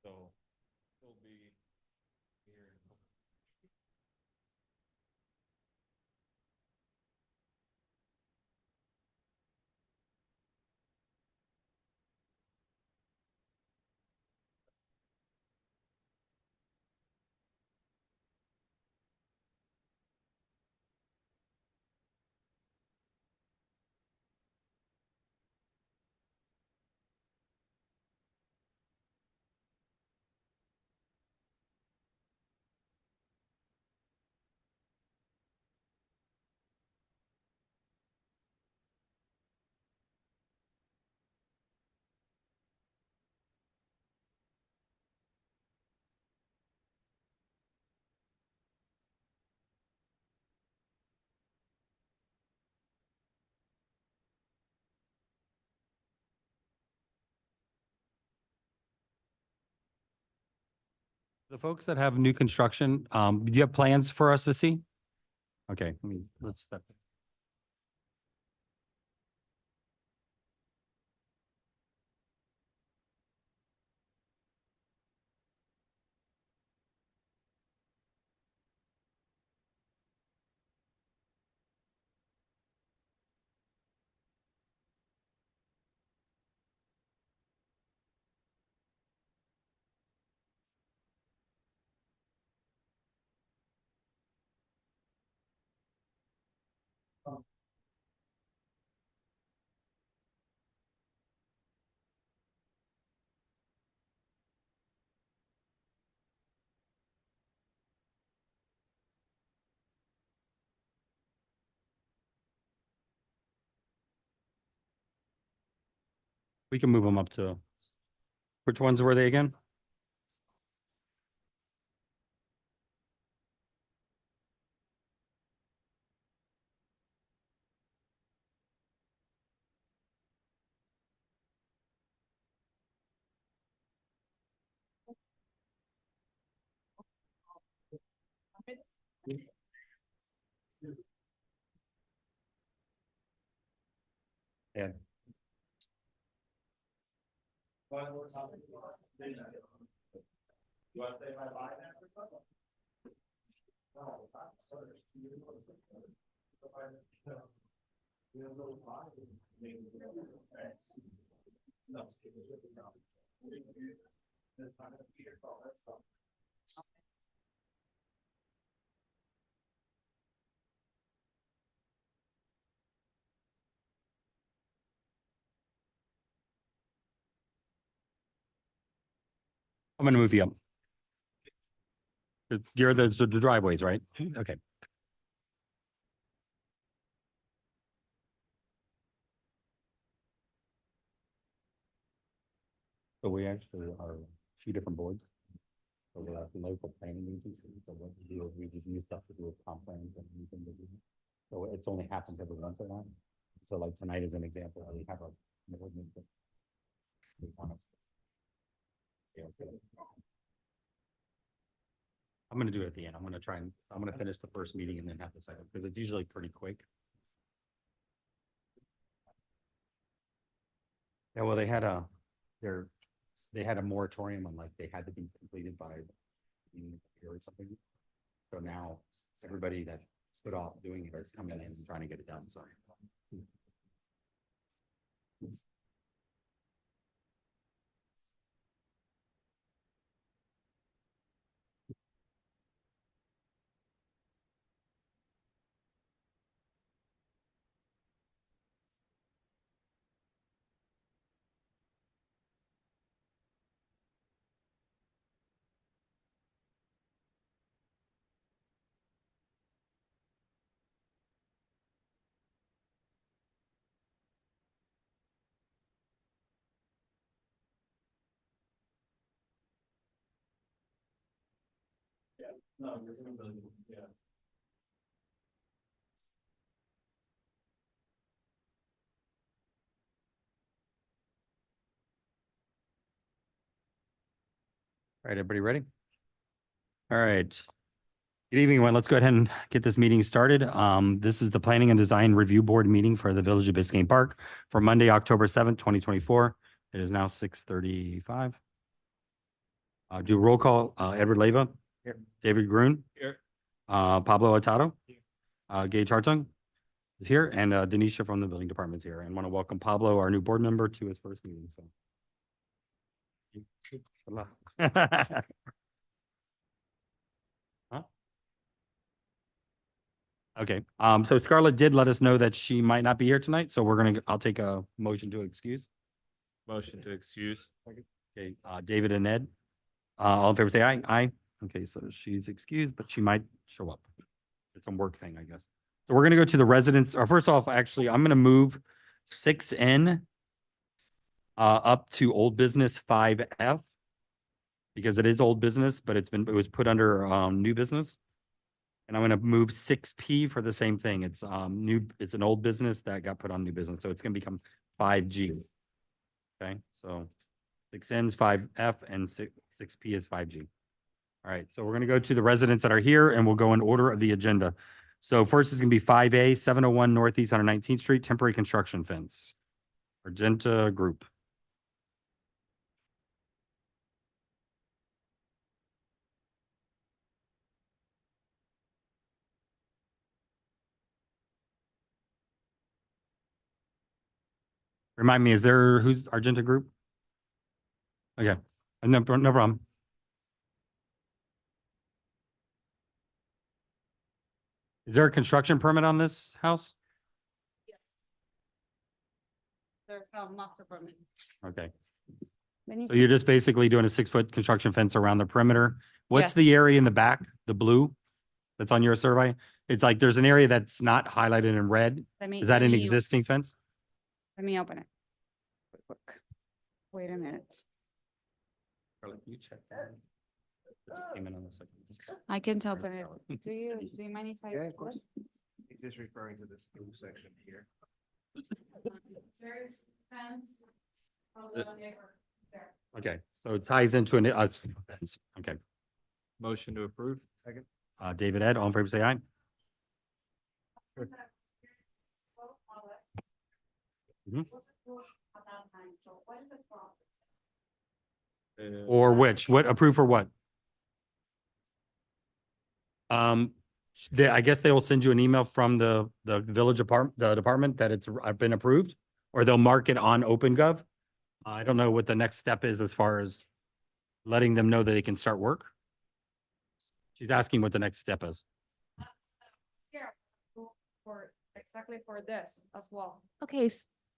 So he'll be here. The folks that have new construction, do you have plans for us to see? Okay, let's step. We can move them up to, which ones were they again? Yeah. I'm gonna move you up. You're the driveways, right? Okay. So we actually are two different boards. So we have local planning agencies. So what we do is we just use stuff to do with comp plans and anything to do. So it's only happens every once in a while. So like tonight is an example, we have a. an ordinance that we want us- Yeah, okay. I'm gonna do it at the end. I'm gonna finish the first meeting and then have the second, because it's usually pretty quick. Yeah, well, their, they had a moratorium on like, they had to be completed by the end of the year or something. So now everybody that put off doing it is coming in and trying to get it done, so. No, yeah. All right, everybody ready? All right. Good evening, everyone. Let's go ahead and get this meeting started. This is the Planning and Design Review Board meeting for the Village of Biscayne Park for Monday, October 7th, 2024. It is now 6:35. Do roll call, Edward Leyva. Here. David Gruen. Here. Pablo Atado. Here. Gage Hartung is here, and Denisha from the building department is here. And want to welcome Pablo, our new board member, to his first meeting, so. Good luck. Huh? Okay, so Scarlett did let us know that she might not be here tonight, so I'll take a motion to excuse. Motion to excuse. Okay, David and Ed, all in favor, say aye. Aye. Okay, so she's excused, but she might show up. It's some work thing, I guess. So we're gonna go to the residents, or first off, actually, I'm gonna move 6N up to old business 5F because it is old business, but it was put under new business. And I'm gonna move 6P for the same thing. It's it's an old business that got put on new business, so it's gonna become 5G. Okay, so 6N is 5F and 6P is 5G. All right, so we're gonna go to the residents that are here and we'll go in order of the agenda. So first is gonna be 5A, 701 Northeast 119th Street, temporary construction fence. Argenta Group. Remind me, who's Argenta Group? Okay, no problem. Is there a construction permit on this house? Yes. There's no master permit. Okay, so you're just basically doing a 6-foot construction fence around the perimeter. What's the Yes. area in the back, the blue? That's on your survey? It's like, there's an area that's not highlighted in red. Is that an existing fence? Let me open it. Quick. Wait a minute. You check that. Just came in on the second. I can't open it. Do you mind if I? Yeah, of flip? course. Just referring to this blue section here. There is fence. Okay, so it ties into an, okay. Motion to approve. Second. David, Ed, all in favor, say aye. Mhm. Or which, what, approved for what? I guess they will send you an email from the village department that it's been approved, or they'll mark it on OpenGov. I don't know what the next step is as far as letting them know that they can start work. She's asking what the next step is. Exactly for this as well. Okay,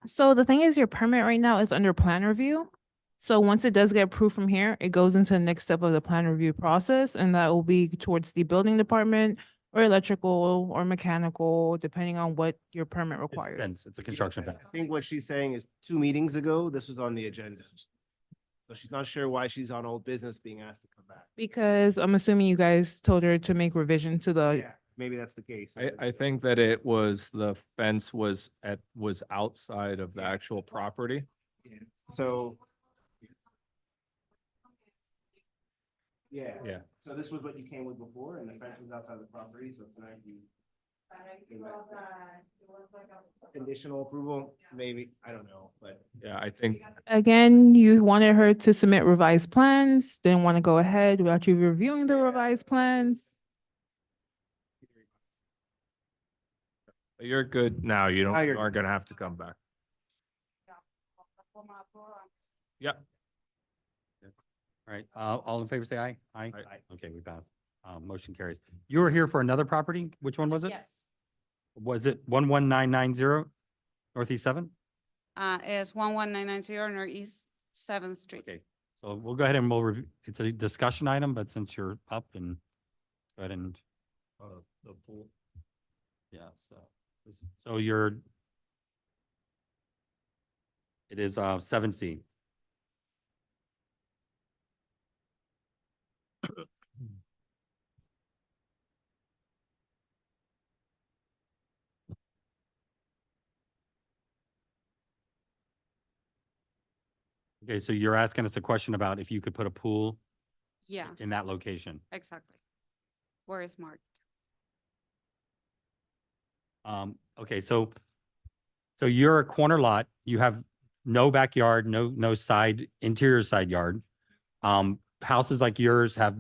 so the thing is, your permit right now is under plan review. So once it does get approved from here, it goes into the next step of the plan review process, and that will be towards the building department or electrical or mechanical, depending on what your permit requires. Fence, it's a construction fence. I think what she's saying is 2 meetings ago, this was on the agenda. So she's not sure why she's on old business being asked to come back. Because I'm assuming you guys told her to make revision to the, Yeah, maybe that's the case. I think that it was, the fence was outside of the actual property. Yeah. So. Yeah. Yeah. So this was what you came with before and the fence was outside the property, so tonight you. Conditional approval, maybe, I don't know, but. Yeah, I think, again, you wanted her to submit revised plans, didn't want to go ahead without you reviewing the revised plans. you're good now. You Now you're aren't gonna have to come back. Yep. All right, all in favor, say aye. Aye. Aye. Okay, we passed. Motion carries. You were here for another property? Which one was it? Yes. Was it 11990 Northeast 7? It's 11990 Northeast 7th Street. Okay, so we'll go ahead and we'll review. It's a discussion item, but since you're up and go ahead and the pool. Yeah, so it is 7C. Okay, so you're asking us a question about if you could put a pool Yeah, in that location. exactly. Where is marked? Okay, so you're a corner lot, you have no backyard, no side, interior side yard. Houses like yours have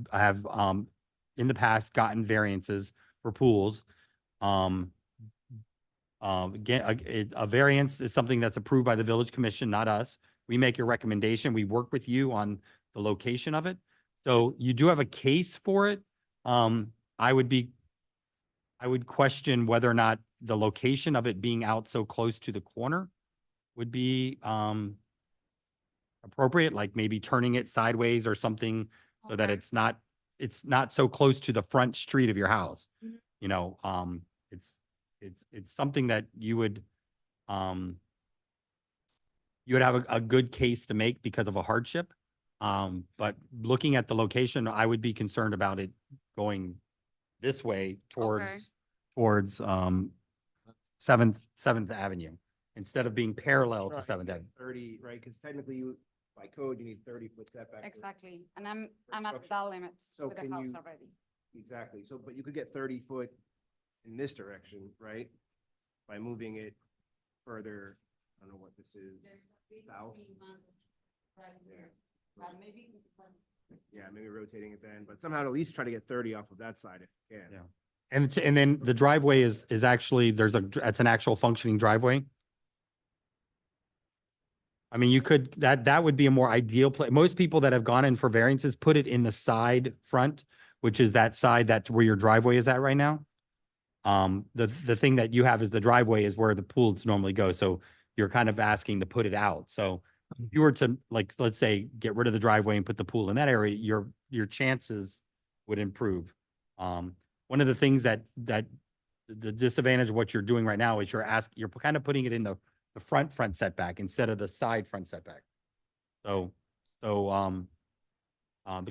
in the past gotten variances for pools. Again, a variance is something that's approved by the village commission, not us. We make a recommendation. We work with you on the location of it. So you do have a case for it. I would question whether or not the location of it being out so close to the corner would be, appropriate, like maybe turning it sideways or something so that Okay. it's not so close to the front street of your house. Mhm. You know, it's something that you would have a good case to make because of a hardship. But looking at the location, I would be concerned about it going this way towards Seventh Avenue instead of being parallel to Right, Seventh yeah, Avenue. 30, right? Because technically you, by code, you need 30-foot setback. Exactly, and I'm at Construction. that limits So with the can house you- already. Exactly. So, but you could get 30-foot in this direction, right? By moving it further, I don't know what this is, south? Yeah, maybe rotating it then, but somehow at least try to get 30 off of that side if you can. Yeah. And then the driveway is actually, it's an actual functioning driveway. I mean, you could, that would be a more ideal place. Most people that have gone in for variances put it in the side front, which is that side that's where your driveway is at right now. The thing that you have is the driveway is where the pools normally go. So you're kind of asking to put it out. So if you were to, like, let's say, get rid of the driveway and put the pool in that area, your chances would improve. One of the things that the disadvantage of what you're doing right now is you're kind of putting it in the front setback instead of the side front setback. So the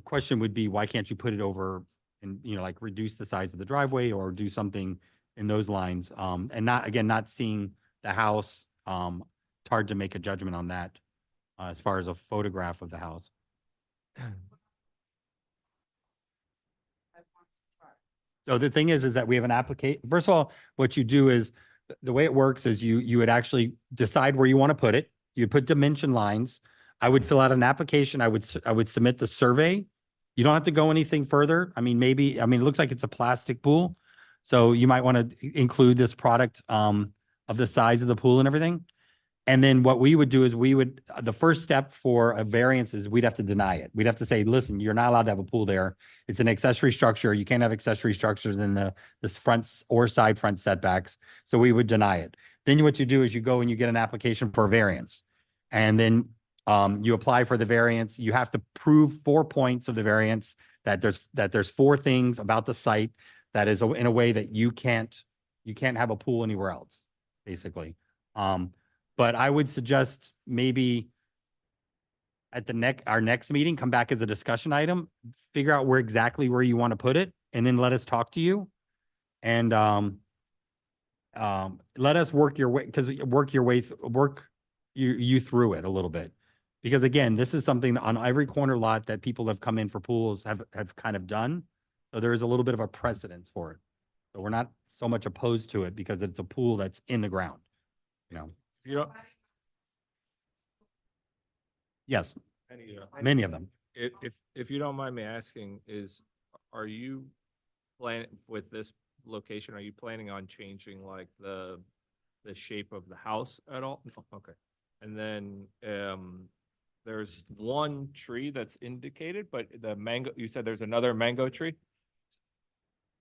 question would be, why can't you put it over and, like reduce the size of the driveway or do something in those lines? And not seeing the house, it's hard to make a judgment on that, as far as a photograph of the house. So the thing is that we have an application. First of all, what you do is the way it works is you would actually decide where you want to put it. You put dimension lines. I would fill out an application. I would submit the survey. You don't have to go anything further. I mean, it looks like it's a plastic pool. So you might want to include this product, of the size of the pool and everything. And then what we would do is the first step for a variance is we'd have to deny it. We'd have to say, listen, you're not allowed to have a pool there. It's an accessory structure. You can't have accessory structures in this front or side front setbacks. So we would deny it. Then what you do is you go and you get an application for a variance. And then you apply for the variance. You have to prove 4 points of the variance, that there's 4 things about the site that is in a way that you can't have a pool anywhere else, basically. But I would suggest maybe at our next meeting, come back as a discussion item, figure out exactly where you want to put it, and then let us talk to you. And let us work your way you through it a little bit. Because again, this is something that on every corner lot that people have come in for pools have kind of done. So there is a little bit of a precedence for it. So we're not so much opposed to it because it's a pool that's in the ground, You know, Yes, Yeah. many of them. if you don't mind me asking, are you with this location, are you planning on changing like the shape of the house at all? No? Okay. And then, there's one tree that's indicated, but the mango, you said there's another mango tree?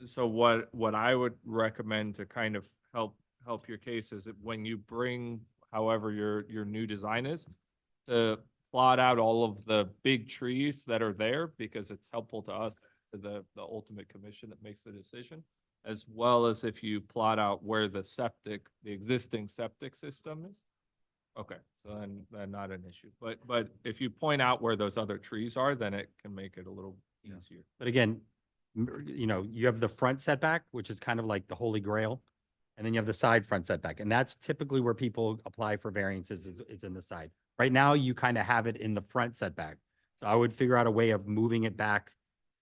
So what I would recommend to kind of help your case is that when you bring, however your new design is, to plot out all of the big trees that are there, because it's helpful to us, to the ultimate commission that makes the decision, as well as if you plot out where the existing septic system is. Okay, so then not an issue. But if you point out where those other trees are, then it can make it a little easier. But again, you have the front setback, which is kind of like the holy grail. And then you have the side front setback. And that's typically where people apply for variances, is in the side. Right now, you kind of have it in the front setback. So I would figure out a way of moving it back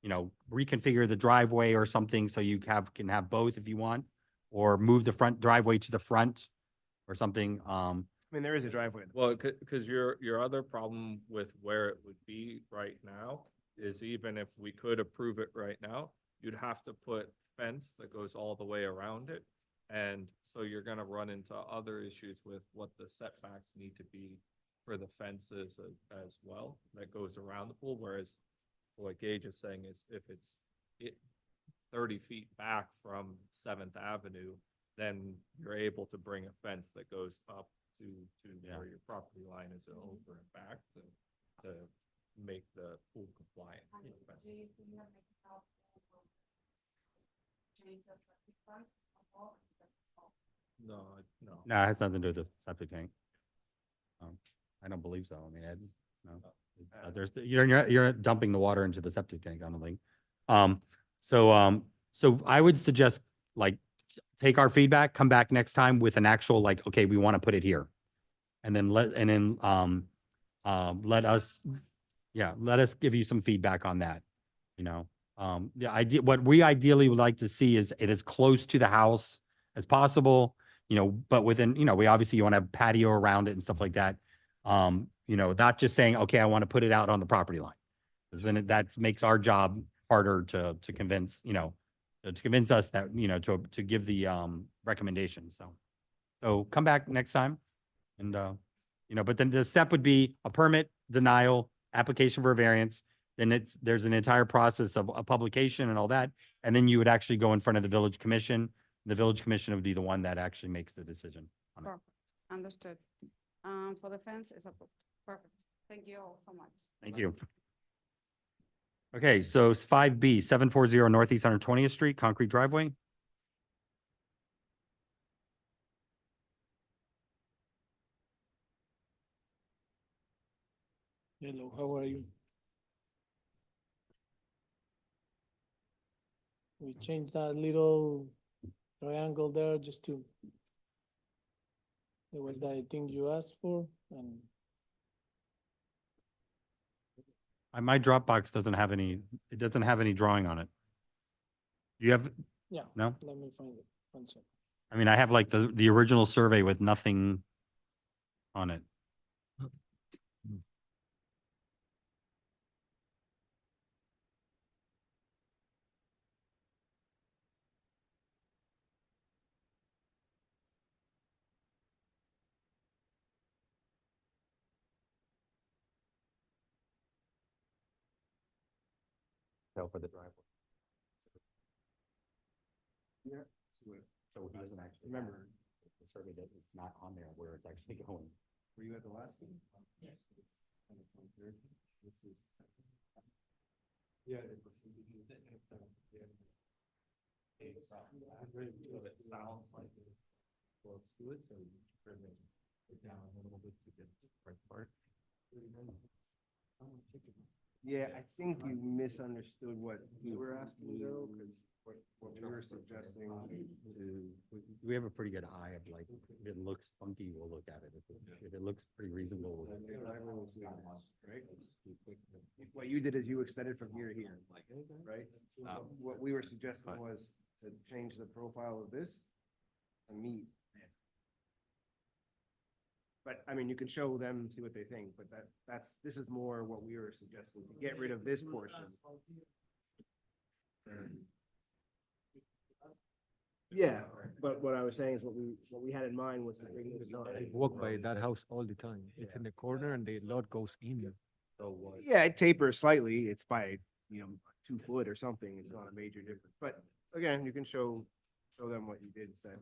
you know, reconfigure the driveway or something so you can have both if you want, or move the front driveway to the front or something. I mean, there is a driveway. in the Well, because your other problem with where it would be right now is even if we could approve it right now, you'd have to put fence that goes all the way around it. And so you're gonna run into other issues with what the setbacks need to be for the fences as well that goes around the pool, whereas what Gage is saying is if it's 30 feet back from Seventh Avenue, then you're able to bring a fence that goes up to Yeah. where your property line is and over and back to make the pool compliant. No, no. No, it has nothing to do with the septic tank. I don't believe so. I mean, it's, no. There's, you're dumping the water into the septic tank, I don't think. So I would suggest, like, take our feedback, come back next time with an actual, like, okay, we want to put it here. And then let us, let us give you some feedback on that, you know? The idea, what we ideally would like to see is it as close to the house as possible, you know, but within, you know, we obviously, you want to have patio around it and stuff like that. You know, not just saying, okay, I want to put it out on the property line. Because then that makes our job harder to convince, you know, to convince us that, you know, to give the recommendation. So come back next time. And, you know, but then the step would be a permit denial, application for a variance. Then there's an entire process of a publication and all that. And then you would actually go in front of the village commission. The village commission would be the one that actually makes the decision on it. Perfect. Understood. For the fence, it's approved. Perfect. Thank you all so much. Thank you. Okay, so it's 5B, 740 Northeast 120th Street, concrete driveway. Hello, how are you? We changed that little triangle there just to, it was that thing you asked for, and My Dropbox doesn't have any, it doesn't have any drawing on it. You have, yeah, no? let me find it, 1 second. I mean, I have like the original survey with nothing on it. So for the driveway. Yeah. So he doesn't actually Remember. the survey that it's not on there where it's actually going. Were you at the last meeting? Yes. This is. Yeah. It sounds like it's close to it, so you turn it down a little bit to get the right part. Yeah, I think you misunderstood what we were asking though, because what we were suggesting to. We have a pretty good eye of like, if it looks funky, we'll look at it. If it looks pretty reasonable. we'll look at it. What you did is you extended from here to here, right? What we were suggesting was to change the profile of this to meet. But I mean, you can show them, see what they think, but this is more what we were suggesting, to get rid of this portion. Yeah, but what I was saying is what we had in mind was to bring this on. I walk by that house all the time. It's in the corner and the lot goes in. So what? Yeah, it tapers slightly. It's by, 2 foot or something. It's not a major difference. But again, you can show them what you did and said.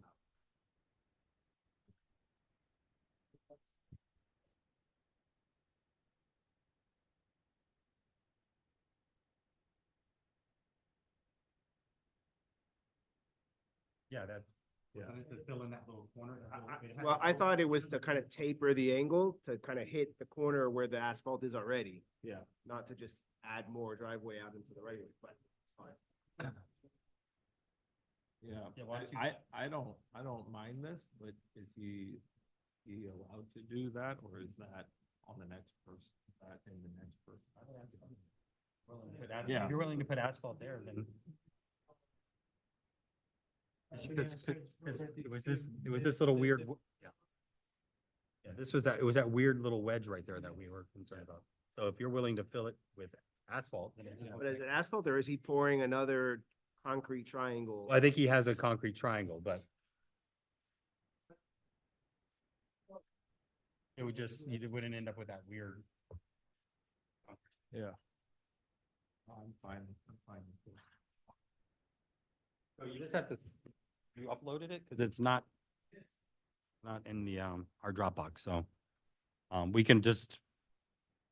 Yeah, that's. Yeah. Fill in that little corner. Well, I thought it was to kind of taper the angle to kind of hit the corner where the asphalt is already, Yeah. not to just add more driveway out into the right of way, but it's fine. Yeah, Yeah, why don't you- I don't mind this, but is he allowed to do that, or is that on the next person, that in the next person? If you're willing to put asphalt there, then. It was this little weird. Yeah, it was that weird little wedge right there that we were concerned about. So if you're willing to fill it with asphalt, then. But is it asphalt or is he pouring another concrete triangle? I think he has a concrete triangle, but. It would just, you wouldn't end up with that weird. Yeah. I'm fine. So you just have to, you uploaded it? Cause it's not in the, our Dropbox, so. We can just,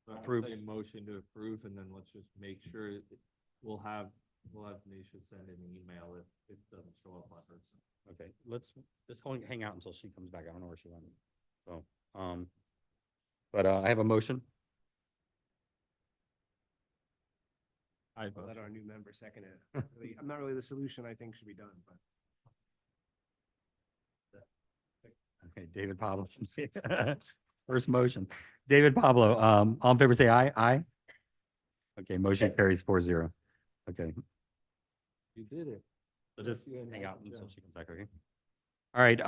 Approve. Say motion to approve, and then let's just make sure we'll have Nisha send an email if it doesn't show up on her side. okay, let's just hang out until she comes back. I don't know where she went. So, but, I have a motion. I I'll let our new member second it. Really, I'm not really the solution I think should be done, but. Okay, David Pablo. First motion. David Pablo, all in favor, say aye. Aye. Okay, motion carries 4-0. Okay, You did it. so just Yeah, hang out yeah. until she comes back, okay? All right,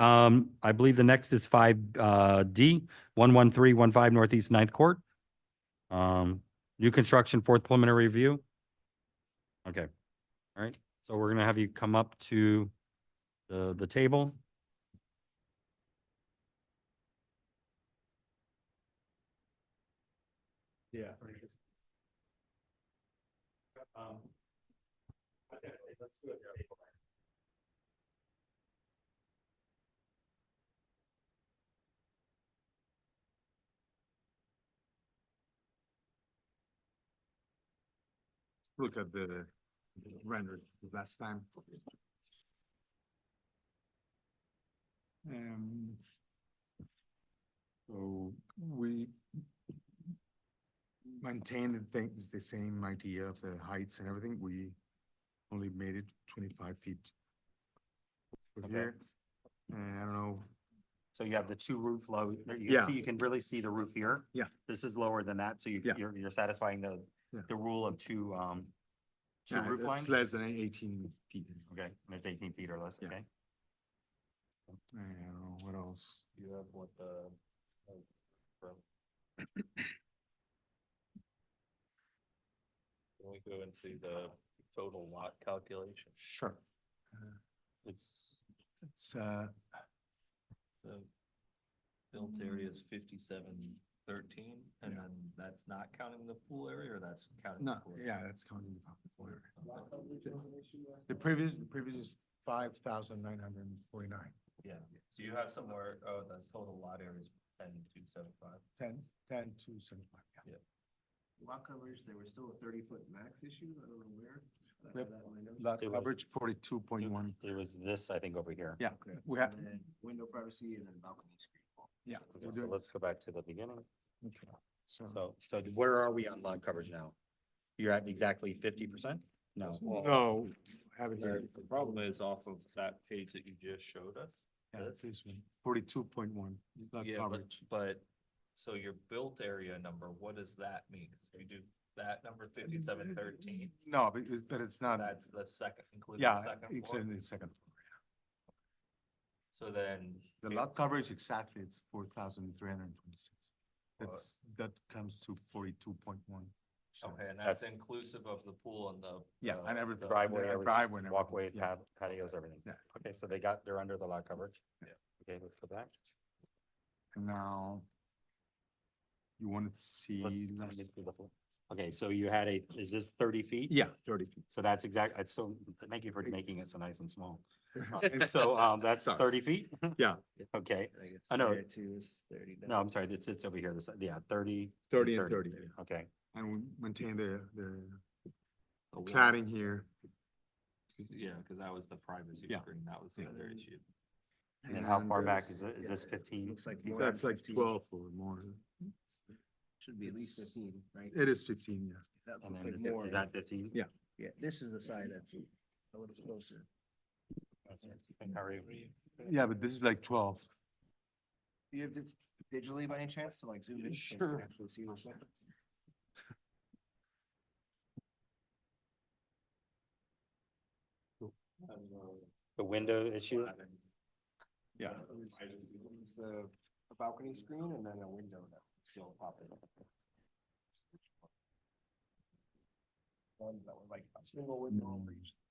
I believe the next is 5D, 11315 Northeast Ninth Court. New construction, fourth preliminary review. Okay, all right, so we're gonna have you come up to the table. Yeah. Look at the render last time. So we maintained the things, the same idea of the heights and everything. We only made it 25 feet. For Okay. here, and I don't know, So you have the two roof low, there you Yeah. can see, you can really see the roof here. Yeah. This is lower than that, so Yeah. you're satisfying Yeah. the rule of two yeah, roof it's lines? less than 18 feet. Okay, and it's 18 feet or less, Yeah. okay? I don't know, what else? You have what the. Can we go into the total lot calculation? Sure. It's, The built area is 5713, and Yeah. then that's not counting the pool area, or that's counting? no, the pool yeah, area? that's counting the pool area. The previous is 5,949. Yeah, so you have somewhere, oh, the total lot area is 10,275. 10,275, yeah. Lot coverage, there was still a 30-foot max issue. I don't know where. I Yep. have that in my notes. Lot It was- coverage 42.1, there was this, I think, over here. yeah, Okay. we have, And then window privacy and then balcony screen. yeah. Okay, we're so doing- let's go back to the beginning. okay, So, So where are we on lot coverage now? You're at exactly 50%? No. no, have it here. The problem is off of that page that you just showed us. Yeah, it's this one, 42.1, lot Yeah, but, coverage. so your built area number, what does that mean? So you do that number 5713, No, but it's not, that's the second, including yeah, the second floor? including the second floor. So then. The lot coverage exactly, it's 4,326. That comes to 42.1. Okay, and that's That's- inclusive of the pool and the. Yeah, and everything. Driveway, the everything, driveway and everything, Walkways, yeah. patios, everything. Yeah. Okay, so they're under the lot coverage? Yeah. Okay, let's go back. And now you wanted to see. Let's, let last- me see the full- Okay, so you had is this 30 feet? Yeah, 30 feet. So that's exact, so thank you for making it so nice and small. And So, that's Sorry. 30 feet? Yeah. Okay, I guess I know. there too is 30. no, I'm sorry, this sits over here, this, yeah, 30. 30 and 30, yeah. Okay, And we maintain the the wall. cladding here. Yeah, because that was the privacy Yeah. screen, that was the other issue. and then how far And back there's- is this 15? Looks like more than That's like 15. 12 or more. Should be at least It's- 15, right? It is 15, yeah. That And looks then like is it- more. is that 15? Yeah. Yeah, this is the side that's a little closer. How are you? Yeah, but this is like 12. Do you have this digitally by any chance to like zoom in? so you can Sure. Actually see those lines? The window issue? Yeah. It's the a balcony screen and then a window that's still popping. Ones that were like a single window,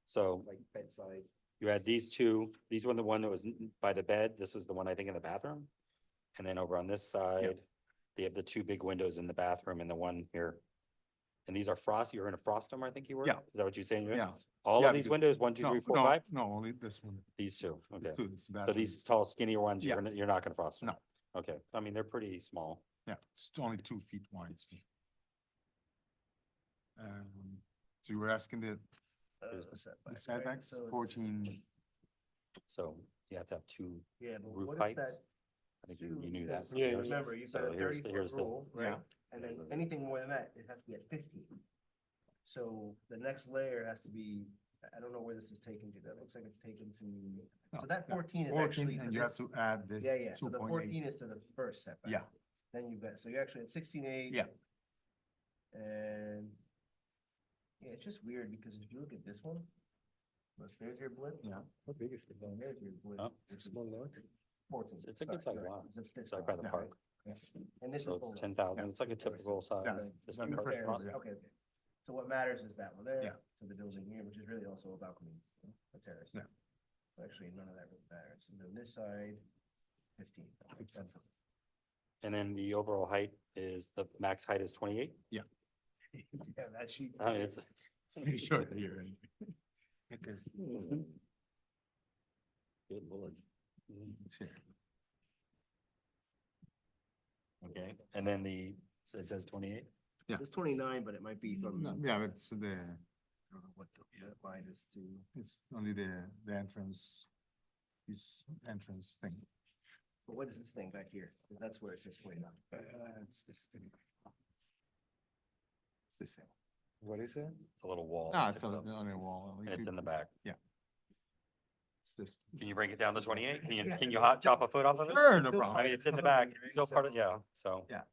So like bedside. you had these two, these were the one that was by the bed, this is the one I think in the bathroom. And then over on this side, they have the two big windows in the bathroom and the one here. And these are frost, you're gonna frost them, I think you were? Yeah. Is that what you're saying? Yeah. All Yeah, of these because- windows, 1, 2, 3, 4, 5? No, only this one. These two, okay. Two, it's So bathroom. these tall skinnier ones, Yeah. you're not gonna frost them? No. Okay, I mean, they're pretty small. Yeah, it's only 2 feet wide. So you were asking the setbacks, 14, So you have to have two Yeah, but roof what is heights. that? I think you knew that. Yeah, Here's- remember, you've so got a here's 30 the- foot here's the- rule, right? yeah. And then anything more than that, it has to be at 15. So the next layer has to be, I don't know where this is taken to, that looks like it's taken to, No, so that yeah, 14 is 14, actually. for and you have this- to add this Yeah, yeah, so the 2.8. 14 is to the first setback. Yeah. Then you've got, so you're actually at 16.8. Yeah. And, yeah, it's just weird, because if you look at this one, there's your blip. Yeah. How big is it? There's your blip. Oh. It's Small lot? 14. It's a good Sorry, size sorry, lot. It's this It's right by the one. park. Yeah. And this is. So full it's lot. 10,000. It's like a typical size. Yeah. This It's is under perfect There, front. okay, okay. So what matters is that one there. Yeah. To the building here, which is really also a balcony, a terrace. Yeah. Actually, none of that really matters. And then this side, 15. That's And then the overall height is, the max height is 28? Yeah, that sheet. I mean, it's. Sure, here. Good lord. It's here. Okay, and then so it says 28? Yeah. It's 29, but it might be from, No, I Yeah, it's the, don't know what the line is to. it's only the entrance, this entrance thing. But what is this thing back here? 'Cause that's where it says 29. It's this thing. It's this thing. What is it? It's a little wall. No, that it's sticks on up, on a wall. And it's in the back. It's this. Can you bring it down to 28? Can you hot chop a foot off of it? Sure, no I problem. mean, it's in the back. It's still part of, yeah, so. Yeah.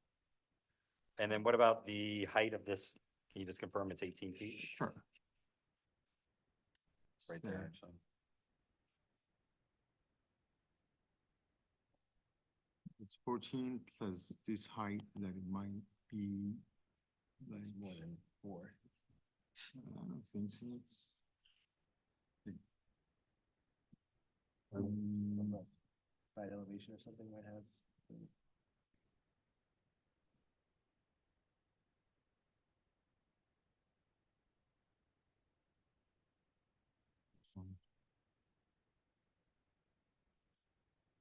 And then what about the height of this? Can you just confirm it's 18 feet? Sure. Right there, actually. It's 14 plus this height that it might be like. It's more than 4. I don't think so. It's. Side elevation or something might have.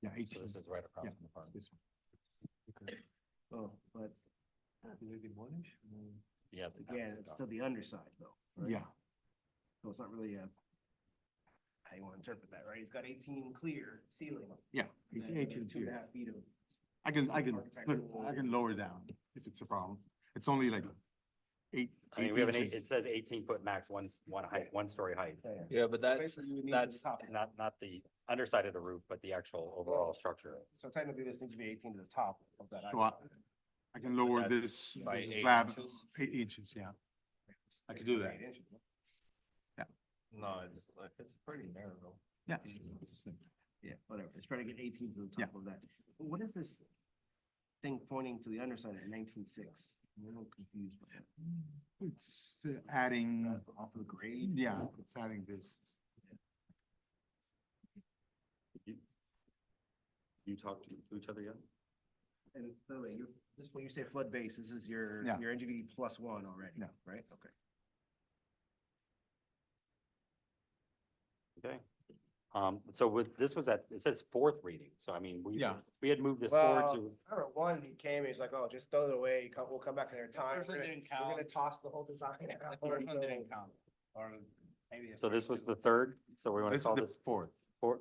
Yeah, So 18. this is right across Yeah. from the park. This one. Oh, but Maybe one-ish? Yeah. again, it's still the underside though. right? Yeah, So it's not really a, how you want to interpret that, right? He's got 18 clear ceiling. yeah, and 18 2.5 feet. feet of. I can Architectural- I can lower down if it's a problem. It's only like 8. I mean, we have inches. it says 18-foot max, one height, 1-story height. Yeah, but that's, Basically, you would need that's, the top. Not the underside of the roof, but the actual overall structure. So technically, this needs to be 18 to the top of that. So I can lower That's this by this 8 slab, inches? 8 inches, yeah. I could do that. 8 inches. no, it's pretty narrow. Yeah. It's- Yeah, whatever. It's trying to get 18 to the top of that. What is this thing pointing to the underside at 19.6? I'm a little confused by that. It's adding, Off of the grade? yeah, it's adding this. You talk to each other yet? And by the way, this, when you say flood base, this is your, Yeah. your NGV +1 already, Yeah. right? Okay. Okay. So with, this was at, it says 4th reading, so I mean, Yeah. we had moved this forward Well, to, I remember one, he came, he's like, oh, just throw it away, we'll come back another time. first one We're gonna- didn't We're gonna count. toss the whole design out. First one So- didn't count, or maybe. so this was the 3rd, so we want This to is call the this 4th. 4th.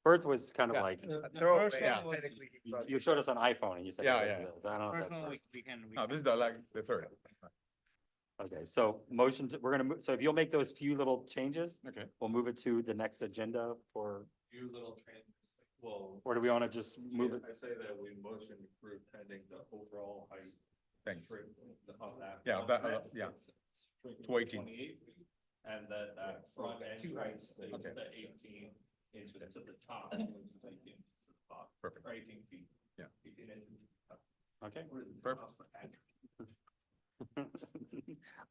4th was kind of Yeah. like, The Throw it first away, one was- technically, he was you showed us on iPhone and you said. Yeah, this yeah. is- I don't know if First that's one first. we can. No, this is the 3rd. Okay, so motion to, we're gonna move, so if you'll make those few little changes, Okay. we'll move it to the next agenda for, Few little trans, well. or do we want to just move it? I say that we motion approve pending the overall height. Thanks. Of that. Yeah, that, yeah. To 18. 28. And then that front Okay, two entrance heights. is Okay. the 18 inches to the top, which is 18 inches to the bottom. Perfect. Or 18 feet. Yeah. 18 inches. Okay, Where is this perfect. house at?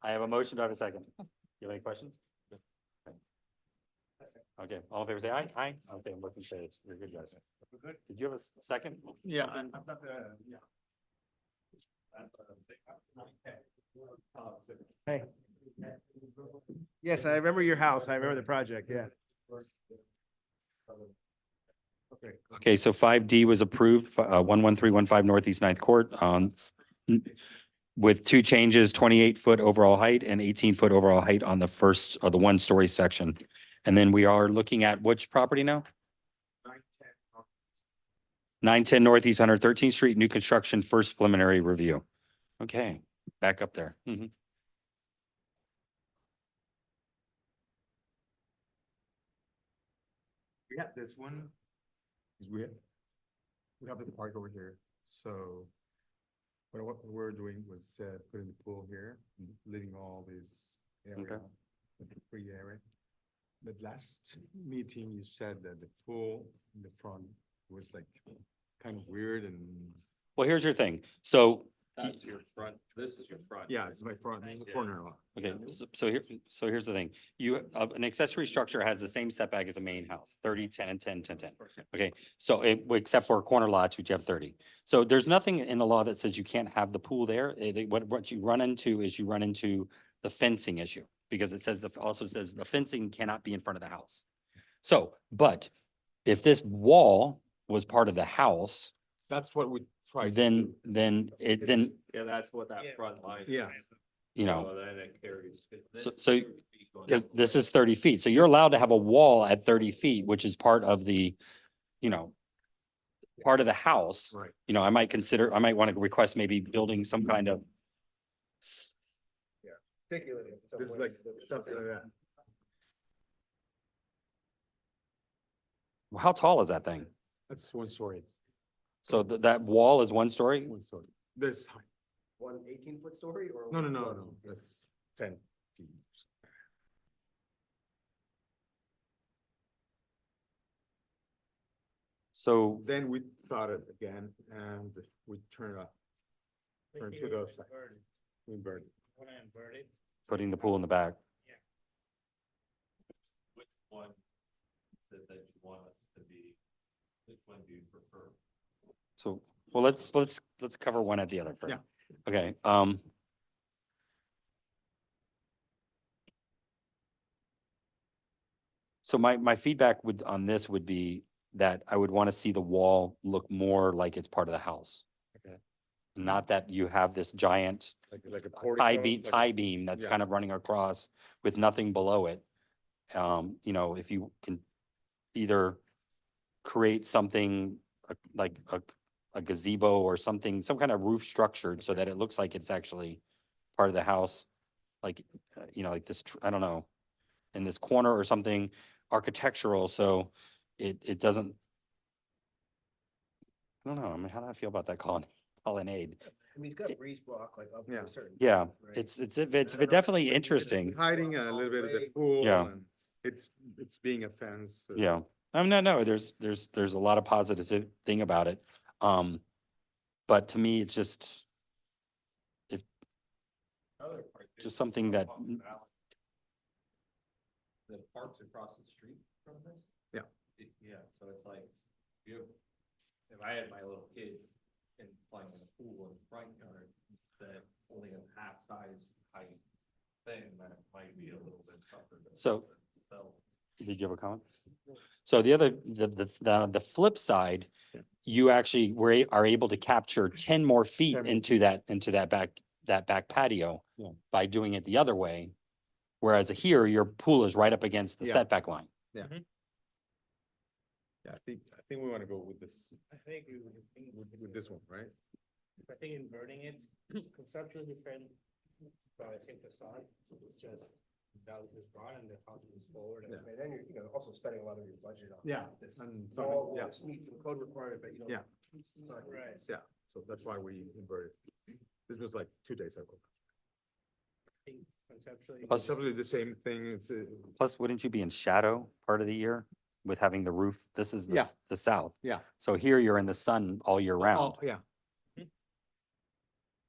I have a motion. Do I have a second? You have any questions? Okay, all in favor, say aye. Aye. Okay, I'm looking for it. You're good, guys. Good. Did you have a second? Yeah. I've got the, yeah. Hey. Yes, I remember your house. I remember the project, yeah. Okay. Okay, so 5D was approved, 11315 Northeast Ninth Court, with two changes, 28-foot overall height and 18-foot overall height on the first, or the one-story section. And then we are looking at which property now? 910 Northeast 113th Street, new construction, first preliminary review. Okay, back up there. Mhm. We have this one. Is we have the park over here, so. What we're doing was putting the pool here, leaving all this area, the free area. But last meeting, you said that the pool in the front was like kind of weird and. Well, here's your thing. So, That's your front, this is your front. Yeah, it's my front, it's the corner lot. okay, so here's the thing. An accessory structure has the same setback as a main house, 30, 10, and 10, 10, 10. Okay, so except for corner lots, which you have 30. So there's nothing in the law that says you can't have the pool there. What you run into is you run into the fencing issue, because it says, also says the fencing cannot be in front of the house. So, but if this wall was part of the house, That's what we tried. to then, do. then, Yeah, that's what that front line. Yeah. you know. So then it carries. So- Because this is 30 feet. So you're allowed to have a wall at 30 feet, which is part of the, part of the house. Right. I might want to request maybe building some kind of, Particularly. at some This is point. like something like that. how tall is that thing? That's 1 story. So that wall is 1 story? 1 story. This height. 1 18-foot story or? No, that's 10 feet. So, Then we thought it again and we turned up. Turn to the other side. We inverted. putting the pool in the back. Which one is it that you want us to be, which one do you prefer? So, well, let's cover one at the other first. Yeah. Okay, so my feedback on this would be that I would want to see the wall look more like it's part of the house. Okay. Not that you have this giant Like a tie beam that's yeah. kind of running across with nothing below it. If you can either create something like a gazebo or something, some kind of roof structured so that it looks like it's actually part of the house. Like, like this, I don't know, in this corner or something architectural, so it doesn't. I don't know, I mean, how do I feel about that colonnade? I mean, he's got a breeze block like up to Yeah. a certain. Yeah, point, right? it's I don't know, definitely but interesting. Hiding a little bit of the pool. Yeah. and It's being a fence. Yeah, no, there's a lot of positive thing about it. But to me, it's just, just something that, The park's across the street from this? Yeah. Yeah, so it's like, if I had my little kids and playing in the pool in the front yard, that only a half size height thing, that might be a little bit tougher. So- So. did you have a comment? So the flip side, you actually are able to capture 10 more feet 10 more into that back patio Yeah. by doing it the other way. Whereas here, your pool is right up against the Yeah. setback line. Yeah, I think we want to go with this, I think with this one, right? I think inverting it conceptually different, but I think the side is just value is gone and the house moves forward. Yeah. And then you're, also spending a lot of your budget on. Yeah, This and wall, yeah. which needs some code requirement, but you don't. Yeah. Right. Yeah, so that's why we inverted. This was like 2 days ago. think conceptually. Plus- Conceptually, it's the same thing, it's, Plus, wouldn't you be in shadow part of the year with having the roof? This is Yeah. the south. yeah. So here you're in the sun all year round. Oh, yeah.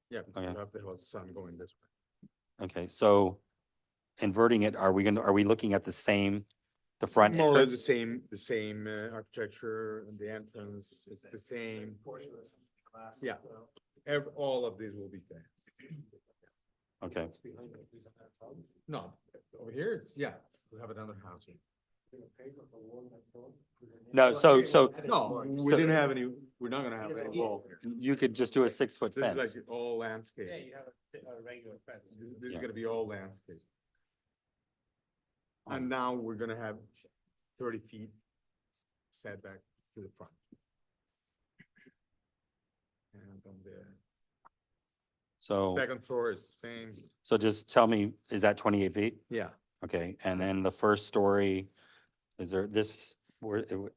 Yeah, because Okay. you have the sun going this way. Okay, so inverting it, are we looking at the same, the front More or less entrance? the same architecture, and the entrance, it's the same. Yeah. All of these will be there. Okay, No, over here, it's, yeah, we have another house. no, so No, we didn't have any, we're not gonna have any wall here. you could just do a 6-foot This is fence. like all landscape. Yeah, you have a regular fence. This is Yeah. gonna be all landscape. And now we're gonna have 30 feet setback to the front. And on the So, second floor is the same, so just tell me, is that 28 feet? yeah. Okay, and then the first story, is there this,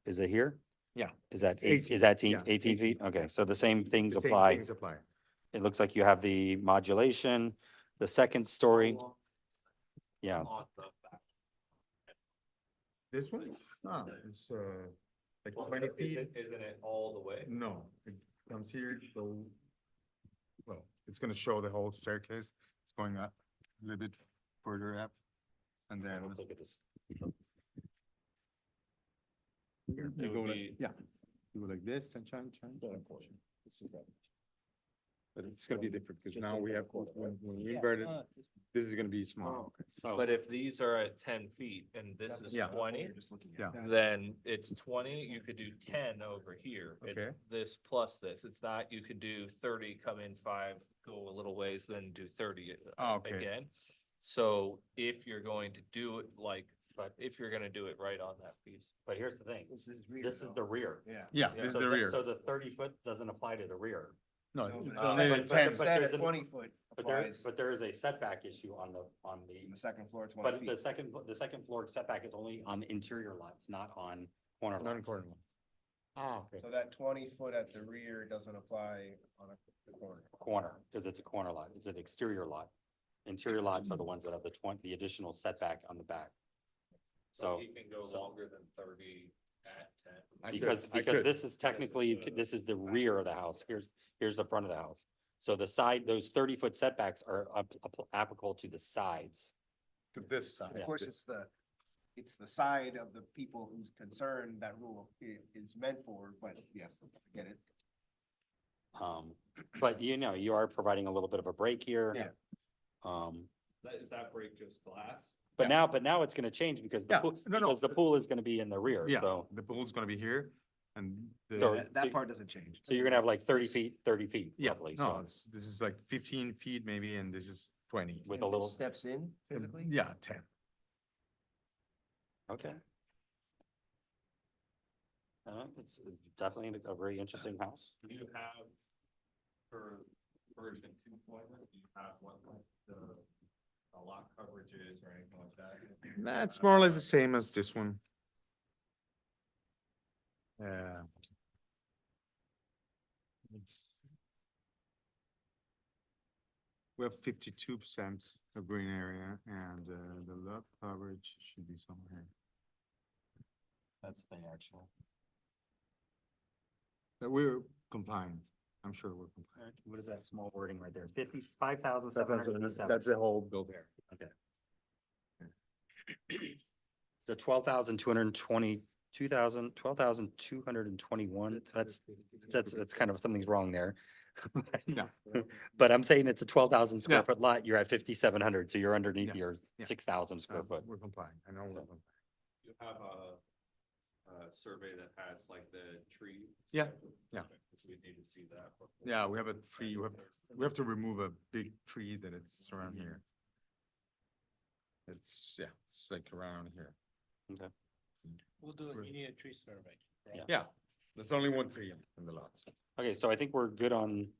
is it here? Yeah. Is that It's eight, 18, is that yeah, 18 feet? Okay, so the same things The same apply. things apply. It looks like you have the modulation, the second story. Yeah, On the back. This one? Ah, it's, like Well, 20 is feet. Isn't it all the way? No, it comes here, so, well, it's gonna show the whole staircase. It's going up a little bit further up. And then let's look at this. you It go would like, be- yeah, you go like this and change. But it's gonna be different, because now we have, when we invert it, this is gonna be small. So, But if these are at 10 feet and this is Yeah. 20, Yeah. then it's 20, you could do 10 over here. Okay. This plus this, it's not, you could do 30, come in 5, go a little ways, then do 30 Okay. again. So if you're going to do it like, but if you're gonna do it right on that piece. but here's the thing, This is rear. this is the rear. Yeah. Yeah, Yeah. this is So the rear. So the 30-foot doesn't apply to the rear. No, No, only but- the but- 10. but Instead there's of an- 20 foot But there, applies but there is a setback issue on the, in the second floor, 20 but feet. the second floor setback is only on interior lots, not on corner Not lots. important. Ah, okay. So that 20 foot at the rear doesn't apply on the corner. Corner, because it's a corner lot, it's an exterior lot. Interior lots are the ones that have the additional setback on the back. So, You can go so- longer than 30 at 10. I could- because, I because could. this is technically, this is the rear of the house, here's the front of the house. So the side, those 30-foot setbacks are applicable to the sides. To this side. Of course, it's the side of the people who's concerned that rule is meant for, but yes, I get it. But you are providing a little bit of a break here. Yeah. Is that break just glass? But now it's gonna change because Yeah, no, no. because the pool is gonna be in the rear, Yeah, so. the pool's gonna be here, and So- the, That part doesn't change. So you're gonna have like 30 feet yeah, roughly, no, so this is like 15 feet maybe, and this is 20. with a little, Steps in physically? Yeah, 10. okay. It's definitely a very interesting house. Do you have, for version 2.0, do you have what like the lot coverage is or anything like that? That's more or less the same as this one. Yeah. It's. We have 52% of green area, and the lot coverage should be somewhere. That's the actual. But we're compliant, I'm sure we're compliant. What is that small wording right there? 55,787. That's the whole building. The 12,220, 12,221, that's kind of, something's wrong there. Yeah. But I'm saying it's a 12,000 square Yeah. foot lot, you're at 5,700, so you're underneath Yeah. your Yeah. 6,000 square foot. We're compliant, I know we're Okay. compliant. You have a survey that has like the tree. Yeah, schedule? yeah. Okay, so we need to see that. before- Yeah, we have a tree, we have to remove a big tree that it's around here. It's, yeah, it's like around here. We'll do it, you need a tree survey. correct? Yeah, there's only one tree in the lot. Okay, so I think we're good on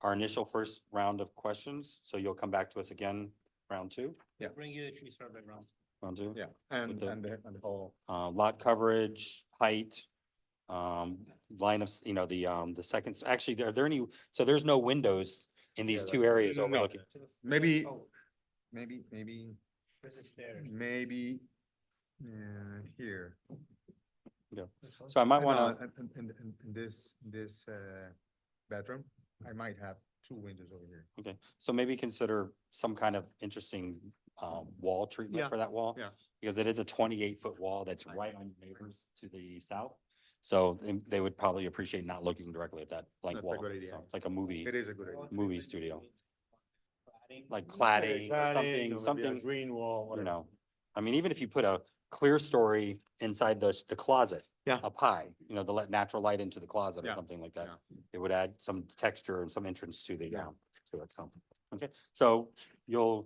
our initial first round of questions, so you'll come back to us again, round two? Yeah. Bring you the tree survey round. Round two? Yeah, and, With the- and the whole, Lot coverage, height, line of, the seconds, actually, are there any, so there's no windows in these two areas No. overlooking? maybe maybe, Where's the stairs? maybe, here. So I might No, wanna, in this bedroom, I might have two windows over here. okay, so maybe consider some kind of interesting wall treatment Yeah, for that wall. yeah. Because it is a 28-foot wall that's right on your neighbors to the south. So they would probably appreciate not looking directly at that blank That's a wall. good idea. So it's like a movie, It is a good idea. movie studio, like Cladding, cladding, or something, maybe a green wall, you whatever. know. I mean, even if you put a clear story inside the closet. Yeah. Up high, you know, to let natural light into the closet or Yeah, something like that. yeah. It would add some texture and some entrance to the, Yeah. to it, so. Okay, so we'll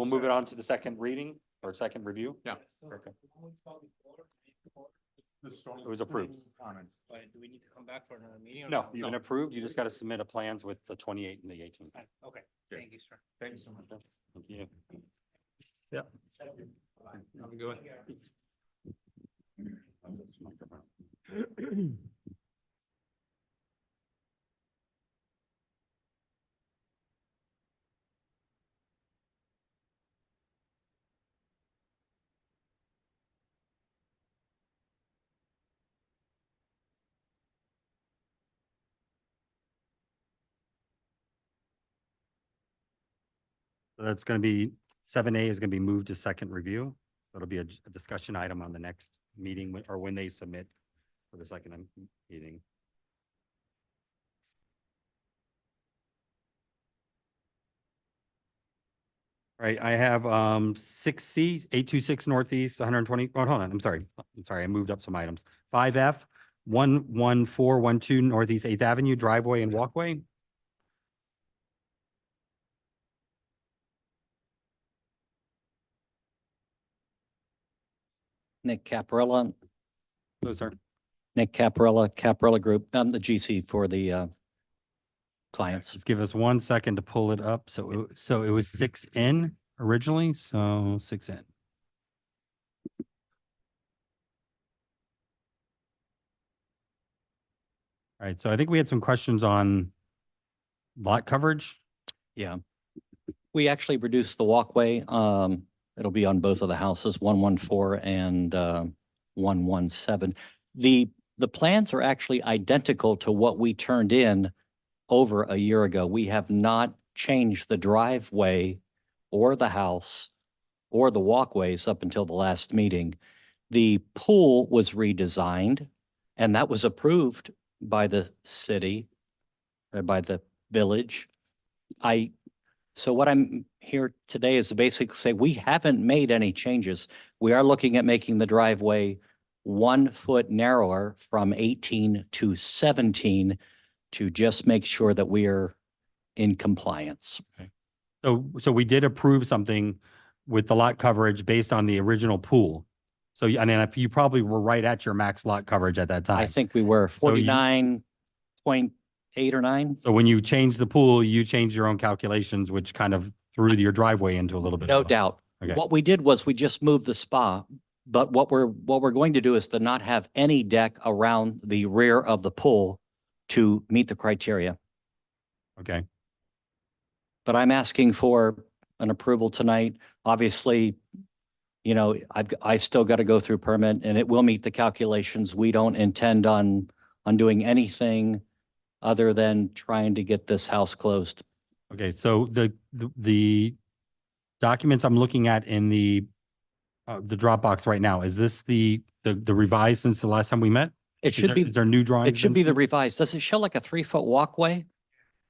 move it on to the second reading or second review? Yeah. Okay. The strong It was approved. Comments. But do we need to come back for another meeting? or No, you've been approved. You just got to submit a plans with the 28 and the 18. Fine. Okay, Good. thank you, sir. Thank you so much. Thank you. Yeah. I'm good. This microphone. So that's going to be, 7A is going to be moved to second review. So it'll be a discussion item on the next meeting or when they submit for the second meeting. All right, I have 6C, 826 Northeast, 120, oh, hold on, I'm sorry, I moved up some items. 5F, 11412 Northeast 8th Avenue, driveway and walkway. Nick Caparella, Oh, sir. Caparella Group. I'm the GC for the clients. Just give us 1 second to pull it up. So it was 6N originally, so 6N. All right, so I think we had some questions on lot coverage. Yeah. We actually reduced the walkway. It'll be on both of the houses, 114 and 117. The plans are actually identical to what we turned in over a year ago. We have not changed the driveway or the house or the walkways up until the last meeting. The pool was redesigned and that was approved by the city, or by the village. So what I'm here today is to basically say we haven't made any changes. We are looking at making the driveway 1 foot narrower from 18 to 17 to just make sure that we are in compliance. So we did approve something with the lot coverage based on the original pool. So, and then you probably were right at your max lot coverage at that time. I think we were So you- 49.8 or 9. So when you changed the pool, you changed your own calculations, which kind of threw your driveway into a little bit. No of a- doubt. Okay. What we did was we just moved the spa, but what we're going to do is to not have any deck around the rear of the pool to meet the criteria. Okay. But I'm asking for an approval tonight. Obviously, you know, I still got to go through permit and it will meet the calculations. We don't intend on doing anything other than trying to get this house closed. Okay, so the documents I'm looking at in the Dropbox right now, is this the revised since the last time we met? It should be, Is there new drawings? it should been be the submitted? revised. Does it show like a 3-foot walkway?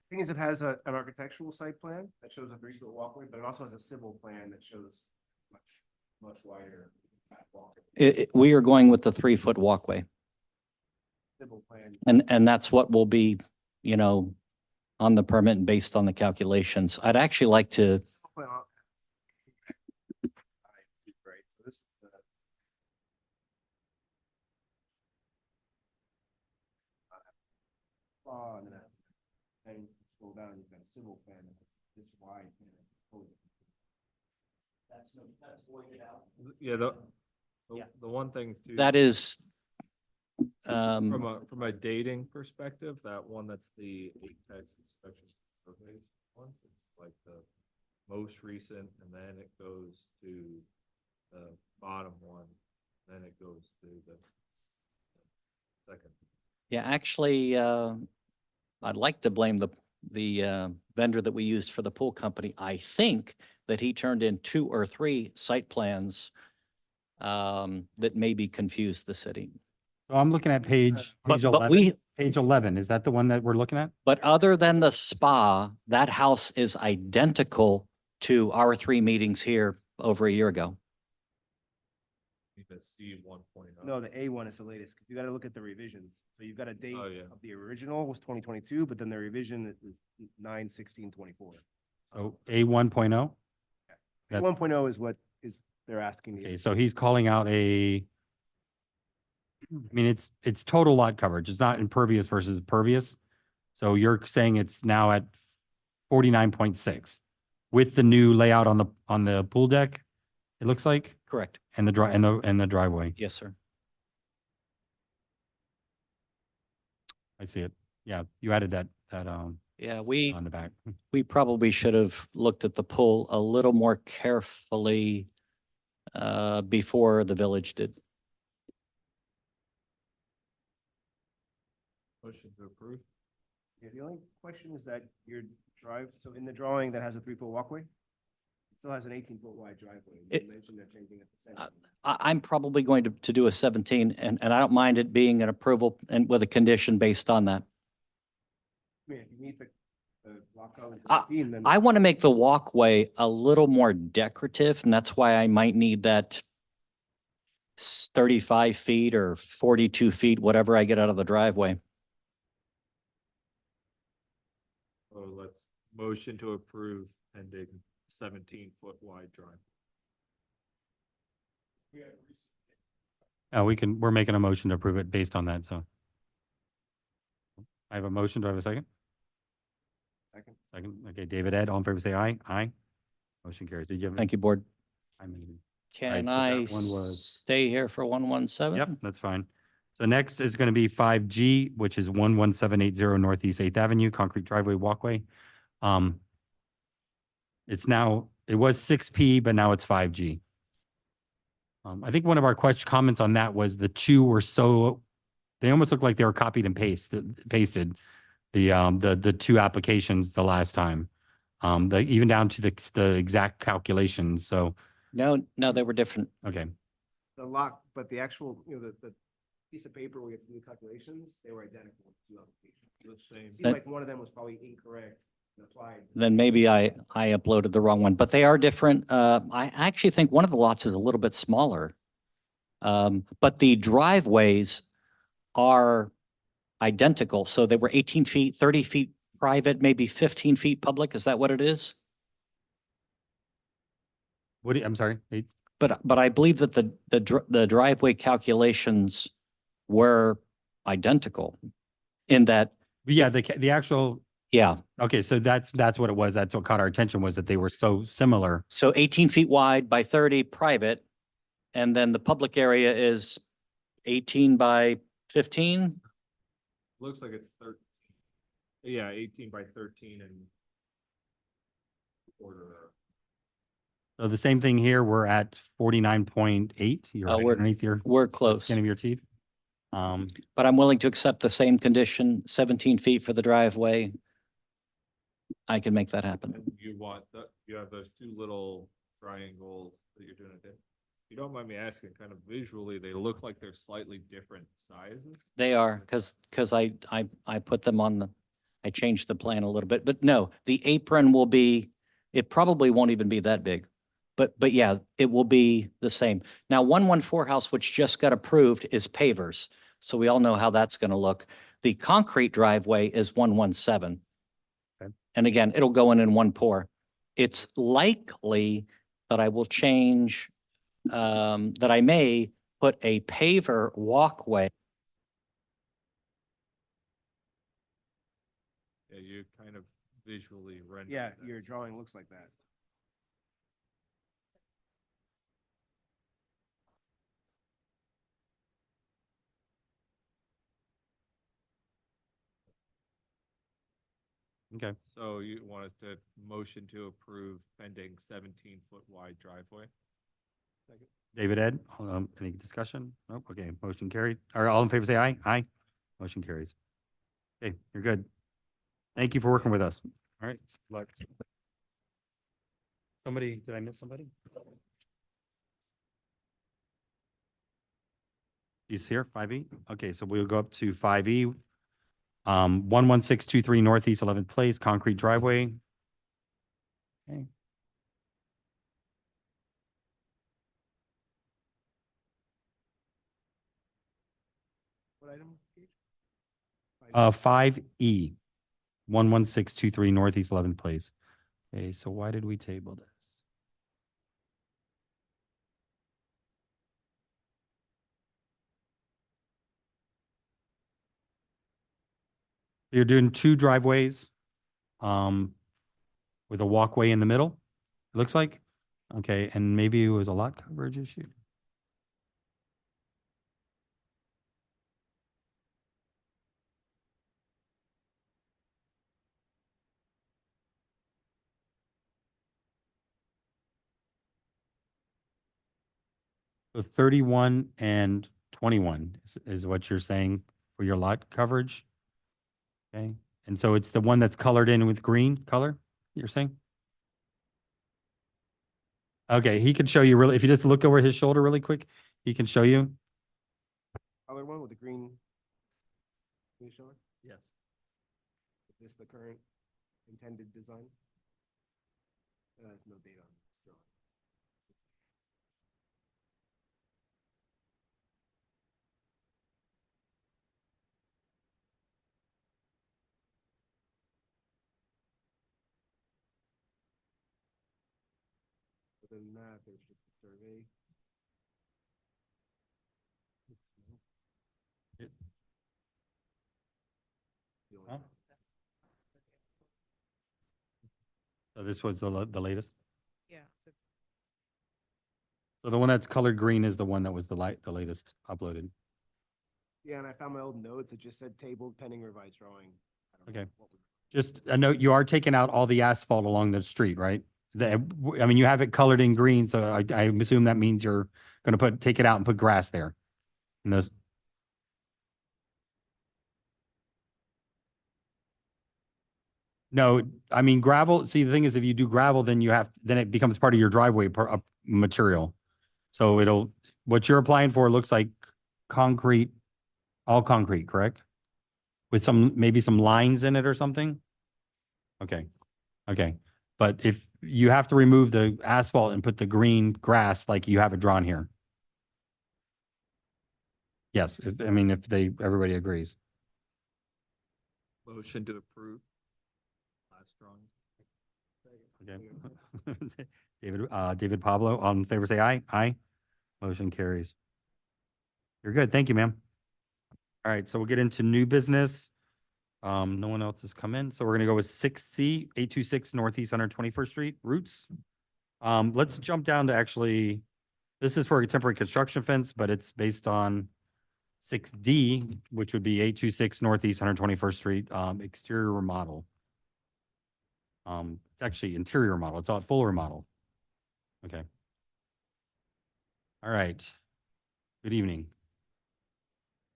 Thing is, it has an architectural site plan that shows a 3-foot walkway, but it also has a civil plan that shows much wider walkway. We are going with the 3-foot walkway. Civil plan. And that's what will be, you know, on the permit and based on the calculations. I'd actually like to, Civil plan on- Right, so this is the. And then that's, and scroll down, you've got a civil plan that's this wide. That's laid out. Yeah, the one thing too. that is, From a dating perspective, that one that's the 8 tax inspection survey ones, it's like most recent, and then it goes to the bottom one, then it goes to the second. Yeah, actually, I'd like to blame the vendor that we used for the pool company. I think that he turned in 2 or 3 site plans that maybe confused the city. So I'm looking at page But 11. we, Page 11, is that the one that we're looking at? but other than the spa, that house is identical to our 3 meetings here over a year ago. I think that's C 1.0. No, the A one is the latest. You gotta look at the revisions. So you've got a date Oh, yeah. of the original was 2022, but then the revision is 9/16/24. So A 1.0? That- 1.0 is what is, they're asking you. Okay, so he's calling out I mean, it's total lot coverage. It's not impervious versus pervious. So you're saying it's now at 49.6 with the new layout on the pool deck, it looks like, Correct. and the driveway. Yes, sir. I see it. Yeah, you added that Yeah, we, on the back. we probably should have looked at the pool a little more carefully before the village did. Motion to approve? Yeah, the only question is that your drive, so in the drawing that has a 3-foot walkway, it still has an 18-foot wide driveway. You It- mentioned they're changing at the center. I'm probably going to do a 17 and I don't mind it being an approval and with a condition based on that. I mean, if you meet the block code with I- 18, then. I want to make the walkway a little more decorative, and that's why I might need that 35 feet or 42 feet, whatever I get out of the driveway. So let's motion to approve pending 17-foot wide drive. We're making a motion to approve it based on that, so. I have a motion. Do I have a second? Second. Second. Okay, David, Ed, all in favor, say aye. Aye. Motion carries. Did you have? Thank you, board. I mean, Can so I that one was- stay here for 117? Yep, that's fine. So next is going to be 5G, which is 11780 Northeast 8th Avenue, concrete driveway walkway. It was 6P, but now it's 5G. I think one of our comments on that was the 2 were they almost looked like they were copied and pasted the 2 applications the last time. Even down to the exact calculations. So, No, they were different. okay. The lock, but the actual, the piece of paper where you get the new calculations, they were identical with 2 applications. The same. It seems like one of them was probably incorrect and applied. Then maybe I uploaded the wrong one, but they are different. I actually think one of the lots is a little bit smaller. But the driveways are identical. So they were 18 feet, 30 feet private, maybe 15 feet public. Is that what it is? I'm sorry. But I believe that the driveway calculations were identical in that, Yeah, the actual, yeah. okay, so that's what it was. That's what caught our attention was that they were so similar. So 18 feet wide by 30 private, and then the public area is 18 by 15. Looks like it's 13. Yeah, 18 by 13 and quarter. So the same thing here, we're at 49.8. You're Oh, right we're- underneath your We're close, skin of your teeth. but I'm willing to accept the same condition, 17 feet for the driveway. I can make that happen. And you have those 2 little triangles that you're doing it. You don't mind me asking, kind of visually, they look like they're slightly different sizes. They are, because I put them on I changed the plan a little bit, but no, the apron will be, it probably won't even be that big. But yeah, it will be the same. Now, 114 house, which just got approved, is pavers. So we all know how that's going to look. The concrete driveway is 117. Okay. And again, it'll go in one pour. It's likely that I will change, that I may put a paver walkway. Yeah, you kind of visually render. Yeah, that. your drawing looks like that. Okay. So you want us to motion to approve pending 17-foot wide driveway? David, Ed, any discussion? Nope, okay, motion carried. All in favor, say aye. Aye. Motion carries. Okay, you're good. Thank you for working with us. All right, luck. Somebody, did I miss somebody? He's here, 5E? Okay, so we'll go up to 5E. 11623 Northeast 11th Place, concrete driveway. Okay. What item? 5E, 11623 Northeast 11th Place. Okay, so why did we table this? You're doing two driveways, with a walkway in the middle, it looks like. Okay, and maybe it was a lot coverage issue. So 31 and 21 is what you're saying for your lot coverage? Okay, and so it's the one that's colored in with green color, you're saying? Okay, he can show you really, if you just look over his shoulder really quick, he can show you. Color one with the green. Can you show it? Yes. Is this the current intended design? There's no date on it. So. Other than that, there's just a survey. The only- Huh? So this was the latest? Yeah. So the one that's colored green is the one that was the latest uploaded. Yeah, and I found my old notes. It just said tabled pending revised drawing. I don't know Okay. what we- Just a note, you are taking out all the asphalt along the street, right? I mean, you have it colored in green, so I assume that means you're gonna take it out and put grass there. And those, no, I mean gravel, see, the thing is, if you do gravel, then then it becomes part of your driveway material. So what you're applying for looks like concrete, all concrete, correct? With maybe some lines in it or something? Okay, okay. But if you have to remove the asphalt and put the green grass like you have it drawn here. Yes, I mean, if everybody agrees. Motion to approve. Last drawing. Okay. David Pablo, all in favor, say aye. Aye. Motion carries. You're good. Thank you, ma'am. All right, so we'll get into new business. No one else has come in, so we're gonna go with 6C, 826 Northeast 121st Street, Roots. Let's jump down to actually, this is for a temporary construction fence, but it's based on 6D, which would be 826 Northeast 121st Street, exterior remodel. It's actually interior remodel. It's a full remodel. Okay. All right. Good evening.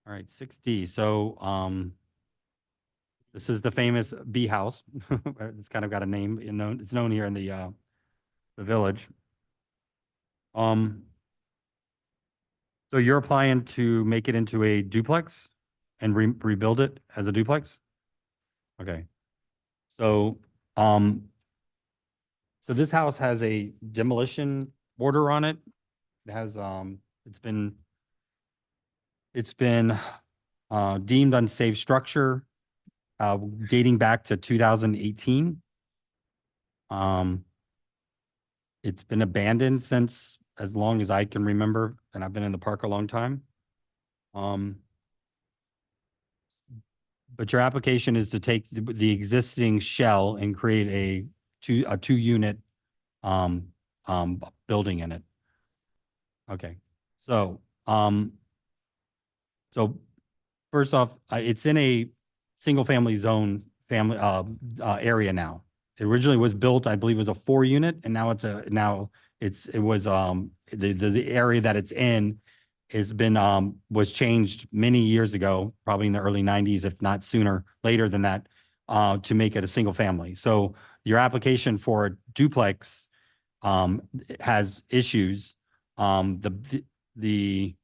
All right, 6D. So, this is the famous bee house. It's kind of got a name, it's known here in the village. So you're applying to make it into a duplex and rebuild it as a duplex? Okay. So, so this house has a demolition order on it. It has, it's been deemed unsafe structure, dating back to 2018. It's been abandoned since as long as I can remember, and I've been in the park a long time. But your application is to take the existing shell and create a two-unit building in it. Okay, so so first off, it's in a single-family zone family, area now. It originally was built, I believe it was a 4-unit, and now it was, the area that it's in has been, was changed many years ago, probably in the early 90s, if not sooner, later than that, to make it a single family. So your application for a duplex, has issues. The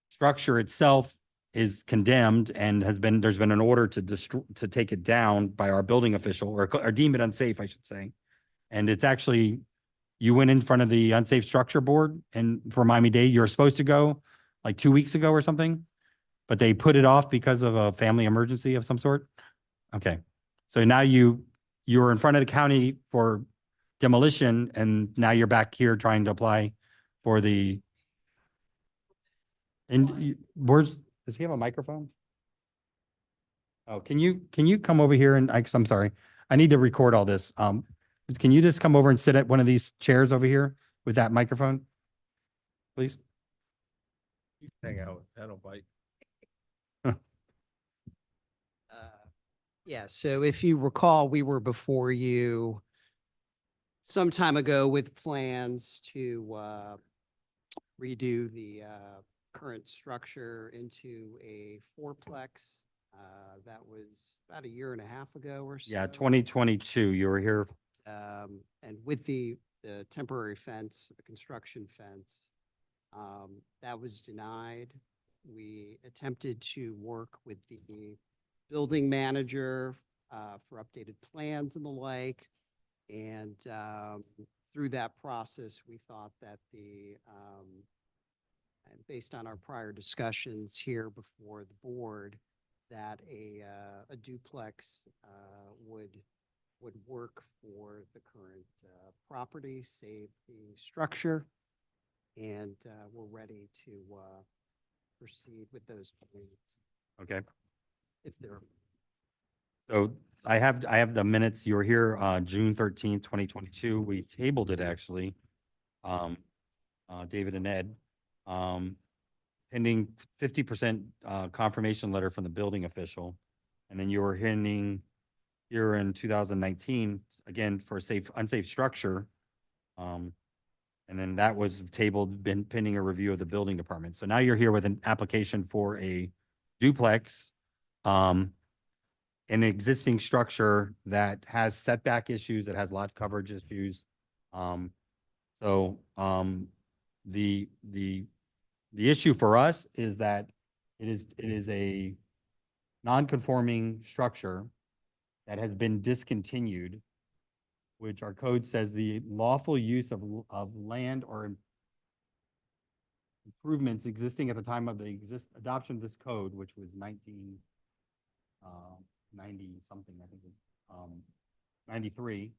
structure itself is condemned and there's been an order to take it down by our building official, or deem it unsafe, I should say. And it's actually, you went in front of the unsafe structure board and for Miami-Dade, you were supposed to go like 2 weeks ago or something, but they put it off because of a family emergency of some sort. Okay. So now you were in front of the county for demolition, and now you're back here trying to apply for the. Does he have a microphone? Oh, can you come over here and, I'm sorry, I need to record all this. Can you just come over and sit at one of these chairs over here with that microphone? Please? You can hang out, that'll bite. Yeah, so if you recall, we were before you some time ago with plans to redo the current structure into a fourplex. That was about a year and a half ago or so. Yeah, 2022, you were here. And with the temporary fence, the construction fence, that was denied. We attempted to work with the building manager for updated plans and the like. And through that process, we thought that and based on our prior discussions here before the board, that a duplex would work for the current property, save the structure, and we're ready to proceed with those plans. Okay. If they're, So I have the minutes. You were here, June 13th, 2022. We tabled it actually. David and Ed, pending 50% confirmation letter from the building official. And then you were pending here in 2019, again, for unsafe structure. And then that was tabled, been pending a review of the building department. So now you're here with an application for a duplex, an existing structure that has setback issues, that has lot coverage issues. The issue for us is that it is a non-conforming structure that has been discontinued, which our code says the lawful use of land or improvements existing at the time of the adoption of this code, which was 1990 something, I think, 93,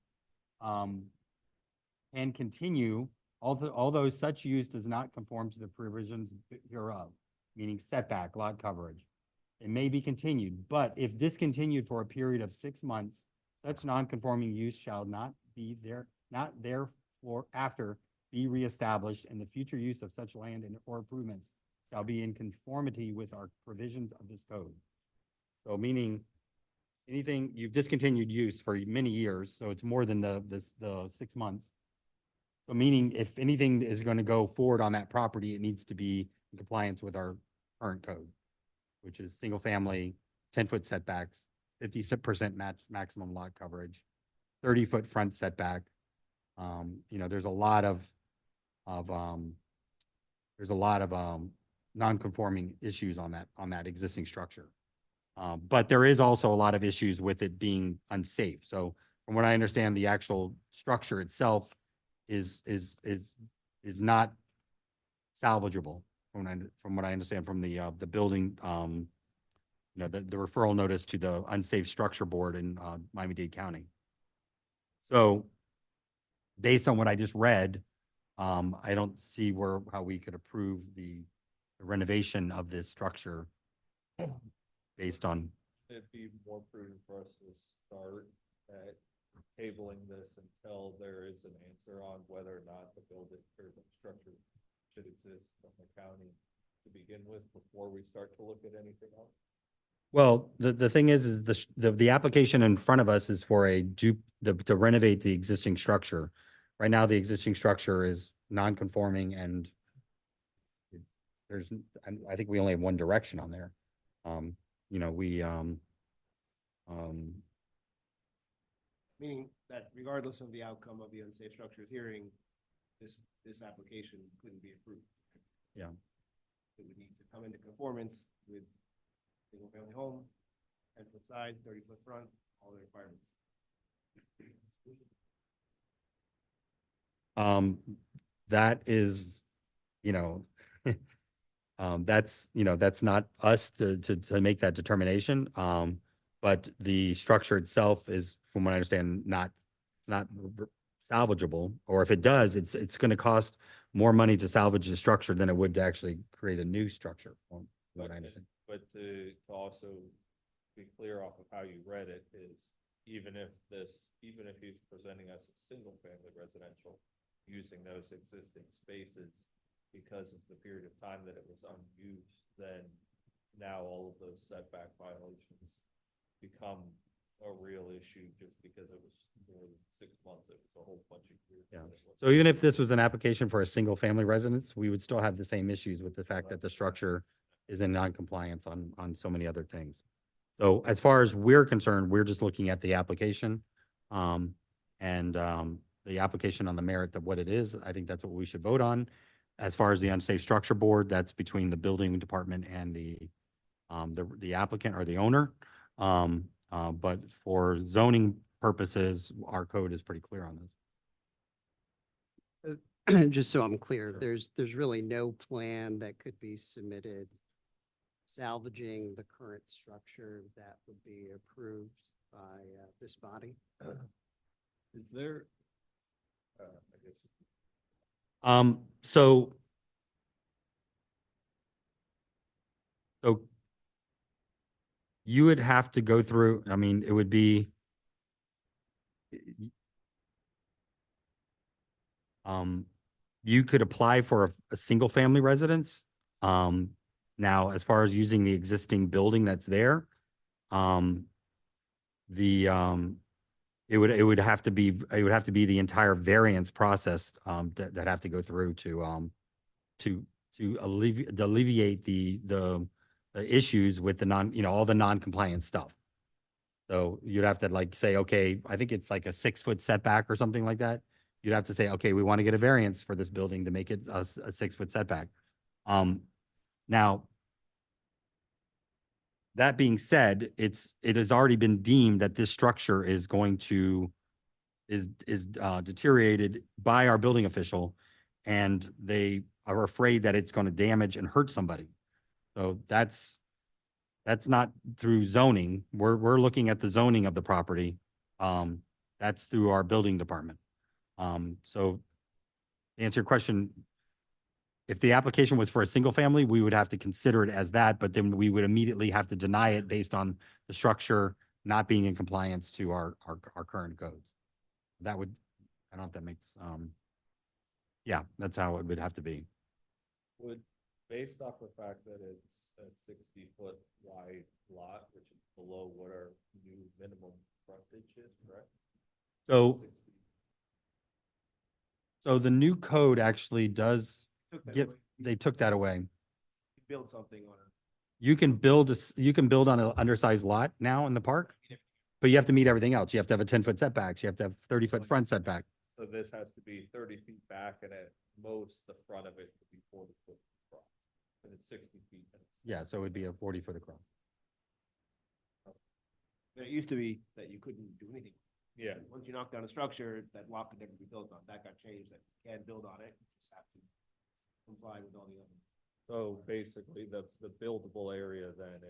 and continue, although such use does not conform to the provisions hereof, meaning setback, lot coverage. It may be continued, but if discontinued for a period of 6 months, such non-conforming use shall not therefore after be reestablished, and the future use of such land or improvements shall be in conformity with our provisions of this code. So meaning anything, you've discontinued use for many years, so it's more than the 6 months. So meaning if anything is going to go forward on that property, it needs to be in compliance with our current code, which is single family, 10-foot setbacks, 50% maximum lot coverage, 30-foot front setback. There's a lot of non-conforming issues on that existing structure. But there is also a lot of issues with it being unsafe. So from what I understand, the actual structure itself is not salvageable from what I understand from the building, the referral notice to the unsafe structure board in Miami-Dade County. So based on what I just read, I don't see how we could approve the renovation of this structure based on. It'd be more prudent for us to start at tabling this until there is an answer on whether or not the building or the structure should exist from the county to begin with before we start to look at anything else. Well, the thing is the application in front of us is for to renovate the existing structure. Right now, the existing structure is non-conforming and there's, I think we only have one direction on there. You know, Meaning that regardless of the outcome of the unsafe structures hearing, this application couldn't be approved. Yeah. It would need to come into conformance with single family home, 10-foot side, 30-foot front, all the requirements. That is, you know, that's not us to make that determination. But the structure itself is, from what I understand, it's not salvageable, or if it does, it's gonna cost more money to salvage the structure than it would to actually create a new structure, from what I understand. But to also be clear off of how you read it is, even if he's presenting us a single family residential using those existing spaces, because of the period of time that it was unused, then now all of those setback violations become a real issue just because it was more than 6 months. It was a whole bunch of years. Yeah. that it was- So even if this was an application for a single family residence, we would still have the same issues with the fact that the structure is in non-compliance on so many other things. So as far as we're concerned, we're just looking at the application. The application on the merit of what it is, I think that's what we should vote on. As far as the unsafe structure board, that's between the building department and the applicant or the owner. But for zoning purposes, our code is pretty clear on this. Just so I'm clear, there's really no plan that could be submitted salvaging the current structure that would be approved by this body. Is there, I guess, So you would have to go through, I mean, it would be you could apply for a single family residence. Now, as far as using the existing building that's there, it would have to be the entire variance process that have to go through to alleviate the issues with all the non-compliant stuff. So you'd have to like say, okay, I think it's like a 6-foot setback or something like that. You'd have to say, okay, we want to get a variance for this building to make it a 6-foot setback. Now, that being said, it has already been deemed that this structure is deteriorated by our building official, and they are afraid that it's going to damage and hurt somebody. So that's not through zoning. We're looking at the zoning of the property. That's through our building department. So to answer your question, if the application was for a single family, we would have to consider it as that, but then we would immediately have to deny it based on the structure not being in compliance to our current codes. That would, I don't know if that makes, yeah, that's how it would have to be. would, based off the fact that it's a 60-foot wide lot, which is below what our new minimum frontage is, correct? So, 60. so the new code actually does Took that give, away. they took that away. Build something on it. You can build on an undersized lot now in the park, but you have to meet everything else. You have to have a 10-foot setbacks. You have to have 30-foot front setback. So this has to be 30 feet back, and at most, the front of it would be 40 foot across. And it's 60 feet. and it's- Yeah, so it would be a 40-foot across. It used to be that you couldn't do anything. Yeah, Once you knock down a structure, that lot could never be built on. That got changed, that you can build on it, you just have to comply with all the other. so basically, the buildable area then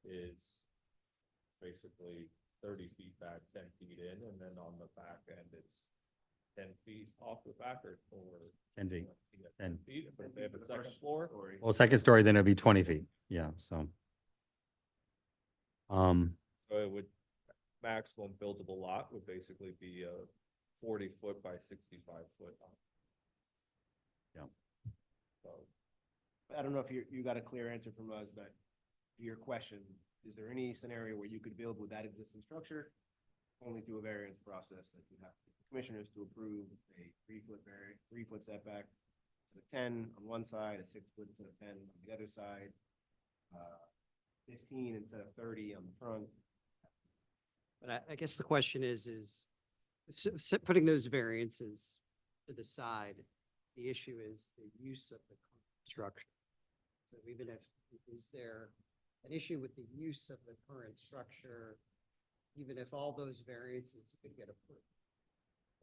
is basically 30 feet back, 10 feet in, and then on the back end, it's 10 feet off the back or 10 feet. Yeah, 10. 10 feet, but if they have For a the second first floor, story. Well, second story, then it'd be 20 feet. Yeah, so. so it would, maximum buildable lot would basically be a 40 foot by 65 foot. Yeah. So, I don't know if you got a clear answer from us that to your question, is there any scenario where you could build with that existing structure? Only through a variance process that you have commissioners to approve a 3-foot setback instead of 10 on one side, a 6-foot instead of 10 on the other side, 15 instead of 30 on the front. But I guess the question is putting those variances to the side, the issue is the use of the structure. So even if, is there an issue with the use of the current structure, even if all those variances could get approved?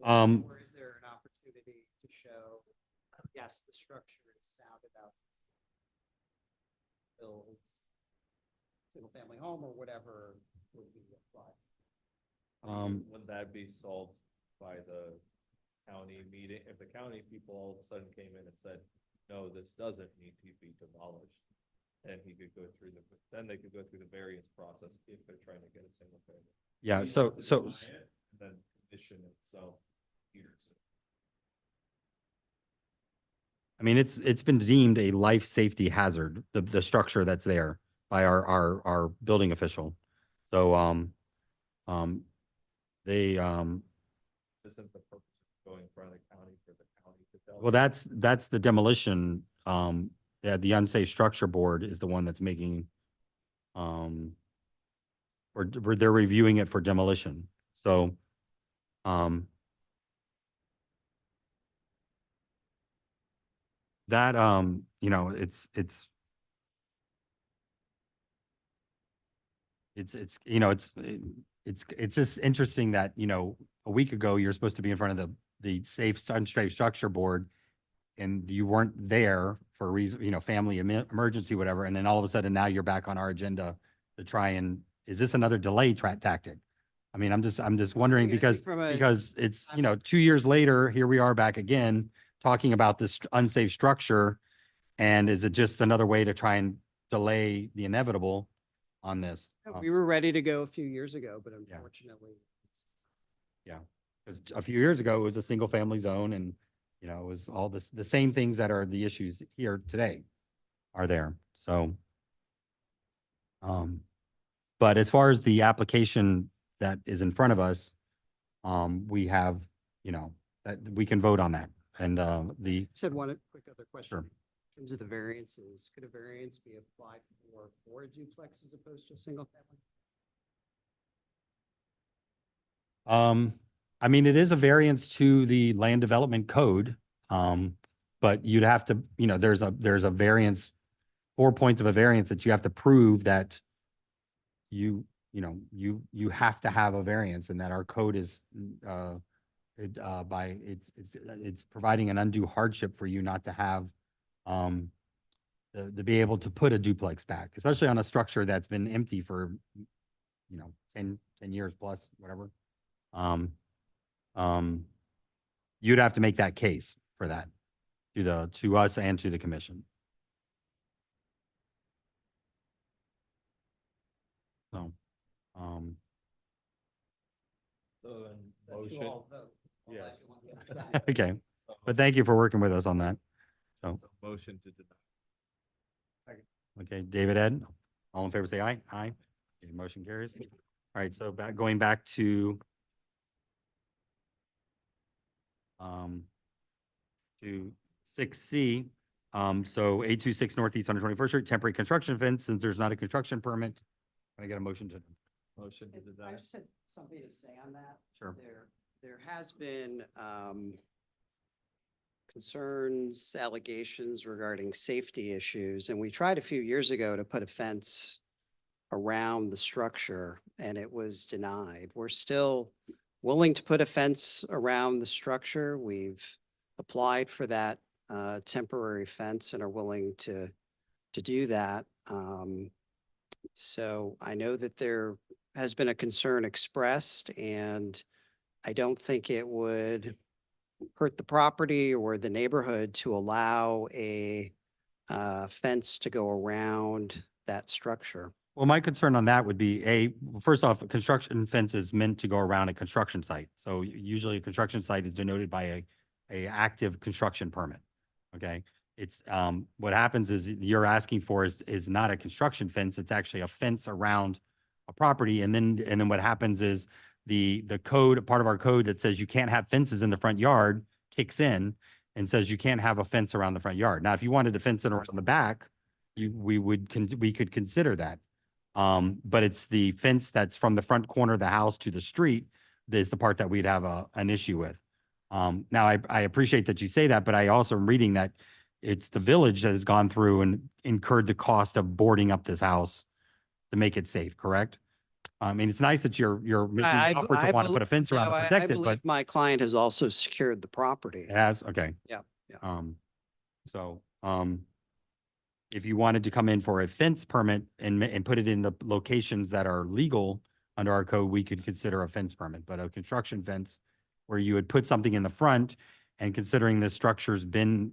Or is there an opportunity to show, yes, the structure is sound enough to build single-family home or whatever would be applied? Would that be solved by the county meeting? If the county people all of a sudden came in and said, no, this doesn't need to be demolished, then he could go through then they could go through the variance process if they're trying to get a single family. Yeah, He'd so, have to so, deny it, and then condition itself hears it. I mean, it's been deemed a life safety hazard, the structure that's there by our building official. So, they, Isn't the purpose of going in front of the county for the county to tell? well, that's the demolition, yeah, the unsafe structure board is the one that's making, or they're reviewing it for demolition. So, that, you know, you know, it's just interesting that, you know, a week ago, you're supposed to be in front of the safe, unsafe structure board, and you weren't there for a reason, you know, family emergency, whatever, and then all of a sudden now you're back on our agenda to try and, is this another delay tactic? I mean, I'm just wondering think- I think because it's, you know, 2 years later, here we are back again, talking about this unsafe structure. And is it just another way to try and delay the inevitable on this? We were ready to go a few years ago, but unfortunately. Because a few years ago, it was a single family zone and, you know, it was all this, the same things that are the issues here today are there. So, but as far as the application that is in front of us, we have, you know, that we can vote on that. And, Said one quick other question. Sure. In terms of the variances, could a variance be applied for a duplex as opposed to a single family? I mean, it is a variance to the land development code. But you'd have to, you know, there's a variance, 4 points of a variance that you have to prove that you know, you have to have a variance and that our code is, it's providing an undue hardship for you not to have, to be able to put a duplex back, especially on a structure that's been empty for, you know, 10 years plus, whatever. You'd have to make that case for that to us and to the commission. So, So then That you motion, all vote on Yes. that, you want the other side. okay, but thank you for working with us on that. So, so motion to deny. okay, David, Ed, all in favor, say aye. Aye. Okay, motion carries. All right, so going back to 6C, so 826 Northeast 121st Street, temporary construction fence, since there's not a construction permit. Can I get a motion to? Motion to I deny. just had something to say on that. Sure. There has been concerns, allegations regarding safety issues, and we tried a few years ago to put a fence around the structure, and it was denied. We're still willing to put a fence around the structure. We've applied for that temporary fence and are willing to do that. So I know that there has been a concern expressed, and I don't think it would hurt the property or the neighborhood to allow a fence to go around that structure. Well, my concern on that would be first off, a construction fence is meant to go around a construction site. So usually a construction site is denoted by a active construction permit. Okay. It's, what happens is you're asking for is not a construction fence, it's actually a fence around a property. And then what happens is the code, part of our code that says you can't have fences in the front yard kicks in and says you can't have a fence around the front yard. Now, if you wanted to fence it around the back, we could consider that. But it's the fence that's from the front corner of the house to the street is the part that we'd have an issue with. Now I appreciate that you say that, but I also am reading that it's the village that has gone through and incurred the cost of boarding up this house to make it safe, correct? I mean, it's nice that you're making I, the effort to want to put a fence around to I protect it, but believe my client has also secured the property. it has, okay. Yeah, yeah. So, if you wanted to come in for a fence permit and put it in the locations that are legal under our code, we could consider a fence permit, but a construction fence where you would put something in the front and considering the structure's been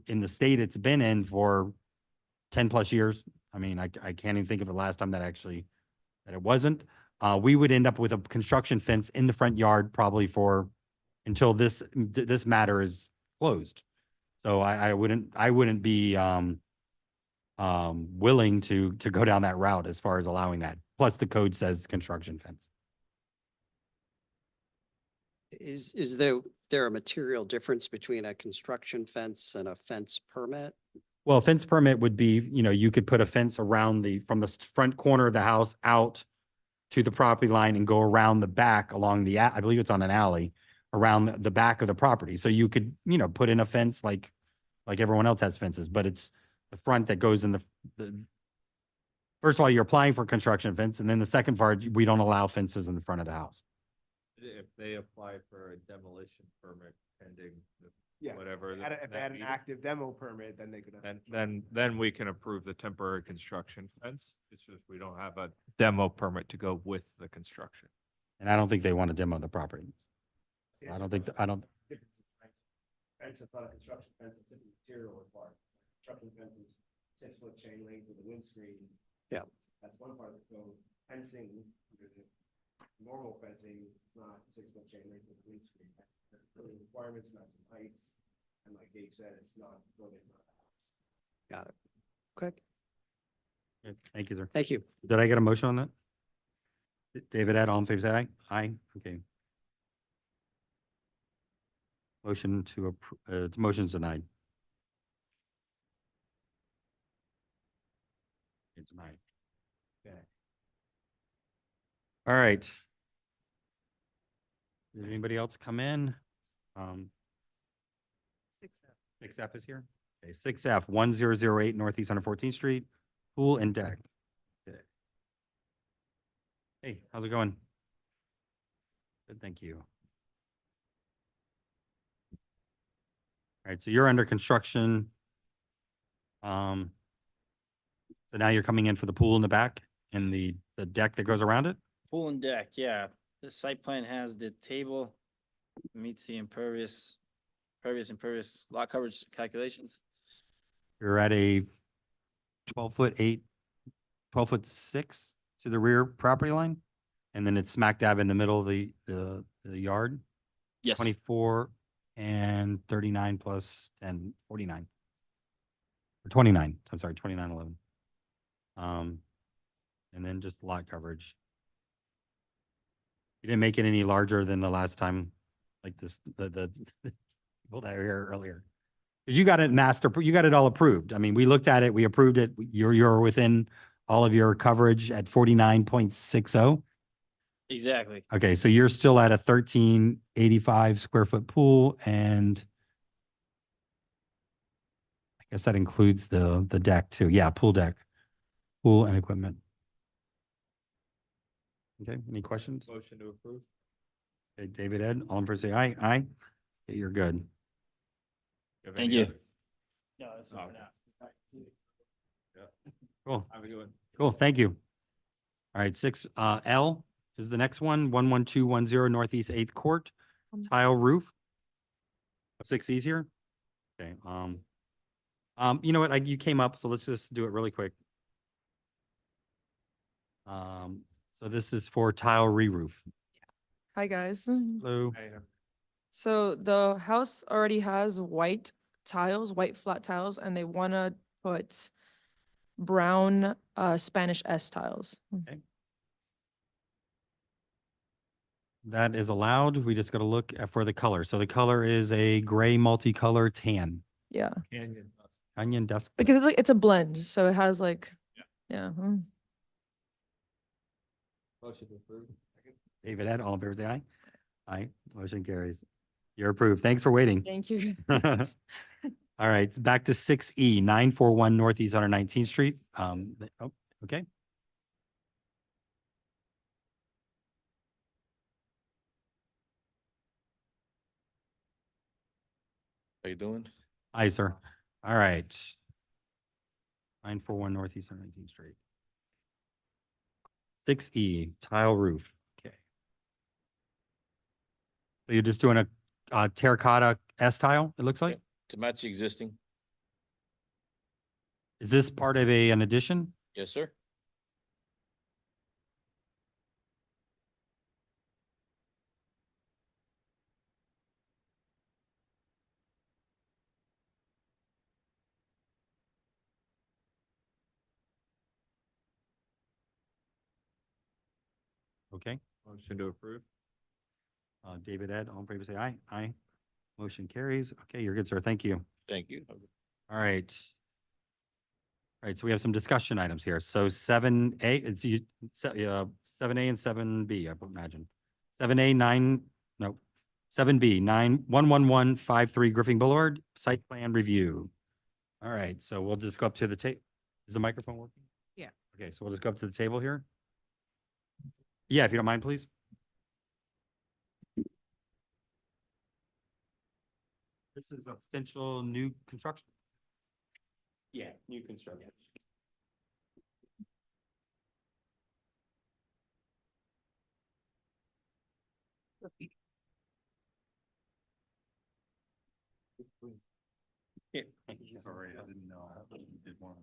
in the state it's been in for 10+ years. I mean, I can't even think of the last time that it wasn't. We would end up with a construction fence in the front yard probably until this matter is closed. So I wouldn't be, willing to go down that route as far as allowing that. Plus the code says construction fence. Is there a material difference between a construction fence and a fence permit? Well, a fence permit would be, you could put a fence around from the front corner of the house out to the property line and go around the back along I believe it's on an alley, around the back of the property. So you could, put in a fence like everyone else has fences, but it's the front that goes in the first of all, you're applying for construction fence, and then the second part, we don't allow fences in the front of the house. If they apply for a demolition permit pending Yeah. whatever. If they had an active demo permit, then they could. have- Then we can approve the temporary construction fence. It's just we don't have a demo permit to go with the construction. And I don't think they want to demo the property. I don't think, Fence, it's not a construction fence, it's a material required. Construction fence is 6-foot chain link with a windscreen. Yeah. That's one part of the code. Fencing, under the normal fencing, it's not 6-foot chain link with a windscreen. That's building requirements, maximum heights. And like Gabe said, it's not building. Got it. Okay, thank you, sir. thank you. Did I get a motion on that? David, Ed, all in favor, say aye. Aye, okay. Motion to approve, motion's denied. It's denied. Okay. All right. Did anybody else come in? 6F is here? Okay, 6F, 1008 Northeast 114th Street, pool and deck. Okay. Hey, how's it going? Good, thank you. All right, so you're under construction. So now you're coming in for the pool in the back and the deck that goes around it? Pool and deck, yeah. The site plan has the table, meets the impervious lot coverage calculations. You're at a 12-foot 6 to the rear property line? And then it's smack dab in the middle of the yard? Yes. 24 and 39 plus 10, 49. Or 29, I'm sorry, 2911. And then just lot coverage. You didn't make it any larger than the last time, like this, the people that were here earlier. Because you got it you got it all approved. I mean, we looked at it, we approved it. You're within all of your coverage at 49.60. Exactly. Okay, so you're still at a 1385 square foot pool, and I guess that includes the deck too. Yeah, pool deck, pool and equipment. Okay, any questions? Motion to approve? Okay, David, Ed, all in favor, say aye. Aye. Okay, you're good. Have Thank any you. other- No, that's Oh, not okay. Cool, Have a good one. cool, thank you. All right, 6L is the next one, 11210 Northeast 8th Court, tile roof. 6 easier? Okay, you know what, you came up, so let's just do it really quick. So this is for tile re-roof. Hi, guys. Hello. Hey, So the house already has white tiles, white flat tiles, and they wanna put brown, Spanish S tiles. That is allowed. We just got to look for the color. So the color is a gray multicolor tan. Yeah, Canyon. Onion dust. because it's a blend, so it has like, yeah. Motion approved. David Ed, all in favor, say aye. Aye, motion carries. You're approved. Thanks for waiting. Thank you. All right, it's back to 6E, 941 Northeast 119th Street. Oh, okay. How you doing? Aye, sir. All right. 941 Northeast 119th Street. 6E, tile roof. Okay. So you're just doing a terracotta S tile, it looks like? To match the existing, Is this part of an addition? yes, sir. Okay. Motion to approve. David Ed, all in favor, say aye. Aye. Motion carries. Okay, you're good, sir. Thank you. Thank you. All right. All right, so we have some discussion items here. So 7A, it's 7A and 7B, I would imagine. 7A, 7B, 11153 Griffin Boulevard, site plan review. All right, so we'll just go up to the table. Is the microphone working? Yeah. Okay, so we'll just go up to the table here. Yeah, if you don't mind, please. This is a potential new construction. Yeah, new construction. Yeah. Sorry, I didn't know. I did one.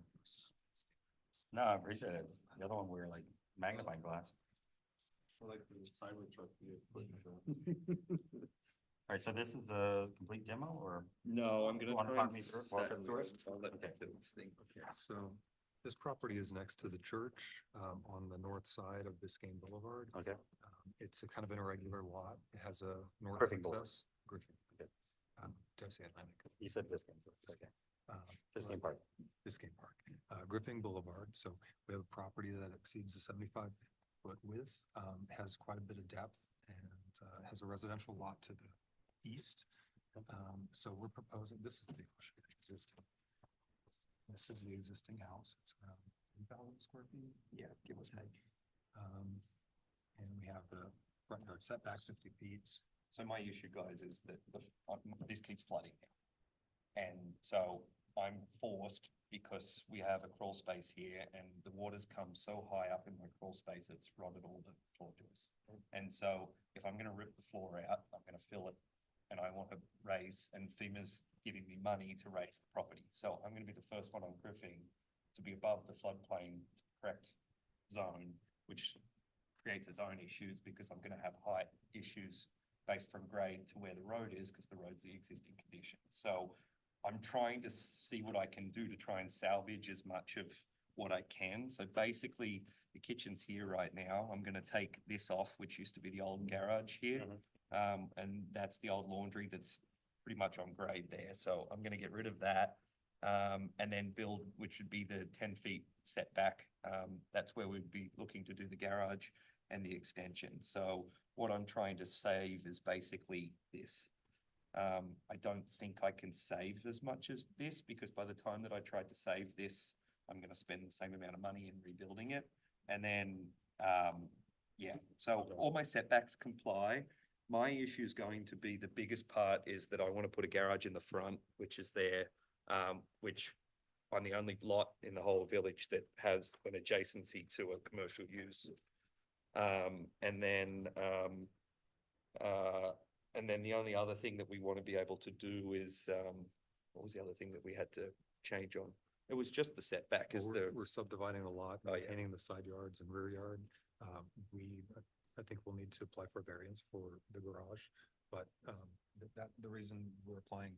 No, I appreciate it. The other one, we were like magnifying glass. Like the Cybertruck. All right, so this is a complete demo or? No, I'm gonna Wanna try walk and me through it? set Walk us through it? I'll let Okay. you do this thing. Okay, so this property is next to the church, on the north side of Biscayne Boulevard. Okay. It's a kind of an irregular lot. It has a north Griffin Boulevard. access. Griffin. Okay. Did I say Atlantic? You said Biscayne, so it's okay. Biscayne Park. Biscayne Park, Griffin Boulevard. So we have a property that exceeds the 75-foot width, has quite a bit of depth and has a residential lot to the east. So we're proposing, this is the existing. This is the existing house. It's around 3,000 square feet. Yeah, give or take. And we have the front yard setback 50 feet. So my issue, guys, is that this keeps flooding now. And so I'm forced, because we have a crawl space here and the water's come so high up in my crawl space, it's rotted all the floor joists. And so if I'm gonna rip the floor out, I'm gonna fill it, and I want to raise, and FEMA's giving me money to raise the property. So I'm gonna be the first one on Griffin to be above the floodplain correct zone, which creates its own issues because I'm gonna have height issues based from grade to where the road is, because the road's the existing condition. So I'm trying to see what I can do to try and salvage as much of what I can. So basically, the kitchen's here right now. I'm gonna take this off, which used to be the old garage here. And that's the old laundry that's pretty much on grade there. So I'm gonna get rid of that. And then build, which would be the 10 feet setback. That's where we'd be looking to do the garage and the extension. So what I'm trying to save is basically this. I don't think I can save as much as this, because by the time that I tried to save this, I'm gonna spend the same amount of money in rebuilding it. And then, yeah, so all my setbacks comply. My issue is going to be, the biggest part is that I want to put a garage in the front, which is there, which I'm the only lot in the whole village that has an adjacency to a commercial use. And then the only other thing that we want to be able to do is, what was the other thing that we had to change on? It was just the setback, is We're subdividing a lot, Oh, yeah. maintaining the side yards and rear yard. I think we'll need to apply for variance for the garage. But, the reason we're applying,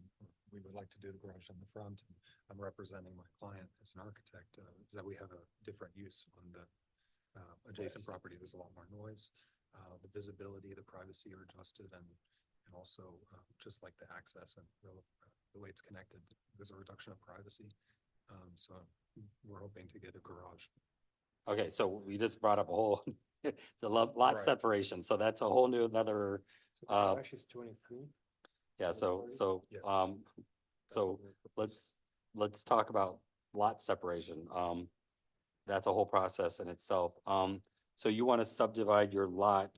we would like to do the garage on the front, and I'm representing my client as an architect, is that we have a different use on the adjacent property. There's a lot more noise. The visibility, the privacy are adjusted, and also, just like the access and the way it's connected, there's a reduction of privacy. So we're hoping to get a garage. Okay, so we just brought up a whole, the lot Right. separation, so that's a whole new another, Garage is 23. yeah, so, Yes. That's so what we're proposing. let's talk about lot separation. That's a whole process in itself. So you want to subdivide your lot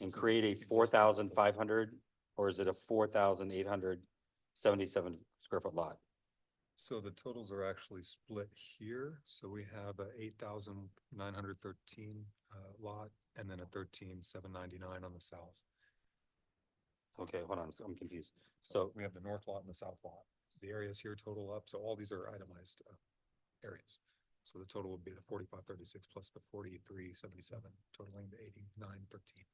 and So create a existing 4,500, or is it a 4,877 square foot lot? So the totals are actually split here. So we have a 8,913 lot, and then a 13,799 on the south. Okay, hold on, I'm confused. So So, we have the north lot and the south lot. The areas here total up, so all these are itemized areas. So the total would be the 4536 plus the 4377, totaling the 8913.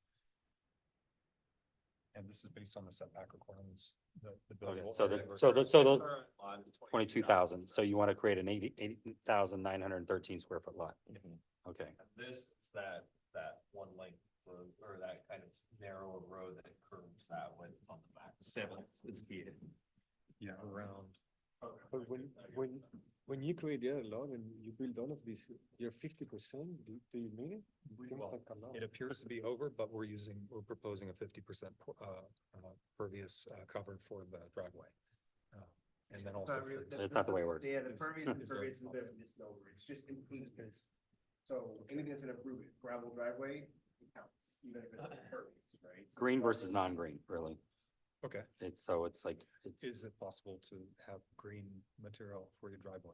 And this is based on the setback requirements, the okay, buildable so area the, versus- so the 22,000, so you want to create an 8,913 square foot lot. Okay, And this is that one length road, or that kind of narrower road that curves that way on the back. Seventh is here. Yeah, around. But when you create the other lot and you build all of this, you're 50%, do you mean it? Seems Well, like a lot. it appears to be over, but we're proposing a 50% pervious cover for the driveway. And then also. That's not the way it works. Yeah, the It's- pervious and it's impervious is a bit of a misnomer. It's just improvements. So anything that's an improvement, gravel driveway, it counts, even if it's impervious, right? So green gravel- versus non-green, really. Okay, It's like, it's, is it possible to have green material for your driveway?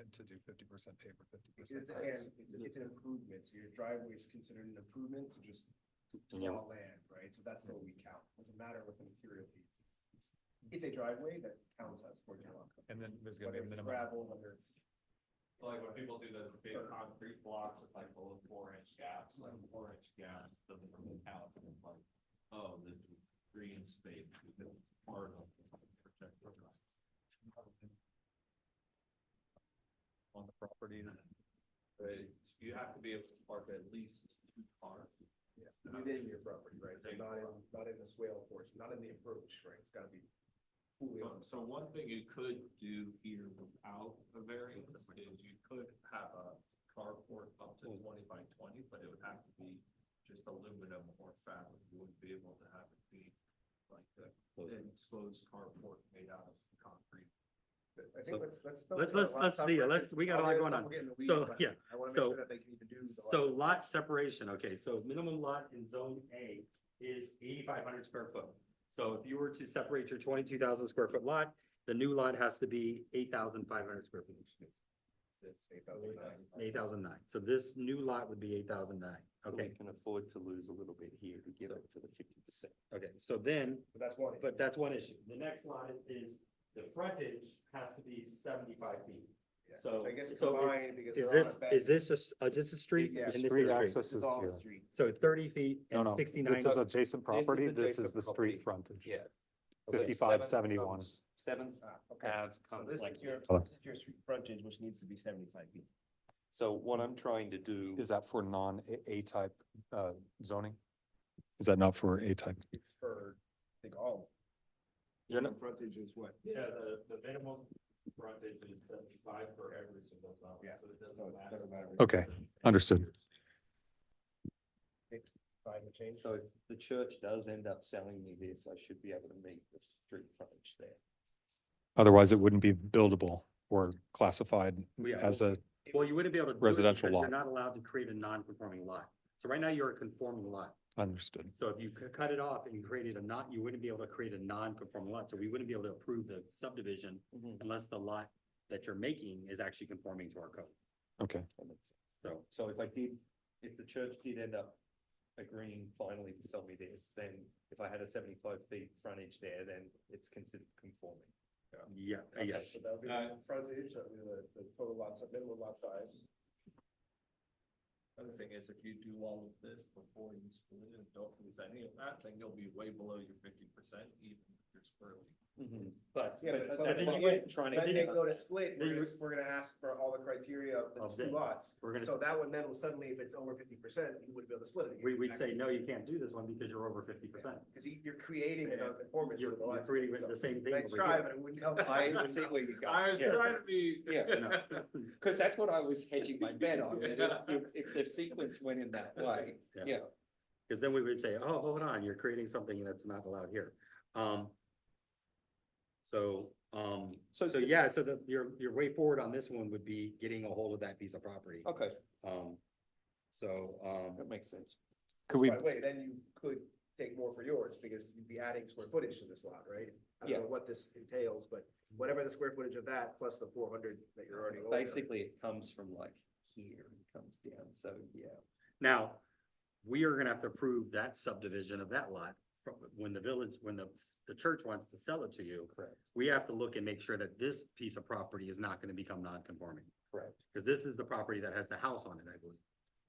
And to do 50% paper, 50% It's, grass? again, it's an improvement. So your driveway is considered an improvement to just and you raw land, right? So that's what we count. Doesn't matter what the material is. It's a driveway that counts as for your lot. And then there's gonna be Whether a it's minimum. gravel, whether it's. Like when people do those big concrete blocks with like below 4-inch gaps, like 4-inch gaps doesn't really count. And it's like, oh, this is green space because it's part of protect purposes. On the property. Right, so you have to be able to park at least 2 cars. Within your property, right? So not in the swale portion, not in the approach, right? It's gotta be. fully on the So one thing you could do here without a variance is you could have a carport up to 20 by 20, but it would have to be just aluminum or fabric. You wouldn't be able to have it be like an exposed carport made out of concrete. I think we got a lot going on. So, yeah, I wanna make so- sure that they can even do. the So lot separation, okay, so minimum lot in zone A is 8,500 square foot. So if you were to separate your 22,000 square foot lot, the new lot has to be 8,500 square feet. It's 8,009. 8,009. So this new lot would be 8,009. Okay, can afford to lose a little bit here to give it to the 50%. okay, so then, But that's one. but that's one issue. The next lot is the frontage has to be 75 feet. Yeah, So, which I guess it's so combined because is they're on this, a bank. is this a street? Yeah. And this is Street a access This is is all the here. street. So 30 feet No, and no, 69. this is adjacent property. This adjacent is the property. street frontage. Yeah. 5571. 7th Ah, okay. Ave So comes this like is your, here. this is your street frontage, which needs to be 75 feet. So what I'm trying to do. Is that for non-A-type zoning? Is that not for A-type? It's for, I think, all. You're not- Frontage is what? Yeah, the minimum frontage is 75 for every single zone. Yeah, So it so it doesn't matter. Okay, understood. Fine, the change. So if the church does end up selling me this, I should be able to meet the street frontage there. Otherwise, it wouldn't be buildable or classified Yeah. as a, Well, you wouldn't be able to. do it Residential because lot. You're not allowed to create a non-conforming lot. So right now you're a conforming lot. understood. So if you cut it off and you created you wouldn't be able to create a non-conforming lot. So we wouldn't be able to approve the subdivision unless the lot that you're making is actually conforming to our code. Okay, So, So if the church did end up agreeing finally to sell me this, then if I had a 75 feet frontage there, then it's considered conforming. yeah, Okay, yes. so that would be the frontage, that would be the total lot, minimum lot size. Other thing is, if you do all of this before you split it and don't lose any of that, then you'll be way below your 50%, even if you're squarely. But, Yeah, but but I think then you again, were trying to. then they go to split, Then you- we're gonna ask for all the criteria of the Of two this. lots. We're gonna, So that one then will suddenly, if it's over 50%, you wouldn't be able to split it. again. we'd say, no, you can't do this one because you're over 50%. Because you're creating a non-conformance. You're with the lots. creating the same thing Nice over try, here. but it wouldn't help. I see where you go. I was Yeah. trying to be. Yeah. Cause that's what I was hedging my bet on, that if the sequence went in that way, Yeah. yeah. Because then we would say, oh, hold on, you're creating something that's not allowed here. So yeah, so your way forward on this one would be getting a hold of that piece of property. Okay, That makes sense. Could we, By the way, then you could take more for yours, because you'd be adding square footage to this lot, right? I Yeah. don't know what this entails, but whatever the square footage of that, plus the 400 that you're already over. Basically, it comes from like here and comes down, so yeah. Now, we are gonna have to approve that subdivision of that lot when the village, when the church wants to sell it to you. Correct. We have to look and make sure that this piece of property is not gonna become non-conforming. Correct. Because this is the property that has the house on it, I believe.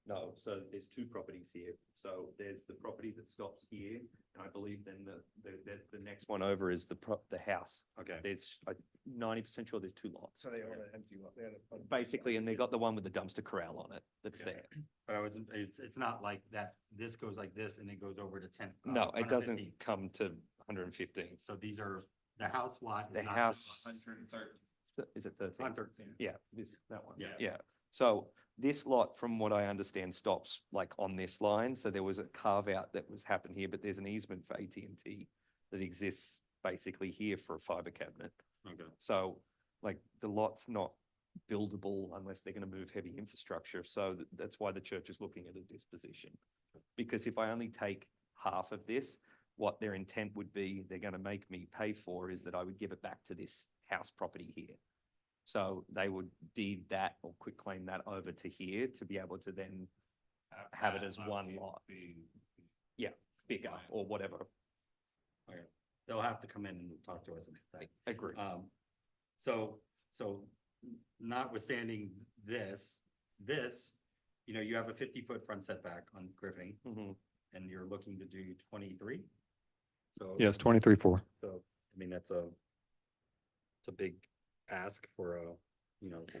No, so there's two properties here. So there's the property that stops here, and I believe then the next one over is the house. Okay. There's, I'm 90% sure there's two lots. So they own an empty lot. They own a- Basically, and they got the one with the dumpster corral on it that's Okay. there. But it's not like that, this goes like this and it goes over to 10. No, it 115. doesn't come to 115. So these are, the house lot. is The not house. this lot. 113. Is it 13? 113. Yeah, this, that one. Yeah. Yeah. So this lot, from what I understand, stops like on this line. So there was a carve out that was happened here, but there's an easement for AT&T that exists basically here for a fiber cabinet. Okay. So like the lot's not buildable unless they're going to move heavy infrastructure. So that's why the church is looking at a disposition. Because if I only take half of this, what their intent would be, they're going to make me pay for is that I would give it back to this house property here. So they would deed that or quit claim that over to here to be able to then have it as one lot. Yeah, bigger or whatever. Okay. They'll have to come in and talk to us about that. Agree. So notwithstanding this, you have a 50-foot front setback on Griffin Mhm. and you're looking to do 23. So. yes, 23.4. So, I mean, it's a big ask for a,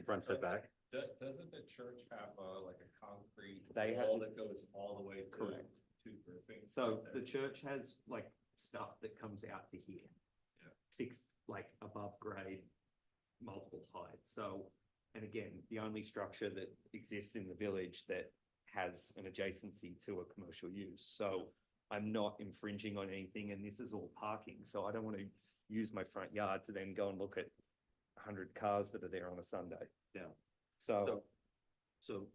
front setback. Doesn't the church have like a concrete They have- wall that goes all the way to? Correct. To Griffin? So the church has like stuff that comes out to here. Yeah. Fixed like above grade, multiple heights. So, and again, the only structure that exists in the village that has an adjacency to a commercial use. So I'm not infringing on anything and this is all parking. So I don't want to use my front yard to then go and look at 100 cars that are there on a Sunday. Yeah. So, So,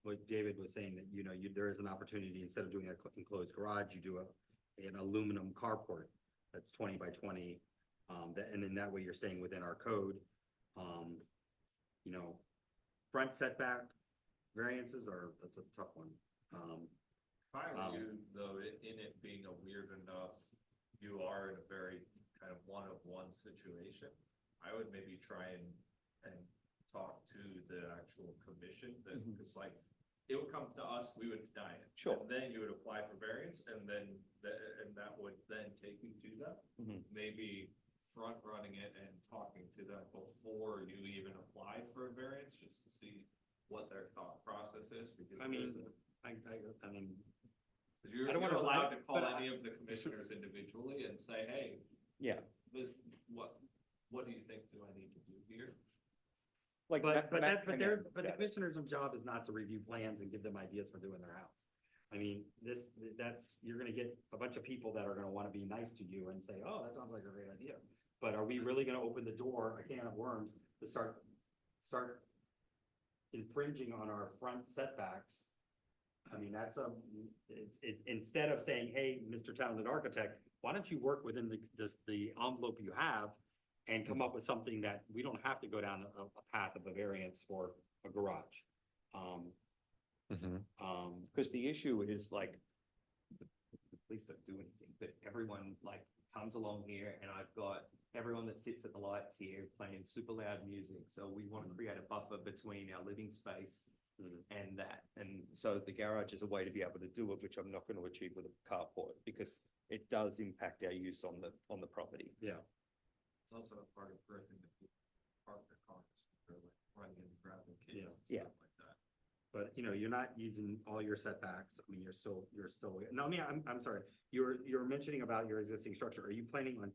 what David was saying that, there is an opportunity, instead of doing an enclosed garage, you do an aluminum carport that's 20 by 20. And then that way you're staying within our code. Front setback variances that's a tough one. If I were you, though, in it being a weird enough, you are in a very kind of one-of-one situation. I would maybe try and talk to the actual commission, that, because like, it would come to us, we would deny it. Sure. And then you would apply for variance, and then, that would then take you to that. Mhm. Maybe front running it and talking to them before you even apply for a variance, just to see what their thought process is, because. I mean, I mean, Because you're, I don't you're wanna- allowed to call but any of the commissioners individually and say, hey, yeah. this, what do you think do I need to do here? Like but Matt the came out with the that. commissioner's job is not to review plans and give them ideas for doing their house. I mean, you're gonna get a bunch of people that are gonna wanna be nice to you and say, oh, that sounds like a great idea. But are we really gonna open the door, a can of worms, to start infringing on our front setbacks? I mean, instead of saying, hey, Mr. Talented Architect, why don't you work within the envelope you have and come up with something that we don't have to go down a path of a variance for a garage? Because the issue is like, the police don't do anything, but everyone like comes along here and I've got everyone that sits at the lights here playing super loud music. So we want to create a buffer between our living space and that. And so the garage is a way to be able to do it, which I'm not going to achieve with a carport because it does impact our use on the property. Yeah. It's also a part of birthing that people park their cars, they're like running in grabbing kids Yeah. and Yeah. stuff like that. But, you know, you're not using all your setbacks. I mean, you're still, no, I mean, I'm sorry. You're mentioning about your existing structure. Are you planning on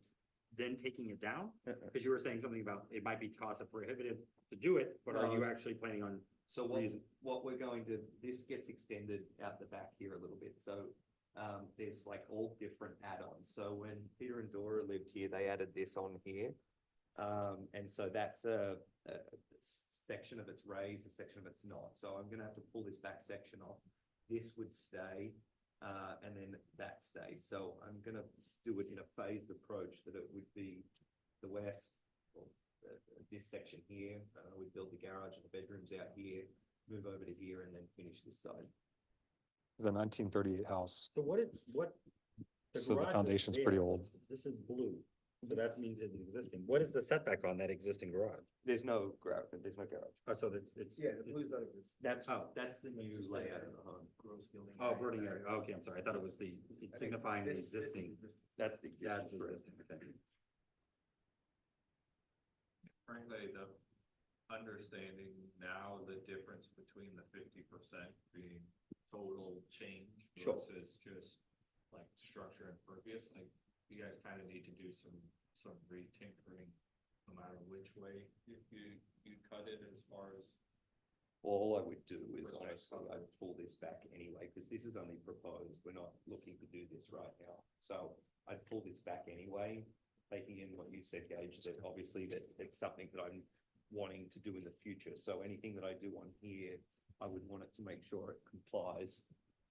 then taking it down? Because you were saying something about it might be cost prohibitive to do it, but are you No. actually planning on? So what, reason- what we're going to, this gets extended out the back here a little bit, so, there's like all different add-ons, so when Peter and Dora lived here, they added this on here. And so that's a section of it's raised, a section of it's not, so I'm gonna have to pull this back section off. This would stay, and then that stays, so I'm gonna do it in a phased approach, that it would be the west, well, this section here, we'd build the garage and the bedrooms out here, move over to here and then finish this side. The 1938 house. So what? So the garage is foundation's there, pretty old. This is blue, so that means it's existing. What is the setback on that existing garage? There's no garage. Oh, so it's. Yeah, the blue's not existing. That's, Oh. that's the new just layout the of the home. Gross building. Oh, burning area. Okay, I'm sorry. I thought it was it's I think signifying the this is existing. That's the That's existing. the roof. existing, okay. Frankly, the understanding now the difference between the 50% being total change Sure. versus just like structure and impervious, like you guys kind of need to do some re-tinkering no matter which way you cut it as far as. All I would do is Percent honestly, cover. I'd pull this back anyway, because this is only proposed. We're not looking to do this right now. So I'd pull this back anyway, taking in what you said, Gage, that obviously that it's something that I'm wanting to do in the future. So anything that I do on here, I would want it to make sure it complies.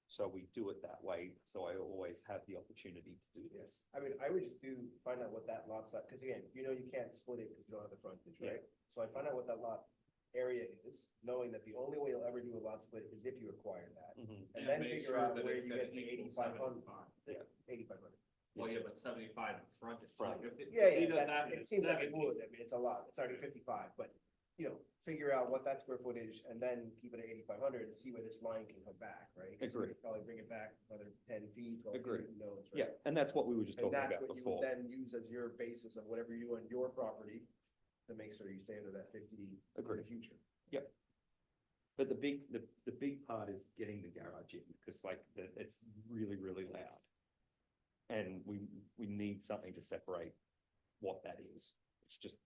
So we do it that way. So I always have the opportunity to do this. I mean, I would just find out what that lot size, because again, you can't split it because you don't have the frontage, right? So I find out what that lot area is, knowing that the only way you'll ever do a lot split is if you acquire that. And And then make figure sure out that where it's you gonna get to equal 8,500. 75. 8,500. Well, yeah, but 75 in front is Front. fine. If it- Yeah, if he yeah, does that, and it it's seems like it 70, would, I mean, it's a lot, it's already 55, but, figure out what that square footage and then keep it at 8,500 and see where this line can come back, right? 'Cause you Agreed. could probably bring it back another 10 feet, 12 feet, Agreed. who knows, right? Yeah, and that's what we were just And talking that's about what you before. would then use as your basis of whatever you do on your property to make sure you stay under that 50 in the Agreed. future. Yep. But the big part is getting the garage in, because it's really, really loud. And we need something to separate what that is. It's just.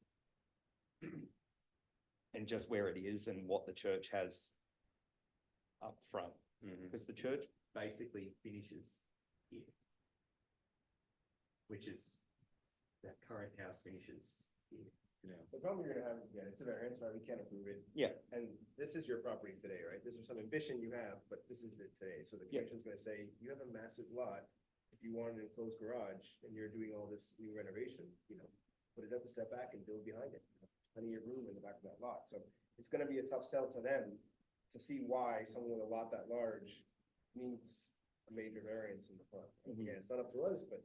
And just where it is and what the church has up front, because the church basically finishes here. Which is, that current house finishes here. The problem you're gonna have is, again, it's a variance, right? We can't approve it. Yeah. And this is your property today, right? This is some ambition you have, but this is it today. So the Yeah. commission's gonna say, you have a massive lot. If you want an enclosed garage and you're doing all this new renovation, put it up a setback and build behind it. Plenty of room in the back of that lot. So it's gonna be a tough sell to them to see why someone with a lot that large needs a major variance in the front. Mhm. Again, it's not up to us, but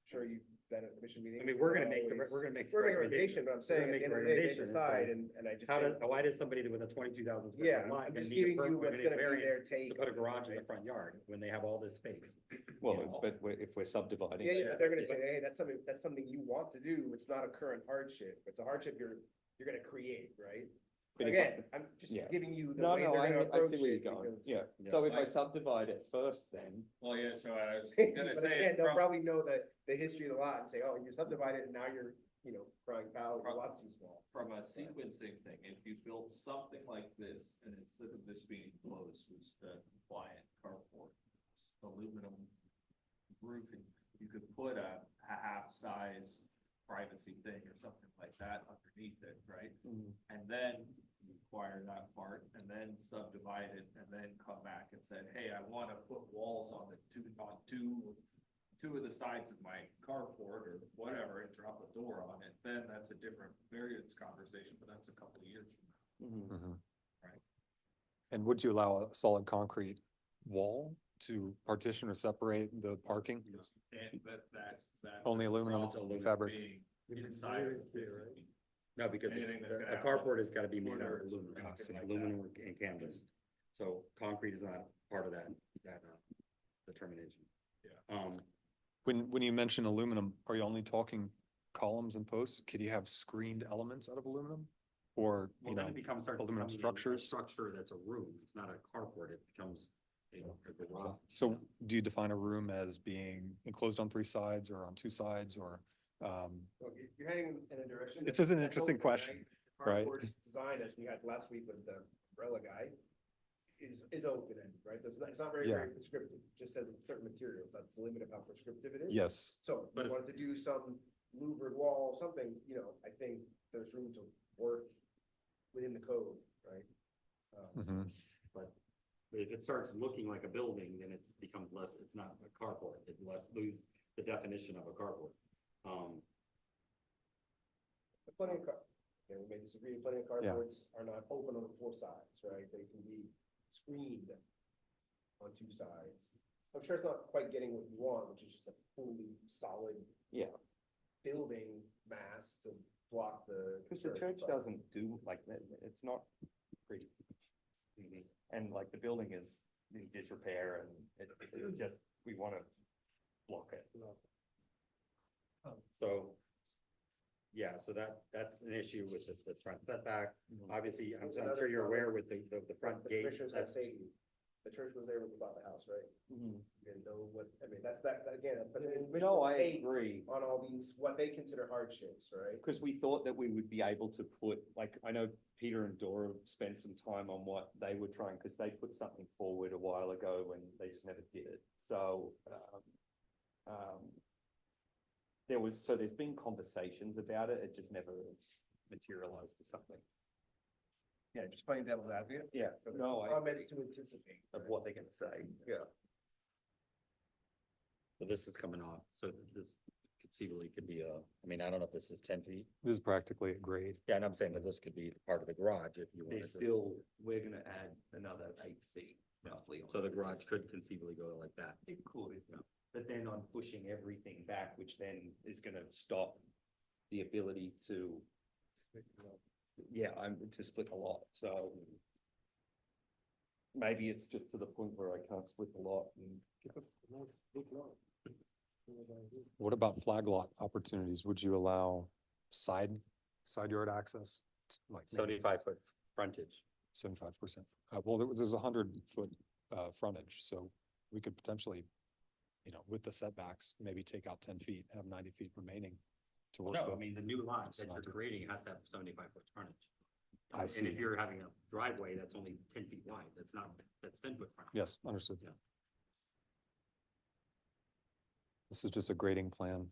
sure you've been at commission meetings. I mean, we're gonna make, always- we're gonna make. We're making a recommendation, but I'm saying at the end of the day, they decide, and I just. How think- why does somebody with a 22,000 square Yeah, foot lot I'm gonna just need a giving you permit, what's need a gonna be their variance take. to put a on it, garage in the right? front yard when they have all this space? Well, but if we're subdividing. Yeah, it, yeah, but they're gonna say, hey, that's something you want to do, it's not a current hardship, it's a hardship you're gonna create, right? But if I- Again, I'm just yeah. giving you the No, way no, they're gonna I approach see where you're it. going, because- yeah. Yeah. So if I subdivide it first, then, Well, yeah, so I was But gonna say. again, it's they'll prob- probably know the history of the lot and say, oh, you subdivided and now you're, crying foul, the lot's too small. From a sequencing thing, if you build something like this, and instead of this being closed, was the compliant carport, it's aluminum roofing, you could put a half-size privacy thing or something like that underneath it, right? And then you acquire that part, and then subdivide it, and then come back and say, hey, I wanna put walls on two of the sides of my carport or whatever, and drop a door on it, then that's a different variance conversation, but that's a couple of years from now. Right. And would you allow a solid concrete wall to partition or separate the parking? And that. Only aluminum problem with fabric. being Inside of 50 feet. No, because Anything that's a gonna have carport has gotta be made out of corners or aluminum, anything like that. aluminum and canvas. So concrete is not part of that determination. Yeah. When you mention aluminum, are you only talking columns and posts? Could you have screened elements out of aluminum? Or, Well, you then know, it becomes, starts aluminum becoming a structures? structure that's a room, it's not a carport, it becomes a garage. So do you define a room as being enclosed on 3 sides or on 2 sides or, Well, you're heading in a direction. It's just an that's interesting open, question, right? Cardboard design, as we had last week with the umbrella guy, is open-ended, right? It's not very, Yeah. very prescriptive, It just says it's certain materials, that's the limit of how prescriptive it is. yes, So if But you if- wanted to do some louvered wall, something, I think there's room to work within the code, right? mhm. But if it starts looking like a building, then it becomes less, it's not a carport, it loses the definition of a carport. But plenty of we may disagree, plenty of Yeah. carports are not open on 4 sides, right? They can be screened on 2 sides. I'm sure it's not quite getting what you want, which is just a fully solid. Yeah. Building mass to block the. Because the church doesn't do like that, it's not pretty. And like the building is in disrepair and it just, we wanna block it. So, yeah, so that's an issue with the front setback. Obviously, I'm sure you're aware with the front The gates. commissioners had that's- say, the church was there when we bought the house, right? Mm-hmm. You didn't know what, I mean, that's again, that's. No, I Take agree. On all these, what they consider hardships, right? Because we thought that we would be able to put, like, I know Peter and Dora spent some time on what they were trying, because they put something forward a while ago and they just never did it. So, there's been conversations about it, it just never materialized to something. Yeah, just playing devil's advocate. Yeah, no, I Comments agree to anticipate. of what they're gonna say, yeah. So this is coming off, so this conceivably could be I mean, I don't know if this is 10 feet. This is practically a grade. Yeah, and I'm saying that this could be part of the garage if you wanted There's to. still, we're gonna add another 8 feet roughly. So the onto garage this. could conceivably go like that. It could, but then I'm pushing everything back, which then is gonna stop the ability to. Yeah, to split the lot, so. Maybe it's just to the point where I can't split the lot and get a nice big lot. What about flag lot opportunities? Would you allow side yard access? Like 75-foot frontage. 75%. Well, there's 100-foot frontage, so we could potentially, with the setbacks, maybe take out 10 feet, have 90 feet remaining to work No, I with. mean, the new lot It's that not you're too- creating has to have 75-foot frontage. I see. And if you're having a driveway that's only 10 feet wide, that's 10-foot frontage. Yes, understood. Yeah. This is just a grading plan.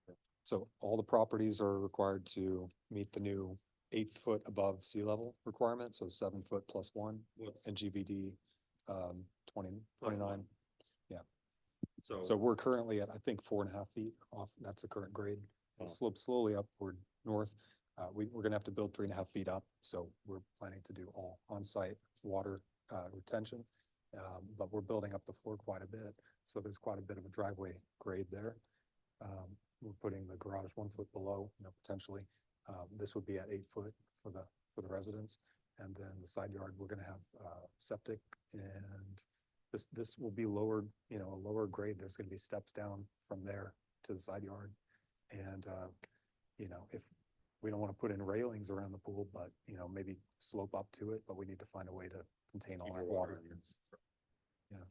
Yeah. So all the properties are required to meet the new 8 foot above sea level requirement, so 7 foot +1 What's, and GVD 29. So so, we're currently at, I think, 4.5 feet off. That's the current grade. Oh. It slopes slowly upward north. We're gonna have to build 3.5 feet up, so we're planning to do all on-site water retention. But we're building up the floor quite a bit, so there's quite a bit of a driveway grade there. We're putting the garage 1 foot below, potentially. This would be at 8 foot for the residents. And then the side yard, we're gonna have septic, and this will be lowered, a lower grade. There's gonna be steps down from there to the side yard. And, if we don't want to put in railings around the pool, but, maybe slope up to it, but we need to find a way to contain all keep that your water water. in. Yeah.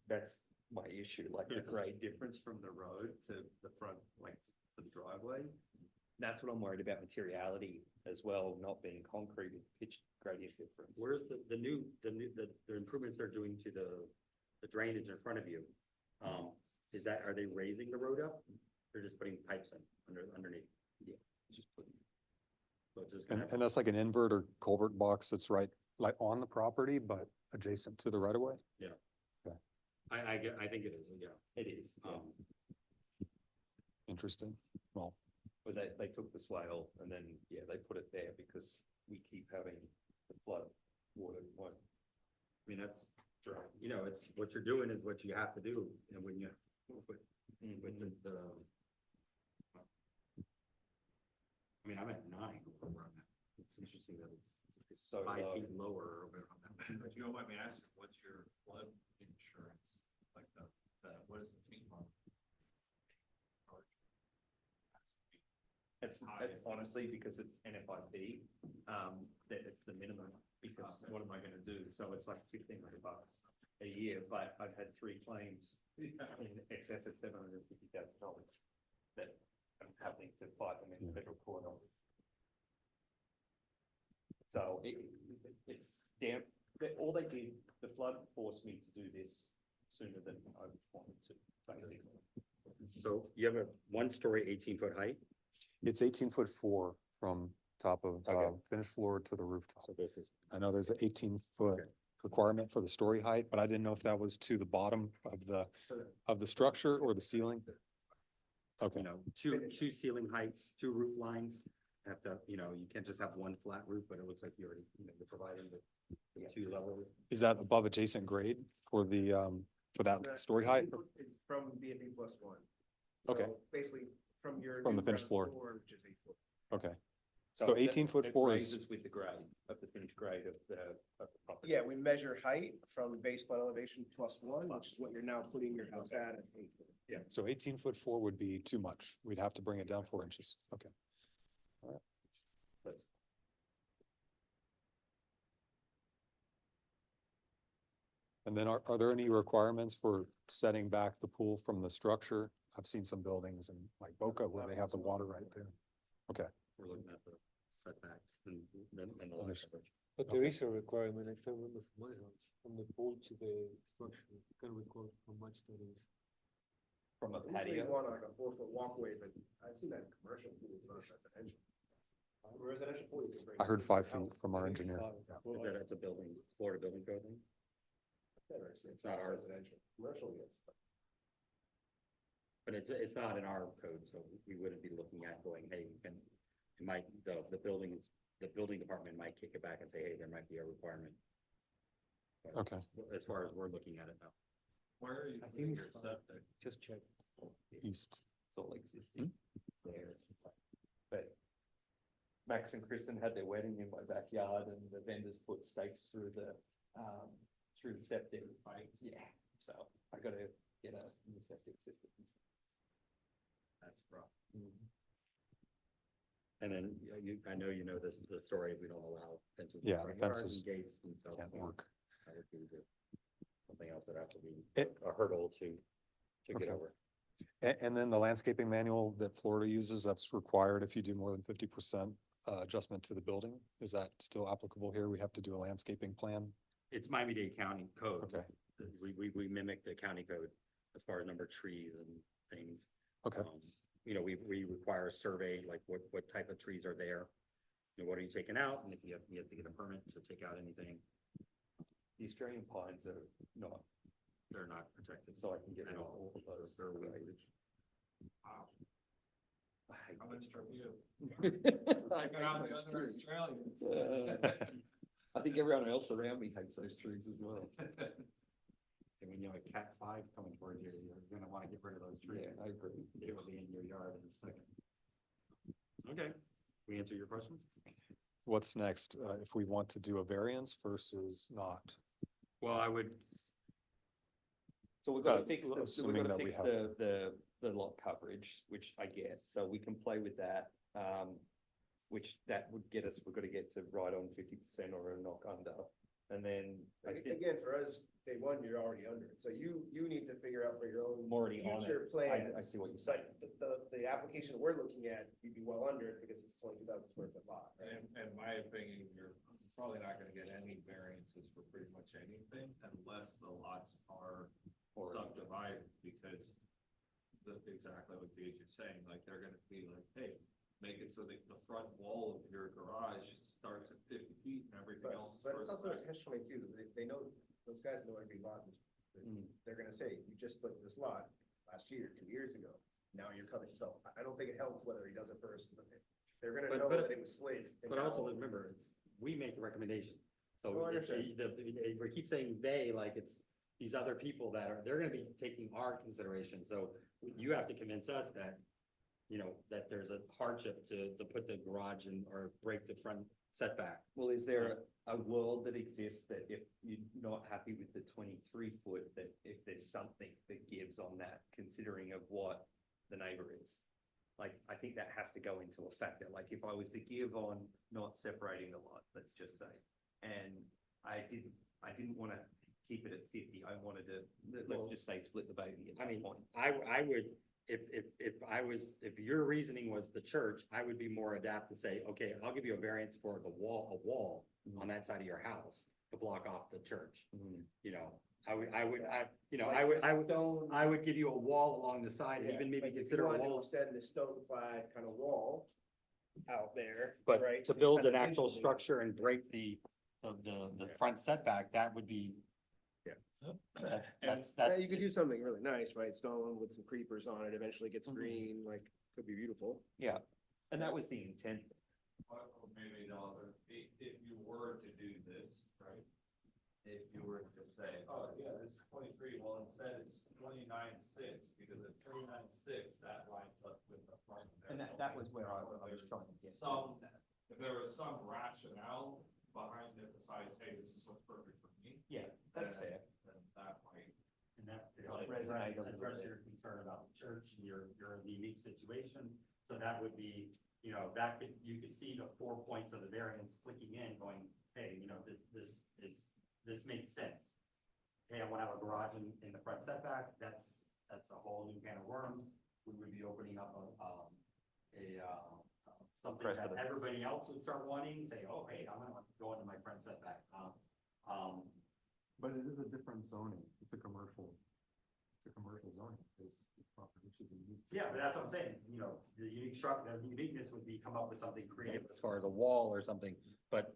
That's my issue, like the grade difference from the road to the front, like to the driveway. That's what I'm worried about, materiality as well, not being concrete with pitch gradient difference. Where's the improvements they're doing to the drainage in front of you? Are they raising the road up? They're just putting pipes in underneath? Yeah, just putting. So it's just gonna And, have- and that's like an invert or culvert box that's right, like on the property, but adjacent to the right of way? I think it is, yeah. It is, Interesting. Well, but they took the swale and then, yeah, they put it there because we keep having the flood more than one. I mean, that's, you know, it's, what you're doing is what you have to do, and when you, with the. I mean, I'm at 9 over on that. It's interesting that it's So 5 low. feet lower over on that. If you don't mind me asking, what's your flood insurance? Like what is the FEMA? It's honestly because it's NFIP, that it's the minimum, because what am I gonna do? So it's like $1,500 a year, but I've had 3 claims in excess of $750,000 that I'm having to fight them in federal court on. So it's damn, all they did, the flood forced me to do this sooner than I wanted to, basically. So you have a 1-story, 18-foot height? It's 18'4" from top of, Okay. finished floor to the rooftop. So this is, I know there's an 18-foot Okay. requirement for the story height, but I didn't know if that was to the bottom of the structure or the ceiling. Okay, you know, two ceiling heights, 2 roof lines. Have to, you know, you can't just have one flat roof, but it looks like you already, you know, you're providing the 2 levels. is that above adjacent grade for the, for that story height? It's from BFE plus 1. Okay. So basically, from your. From the new finished ground floor. Which is 8 foot. Okay, So So that- 18'4" it is- raises with the grade of the finished grade of the property. Yeah, we measure height from base flood elevation plus 1, which is what you're now putting your house at 8 foot. Yeah. so 18'4" would be too much. We'd have to bring it down 4 inches. Okay. That's- And then are there any requirements for setting back the pool from the structure? I've seen some buildings in like Boca where they have the water right there. Okay, We're looking at the setbacks and the lot Understood. coverage. But there is a requirement, if I remember from my house, from the pool to the structure, you can record how much that is. From a Usually you patio. want like a 4-foot walkway, but I've seen that in commercial pools, not residential. Residential pool. you can bring I heard it 5 to feet your house. from our engineer. Is that, it's a building, Florida building code thing? It's not our residential, commercial, yes. But it's not in our code, so we wouldn't be looking at going, hey, we can, it might, the building department might kick it back and say, hey, there might be a requirement. But Okay, as far as we're looking at it now. Where are you I putting think your it's fine. septic? just check. East. It's all existing there. But Max and Kristen had their wedding in my backyard and the vendors put stakes through the septic. Right? Yeah, so I gotta get a new septic system. That's rough. And then I know you know this, the story, we don't allow fences. in Yeah, front the yards fences and gates and stuff. Can't so work. That would be something else that have to be It- a hurdle to Okay. get over. And then the landscaping manual that Florida uses, that's required if you do more than 50% adjustment to the building. Is that still applicable here? We have to do a landscaping plan? It's Miami-Dade County code. Okay, We mimic the county code as far as number of trees and things. okay, You know, we require a survey, like what type of trees are there? You know, what are you taking out? And if you have to get a permit to take out anything, The Australian pines are not, they're not protected. so I can get rid at of all. all of those. They're weeded. Wow. I hate How much from you? I Got out hate the those other trees. Australians. I think everyone else around me hates those trees as well. And when you have a Cat 5 coming towards you, you're gonna wanna get rid of those trees. Yeah, I agree. It will be in your yard in a second. Okay, we answer your questions? what's next, if we want to do a variance versus not? Well, I would, So we've got to Uh, fix the, we've assuming got to that we fix have- the lot coverage, which I get, so we can play with that. Which that would get us, we've got to get to right on 50% or a knock under. And then I think Again, for us, day one, you're already under it, so you need to figure out for your own I'm already on future it. plans. I see what you're saying. But the application we're looking at, you'd be well under it because it's 22,000 square foot lot. right? In my opinion, you're probably not gonna get any variances for pretty much anything unless the lots are subdivided, because exactly what Gage is saying, like, they're gonna be like, hey, make it so that the front wall of your garage starts at 50 feet and everything But, else is but it's further also a back. catch-22, they know, those guys know every lot, they're gonna say, you just split this lot last year, 2 years ago, now you're coming, so I don't think it helps whether he does it first. They're gonna But- know but- that it was split. and but also now- remember, we make the recommendation. So Oh, I it's, understand. we keep saying they, like it's these other people that are, they're gonna be taking our consideration, so you have to convince us that, you know, that there's a hardship to put the garage in or break the front setback. Well, is there a world that exists that if you're not happy with the 23 foot, that if there's something that gives on that, considering of what the neighbor is? Like, I think that has to go into a factor. Like, if I was to give on not separating the lot, let's just say, and I didn't want to keep it at 50. I wanted to, let's just say, split the baby at I that mean, point. I would, if your reasoning was the church, I would be more adapt to say, okay, I'll give you a variance for a wall on that side of your house to block off the church. You know, I would give you a wall along the side, and even maybe consider a wall. Instead the stone clad kind of wall out there. But right, to build kind an of actual insulate. structure and break the front setback, that would be. Yeah. That's. You could do something really nice, right? Stone with some creepers on it, eventually gets green, like, could be beautiful. Yeah, and that was the intent. Maybe not, if you were to do this, right? If you were to say, oh, yeah, this is 23, well, instead it's 29.6, because at 29.6, that lines up with the front. And that was where I was trying to get. Some, if there was some rationale behind it besides, hey, this is what's perfect for me. Yeah, that's fair. Then that might. And that, Might resonate a little address bit. your concern about the church, you're in a unique situation, so that would be, you know, that could, you could see the 4 points of the variance clicking in, going, hey, you know, this makes sense. Hey, I wanna have a garage in the front setback, that's a whole new can of worms, we would be opening up something that Precedence. everybody else would start wanting, say, oh, hey, I'm gonna go into my front setback. But it is a different zoning. It's a commercial zoning. Yeah, but that's what I'm saying, you know, the uniqueness would be come up with something creative as far as a wall or something, but,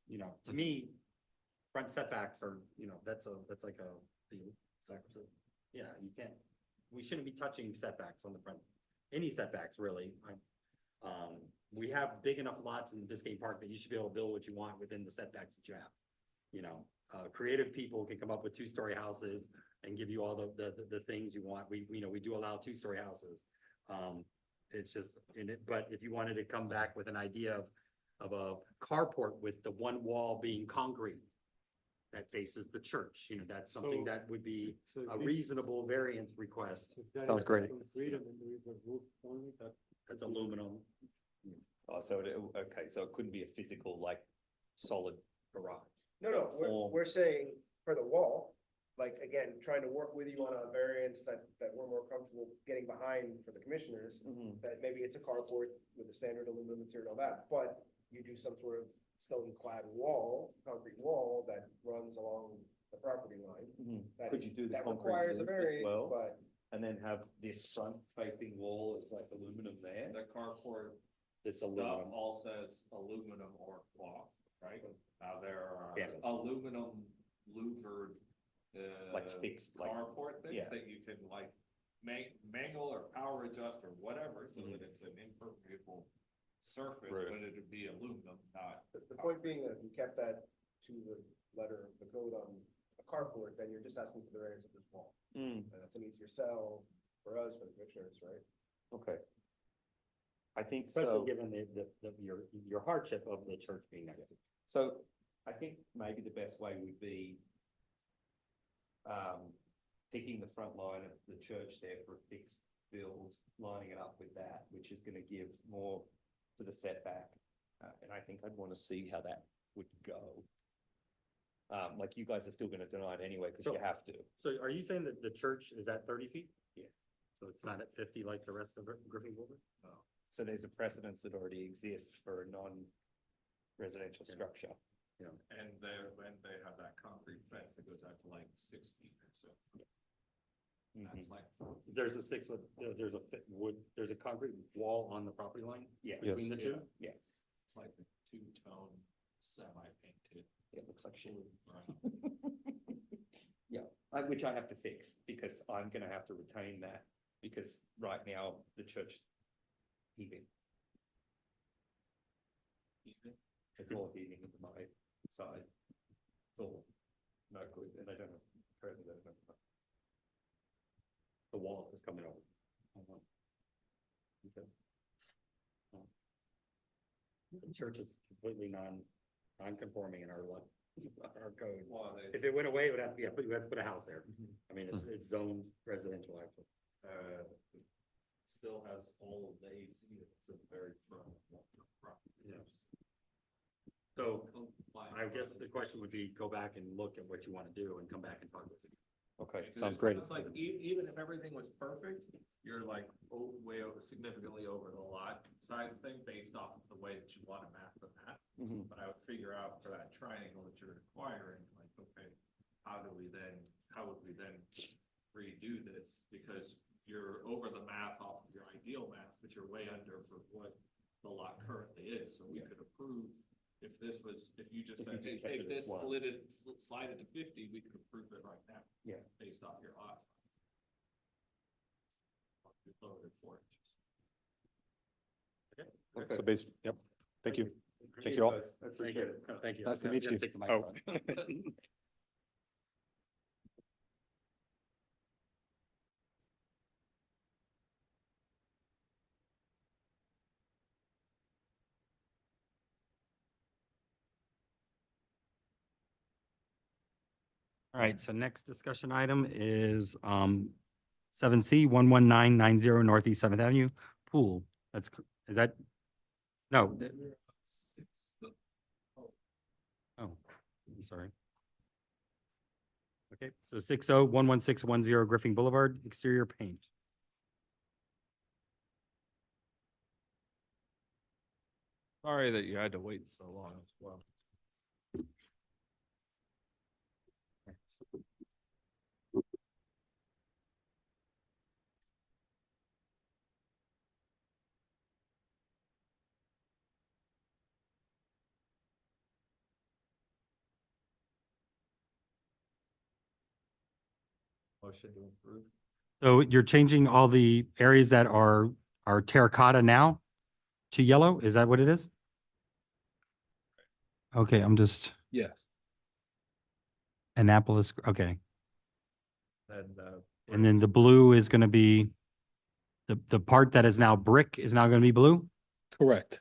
you know, to me, front setbacks are, you know, that's like yeah, you can't, we shouldn't be touching setbacks on the front, any setbacks really. We have big enough lots in Biscayne Park that you should be able to build what you want within the setbacks that you have. You know, creative people can come up with 2-story houses and give you all the things you want. We do allow 2-story houses. It's just in it, but if you wanted to come back with an idea of a carport with the one wall being concrete that faces the church, you know, that's something So- that would be So a reasonable variance request. Sounds great. That's aluminum. Oh, so okay, so it couldn't be a physical, like, solid garage. No, Form. we're saying for the wall, like, again, trying to work with you on a variance that we're more comfortable getting behind for the commissioners. That maybe it's a carport with a standard aluminum material, all that, but you do some sort of stone clad wall, concrete wall that runs along the property line. That Could you is- do the that concrete requires a roof as variance, well? but And then have this front facing wall as like aluminum there? The carport It's stuff aluminum. all says aluminum or cloth, right? Now there are Canvas. aluminum louvered. Like fixed, like- Carport things yeah. that you can like mangle or power adjust or whatever, so that it's an impermeable surface, Roof. but it'd be aluminum, not. the point being that if you kept that to the letter of the code on a carport, then you're just asking for the variance of this wall. And that's an easier sell for us, for the commissioners, right? Okay. I think Especially so. given your hardship of the church being next to. So I think maybe the best way would be picking the front line of the church there for a fixed build, lining it up with that, which is gonna give more to the setback. And I think I'd wanna see how that would go. Like you guys are still gonna deny it anyway, because So- you have to. So are you saying that the church is at 30 feet? Yeah. So it's not at 50 like the rest of Griffin Boulder? So there's a precedence that already exists for a non-residential Yeah. structure. And when they have that concrete fence that goes out to like 6 feet or so. That's like. There's a 6-foot, there's a concrete wall on the property line? Yeah. Between the Yes. two? Yeah, It's like a two-tone semi-painted. it looks like shit. brown. Yeah, which I have to fix because I'm gonna have to retain that because right now the church is heaving. It's all heaving at my side. still not good, and I don't know. Currently, I don't know. The wall is coming over. Okay. The church is completely non-conforming in our law, our code. If it went away, it would have to be, you have to put a house there. I mean, it's zoned residential actually. Still has all of the AC, it's a very front. Yeah. So I guess the question would be, go back and look at what you want to do and come back and talk to us again. Okay, sounds great. It's like, even if everything was perfect, you're like, significantly over the lot size thing based off of the way that you want to map the map. Mhm. But I would figure out for that triangle that you're acquiring, like, okay, how would we then redo this? Because you're over the math off of your ideal math, but you're way under for what the lot currently is, so we could approve. If you just said, hey, take this, slide it to 50, we could approve it right now. Yeah. Based off your odds. You lowered it 4 inches. So base, yep, thank you. Thank you all. I appreciate it. Thank you. Nice to I was meet gonna you. take the mic Oh. on. All right, so next discussion item is 7C 11990 Northeast Seventh Avenue Pool. Is that? No. Oh, I'm sorry. Okay, so 60 11610 Griffin Boulevard, exterior paint. Sorry that you had to wait so long as well. Motion to approve. So you're changing all the areas that are terracotta now to yellow? Is that what it is? Okay, I'm just Yes. Annapolis, okay. And, And then the blue is gonna be, the part that is now brick is now gonna be blue? Correct.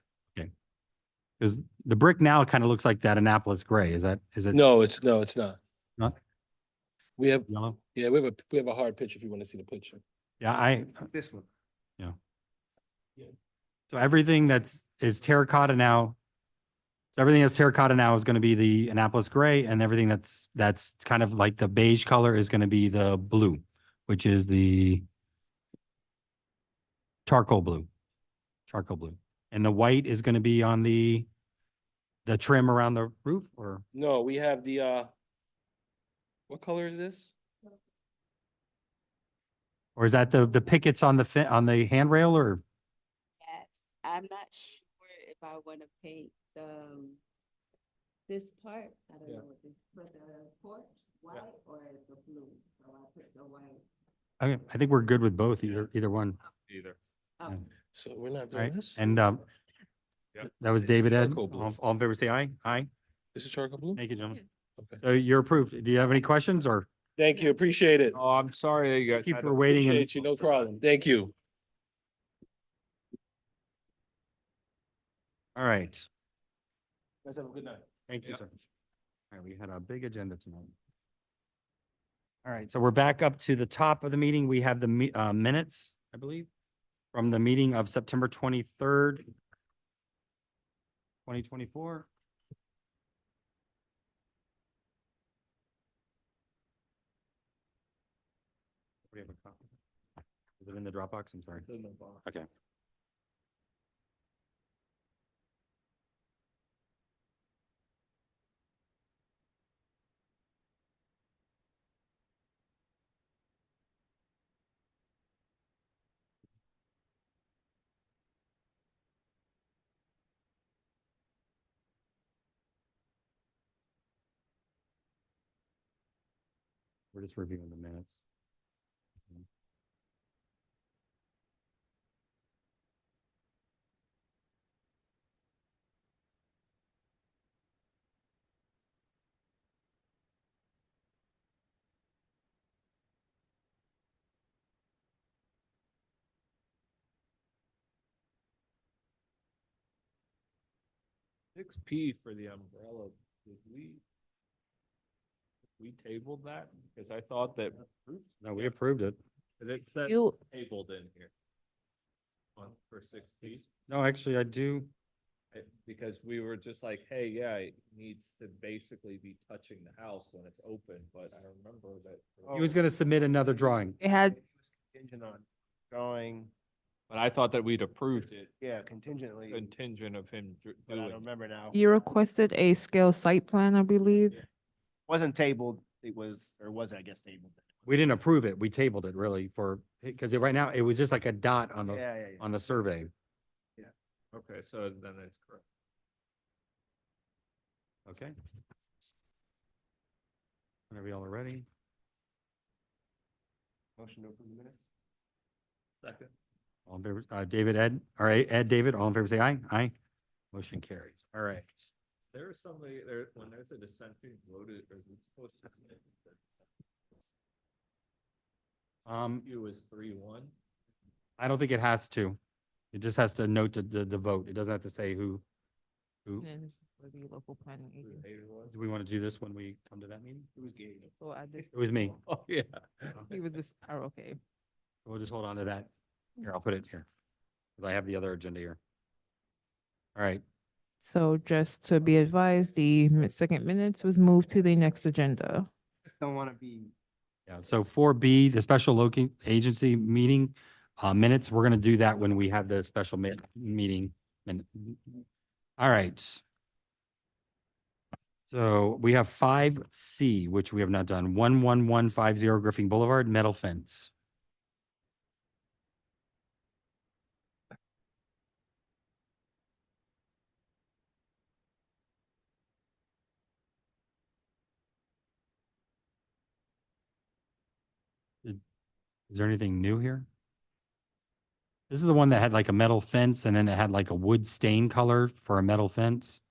Because the brick now kind of looks like that Annapolis gray. Is it? No, it's not. Not We have, yellow? yeah, we have a hard picture if you want to see the picture. Yeah, This one. yeah. Yeah. So everything is terracotta now. So everything that's terracotta now is gonna be the Annapolis gray, and everything that's kind of like the beige color is gonna be the blue, which is the charcoal blue. Charcoal blue. And the white is gonna be on the trim around the roof, or? No, we have the, what color is this? Or is that the pickets on on the handrail, or? Yes, I'm not sure if I want to paint this part, I don't know what this, but the porch, white or the blue, so I put the white. Okay, I think we're good with both, either one. Either. Oh, Yeah. So we're not All doing right, this? and Yep. that was David Ed. Charcoal blue. All in favor, say aye. Aye. This is charcoal blue? Thank you, gentlemen. Okay. So you're approved. Do you have any questions, or? Thank you, appreciate it. Oh, I'm sorry that you guys Thank you had for to. waiting. Appreciate you, no problem. Thank you. All right. Guys have a good night. Thank you, Yeah. sir. All right, we had a big agenda tonight. All right, so we're back up to the top of the meeting. We have the minutes, I believe, from the meeting of September 23rd, 2024. We have a copy. Is it in the Dropbox? I'm sorry. Okay. We're just reviewing the minutes. 6P for the umbrella, did we tabled that? Because I thought that. No, we approved it. Cause it said You- tabled in here. For 6P. No, actually, I do. Because we were just like, hey, yeah, it needs to basically be touching the house when it's open, but I remember that. He was gonna submit another drawing. It had, Contingent on drawing, But I thought that we'd approved it yeah, contingently, contingent of him but I doing. don't remember now. you requested a scale site plan, I believe. Wasn't tabled, it was, or was, I guess, tabled. We didn't approve it. We tabled it really for, because right now it was just like a dot on Yeah, the, yeah, yeah. on the survey. Okay, so then it's correct. Okay. Whenever y'all are ready. Motion to approve the minutes? Second. All in favor, David, Ed, all right, Ed, David, all in favor, say aye. Aye. Motion carries. All right. There's somebody there, when there's a dissenting voted, or is it supposed to say that it was 3-1? I don't think it has to. It just has to note the vote. It doesn't have to say who. And it's for the local planning agency. Do we want to do this when we come to that meeting? It was Gabe. So I just, It was me. Oh, yeah. he was this, oh, okay. We'll just hold on to that. Here, I'll put it here. Because I have the other agenda here. All right. So just to be advised, the second minutes was moved to the next agenda. Don't want to be, Yeah, so 4B, the special local agency meeting minutes, we're gonna do that when we have the special meeting. All right. So we have 5C, which we have not done, 11150 Griffin Boulevard, metal fence. Is there anything new here? This is the one that had like a metal fence and then it had like a wood stain color for a metal fence.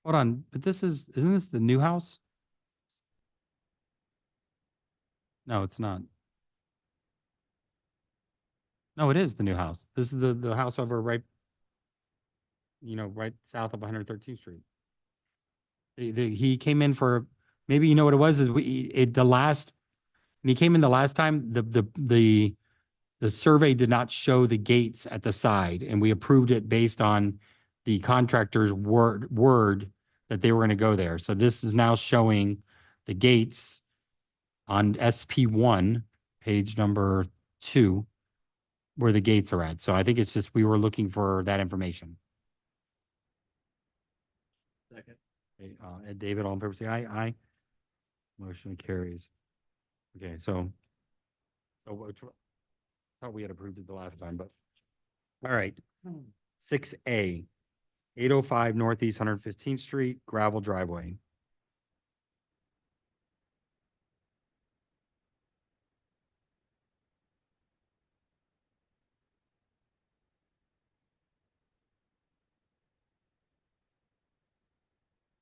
Hold on, but isn't this the new house? No, it's not. No, it is the new house. This is the house over right, right south of 113th Street. He came in for, maybe you know what it was, is when he came in the last time, the survey did not show the gates at the side, and we approved it based on the contractor's word that they were going to go there. So this is now showing the gates on SP1, page number 2, where the gates are at. So I think it's just, we were looking for that information. Second. Okay, Ed, David, all in favor, say aye. Aye. Motion carries. Okay, so thought we had approved it the last time, but all right. 6A, 805 Northeast 115th Street, gravel driveway.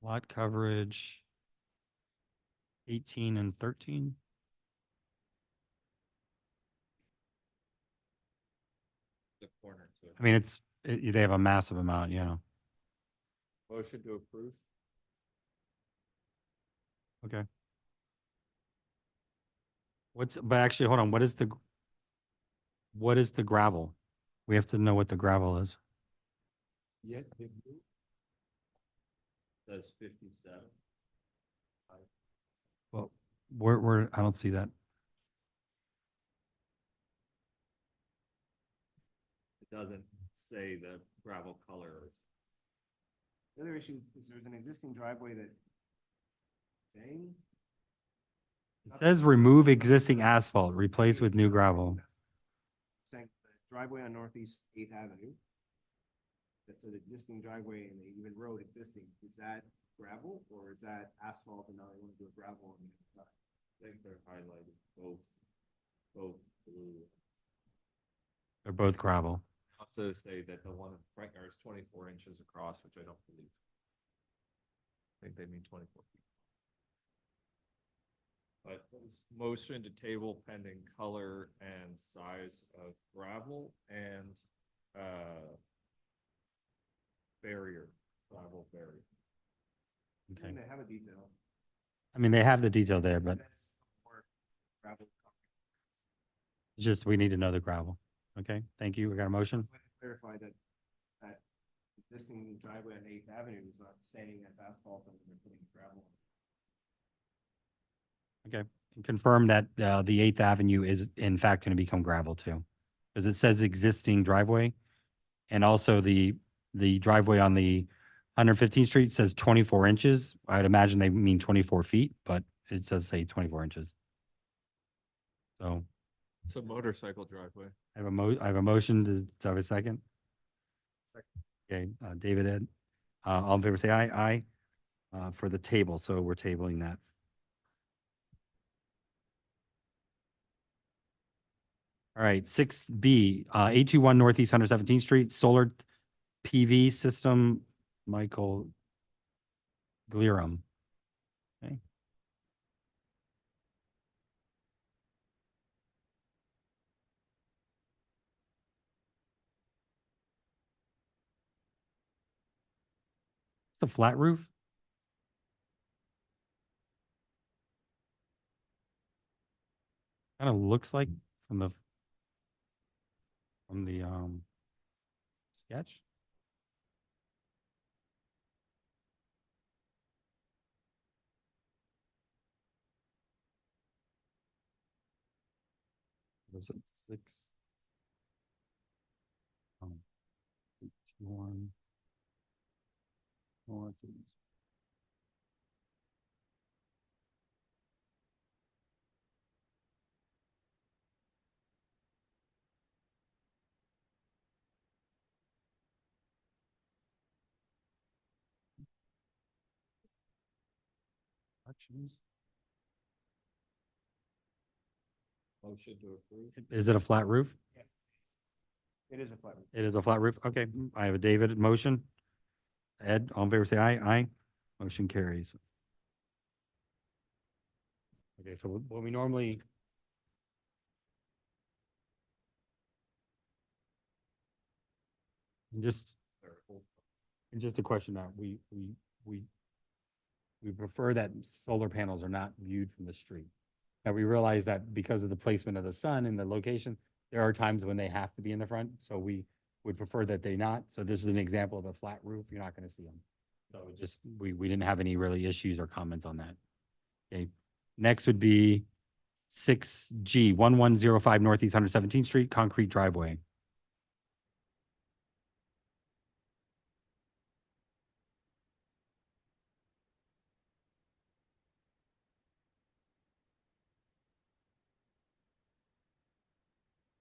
Lot coverage 18 and 13. The corner too. I mean, they have a massive amount, yeah. Motion to approve. Okay. But actually, hold on, what is the gravel? We have to know what the gravel is. Yeah. Says 57. Well, I don't see that. It doesn't say the gravel color. the other issue is there's an existing driveway that saying. It says remove existing asphalt, replace with new gravel. Saying the driveway on Northeast Eighth Avenue. That's an existing driveway and they even road existing, is that gravel or is that asphalt and now they want to do a gravel on the other side? I think they're highlighted both blue. They're both gravel. Also say that the one in front yard is 24 inches across, which I don't believe. I think they mean 24 feet. But motion to table pending color and size of gravel and, barrier, gravel barrier. Okay. And they have a detail. I mean, they have the detail there, but That's more gravel. it's just, we need to know the gravel. Okay, thank you. We got a motion? I'd like to clarify that, that existing driveway on Eighth Avenue is not standing as asphalt and they're putting gravel. Okay, confirm that the Eighth Avenue is in fact going to become gravel too. Because it says existing driveway. And also the driveway on the 115th Street says 24 inches. I'd imagine they mean 24 feet, but it does say 24 inches. So It's a motorcycle driveway. I have a motion. Does I have a second? Okay, David, Ed, all in favor, say aye. Aye. For the table, so we're tabling that. All right, 6B, 821 Northeast 117th Street, solar PV system, Michael Glirum. Okay. It's a flat roof? Kind of looks like from the sketch. Was it 6? 1. Actions. Motion to approve. Is it a flat roof? It is a flat roof. It is a flat roof? Okay, I have a David motion. Ed, all in favor, say aye. Aye. Motion carries. Okay, so what we normally. And just a question that we prefer that solar panels are not viewed from the street. Now, we realize that because of the placement of the sun and the location, there are times when they have to be in the front, so we would prefer that they not. So this is an example of a flat roof, you're not gonna see them. So just, we didn't have any really issues or comments on that. Okay, next would be 6G, 1105 Northeast 117th Street, concrete driveway.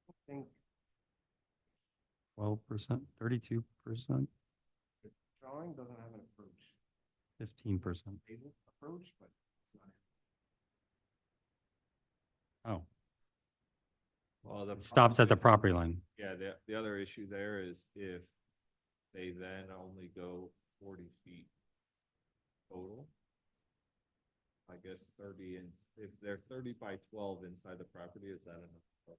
I think 12%, 32%, the drawing doesn't have an approach. 15%. Table approach, but it's not. Oh, Well, the it stops at the problem property line. Yeah, the other issue there is if they then only go 40 feet total. I guess 30 and if they're 30 by 12 inside the property, is that enough?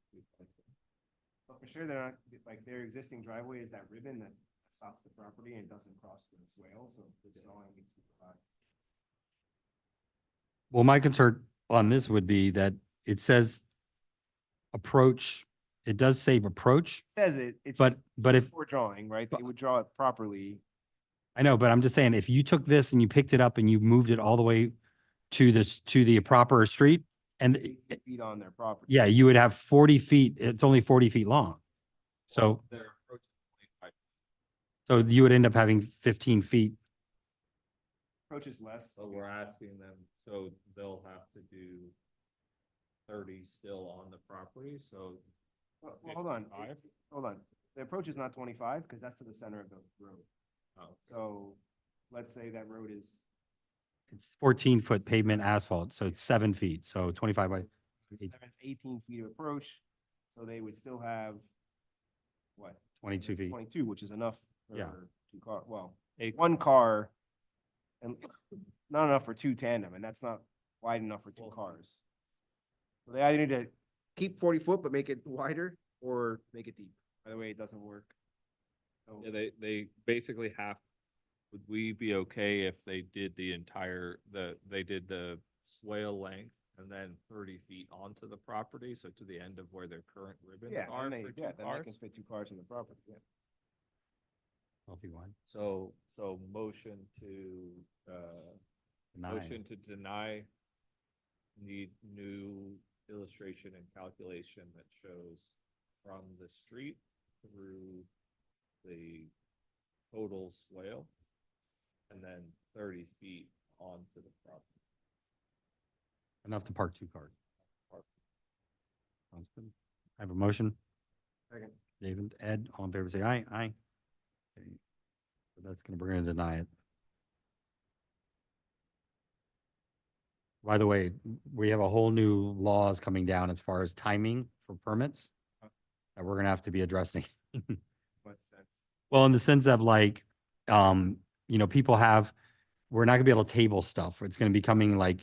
But for sure, they're not, like, their existing driveway is that ribbon that stops the property and doesn't cross the swale, so the drawing needs to provide. Well, my concern on this would be that it says approach, it does say approach, Says it's. but if, For drawing, right? They would draw it properly. I know, but I'm just saying, if you took this and you picked it up and you moved it all the way to this, to the proper street, and 8 feet on their property. yeah, you would have 40 feet, it's only 40 feet long. So, Their approach is 25. so you would end up having 15 feet. Approach is less. So we're asking them, so they'll have to do 30 still on the property, so. Well, hold on, 55? hold on. The approach is not 25 because that's to the center of the road. Oh, So let's say that road is It's 14-foot pavement asphalt, so it's 7 feet, so 25 by, it's 18 feet of approach, so they would still have what? 22 feet. 22, which is enough for Yeah. 2 car, well, Eight. 1 car and not enough for 2 tandem, and that's not wide enough for 2 cars. They either need to keep 40 foot but make it wider or make it deep. Either way, it doesn't work. So Yeah, they basically have, would we be okay if they did the entire, they did the swale length and then 30 feet onto the property, so to the end of where their current ribbons yeah, are then they, for yeah, two then they can cars? fit 2 cars in the property, yeah. Well, if you want. So motion to, Deny. motion to deny need new illustration and calculation that shows from the street through the total swale and then 30 feet onto the property. Enough to park 2 cars. Sounds good. I have a motion. Second. David, Ed, all in favor, say aye. Aye. Okay. So that's gonna, we're gonna deny it. By the way, we have a whole new laws coming down as far as timing for permits that we're gonna have to be addressing. What sense? Well, in the sense of like, people have, we're not gonna be able to table stuff. It's gonna be coming like,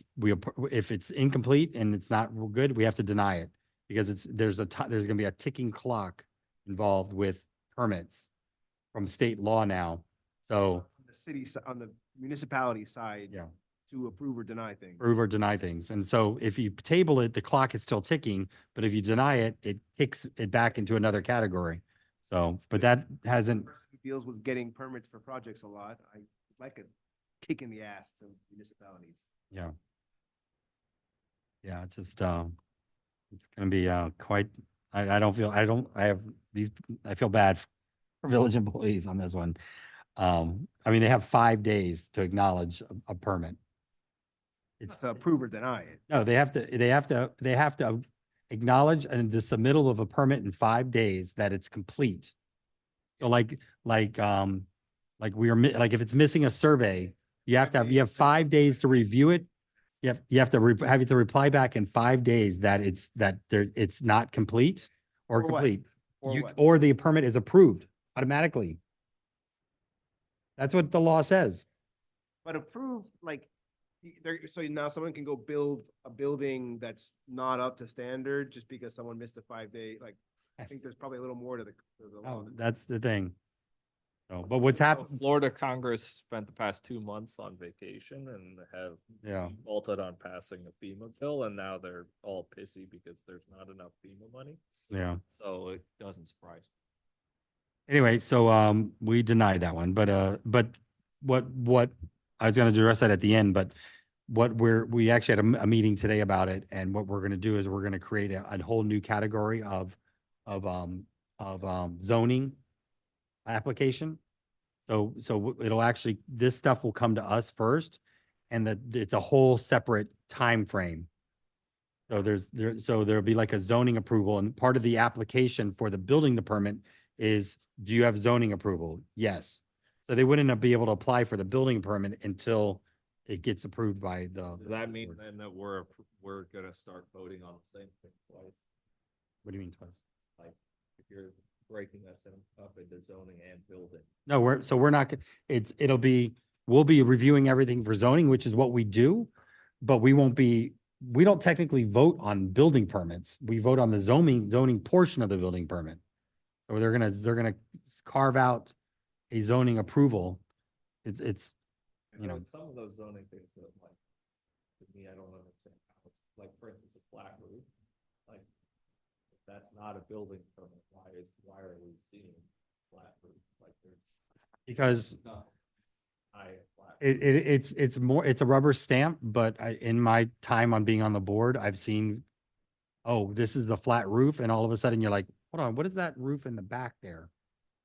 if it's incomplete and it's not real good, we have to deny it. Because there's gonna be a ticking clock involved with permits from state law now. So, On the city, on the municipality side. yeah, To approve or deny things. approve or deny things. And so if you table it, the clock is still ticking, but if you deny it, it kicks it back into another category. So, but that hasn't, Person who Deals with getting permits for projects a lot. I like a kick in the ass to municipalities. yeah. Yeah, it's just, it's gonna be, quite, I feel bad for village employees on this one. I mean, they have 5 days to acknowledge a permit. It's, To approve or deny it. no, they have to acknowledge and the submittal of a permit in 5 days that it's complete. So like if it's missing a survey, you have 5 days to review it. You have to reply back in 5 days that it's not complete or Or what? complete. Or what? Or the permit is approved automatically. That's what the law says. But approve, like, so now someone can go build a building that's not up to standard just because someone missed a 5 day, like, I think there's probably a little more to the law. Oh, that's the thing. So, but what's So happened? Florida Congress spent the past 2 months on vacation and have Yeah. defaulted on passing a FEMA bill, and now they're all pissy because there's not enough FEMA money. Yeah. So it doesn't surprise me. Anyway, so we denied that one, but what I was gonna address that at the end, but we actually had a meeting today about it, and what we're gonna do is we're gonna create a whole new category of zoning application. So it'll actually, this stuff will come to us first, and it's a whole separate time frame. So there'll be like a zoning approval, and part of the application for the building the permit is, do you have zoning approval? Yes. So they wouldn't be able to apply for the building permit until it gets approved by the. Does that mean then that we're gonna start voting on the same thing twice? What do you mean twice? Like, if you're breaking us up into zoning and building? No, we're not, we'll be reviewing everything for zoning, which is what we do, but we don't technically vote on building permits. We vote on the zoning portion of the building permit. So they're gonna carve out a zoning approval. It's, you know, Some of those zoning things that like, to me, I don't understand how it's, like, for instance, a flat roof, like, if that's not a building permit, why are we seeing flat roof? Like, there's. because No. Flat. it's a rubber stamp, but in my time on being on the board, I've seen, oh, this is a flat roof, and all of a sudden you're like, hold on, what is that roof in the back there?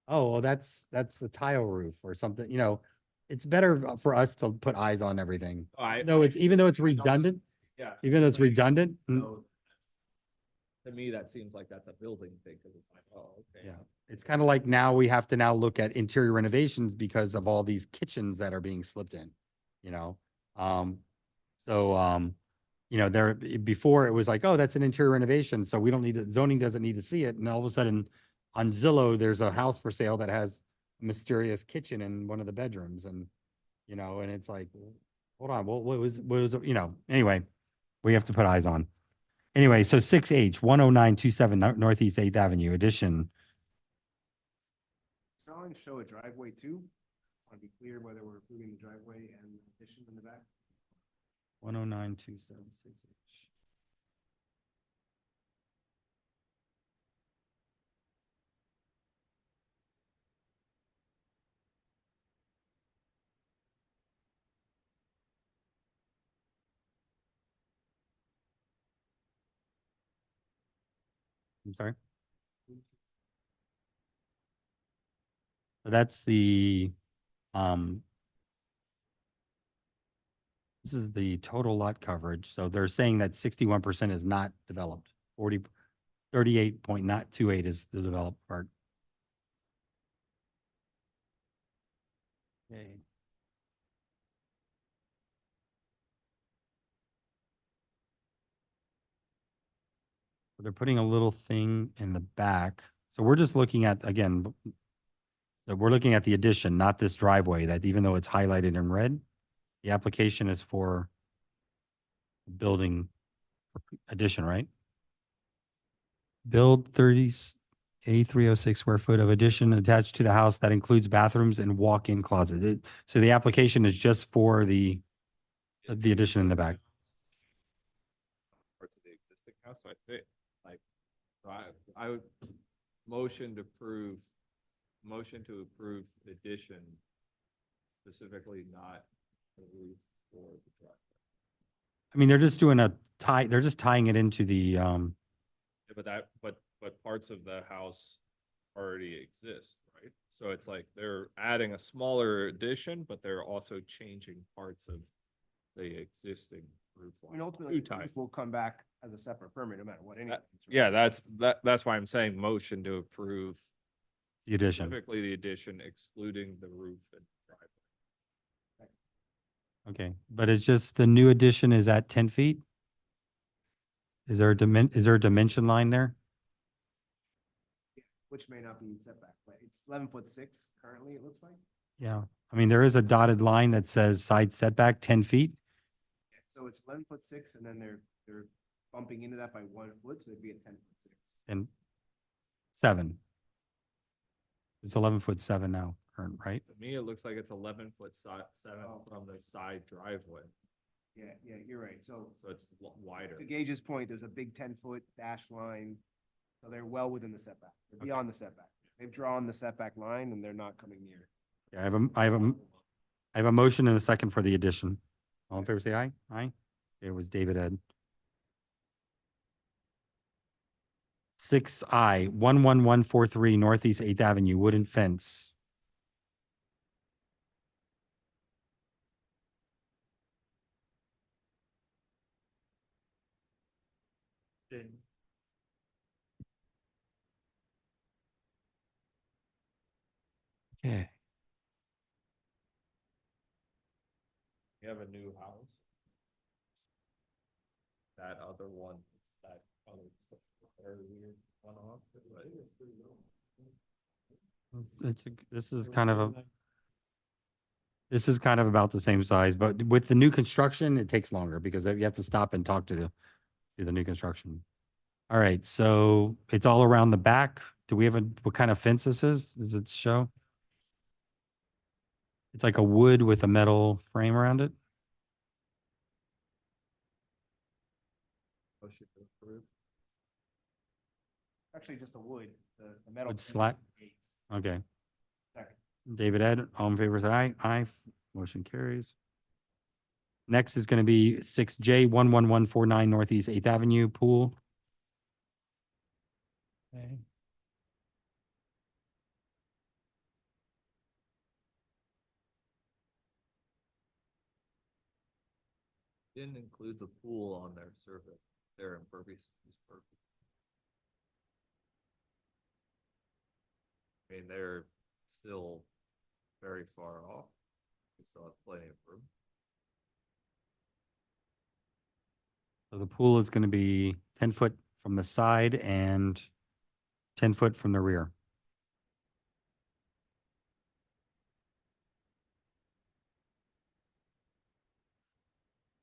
Oh, well, that's the tile roof or something, it's better for us to put eyes on everything. Even though it's redundant, Yeah. even though it's redundant, So, to me, that seems like that's a building thing, because it's like, oh, okay. yeah. It's kind of like now we have to now look at interior renovations because of all these kitchens that are being slipped in, there, before it was like, oh, that's an interior renovation, so we don't need it, zoning doesn't need to see it, and all of a sudden on Zillow, there's a house for sale that has a mysterious kitchen in one of the bedrooms, and it's like, hold on, what was, anyway, we have to put eyes on. Anyway, so 6H, 10927 Northeast 8th Avenue, addition. Drawings show a driveway too. Want to be clear whether we're approving the driveway and addition in the back. 10927 6H. I'm sorry. So that's the, this is the total lot coverage. So they're saying that 61% is not developed. 38.28 is the developed part. Okay. They're putting a little thing in the back. So we're just looking at, again, we're looking at the addition, not this driveway, that even though it's highlighted in red, the application is for building addition, right? Build 306 square foot of addition attached to the house that includes bathrooms and walk-in closet. So the application is just for the addition in the back. Parts of the existing house, so I think, like, so I would motion to approve addition, specifically not the roof or the driveway. I mean, they're just doing they're just tying it into the, Yeah, but parts of the house already exist, right? So it's like they're adding a smaller addition, but they're also changing parts of the existing roof I mean, line. ultimately, Two the roof type. will come back as a separate permit no matter what. Anyway. Yeah, that's why I'm saying motion to approve the addition. specifically the addition excluding the roof and driveway. Okay, but it's just the new addition is at 10 feet? Is there a dimension line there? Which may not be setback, but it's 11'6" currently, it looks like. Yeah, I mean, there is a dotted line that says side setback 10 feet. So it's 11'6", and then they're bumping into that by 1 foot, so it'd be at 10'6". And 7. It's 11'7" now, current, right? To me, it looks like it's 11'7" from the side driveway, Yeah, you're right. So so it's wider. to Gage's point, there's a big 10-foot dash line, so they're well within the setback. They're beyond the setback. They've drawn the setback line, and they're not coming near. Yeah, I have a motion and a second for the addition. All in favor, say aye. Aye. It was David Ed. 6I, 11143 Northeast 8th Avenue, wooden fence. Okay. You have a new house. That other one, that other very weird one off. This is kind of about the same size, but with the new construction, it takes longer because you have to stop and talk to the new construction. All right, so it's all around the back. Do we have what kind of fence this is? Does it show? It's like a wood with a metal frame around it. Motion to approve. Actually, just a wood, the metal. Wood slat? gates. Okay. Second. David Ed, all in favor, say aye. Aye. Motion carries. Next is going to be 6J 11149 Northeast 8th Avenue pool. Okay. Didn't include the pool on their survey. Their impervious is perfect. I mean, they're still very far off. We still have plenty of room. So the pool is going to be 10 foot from the side and 10 foot from the rear.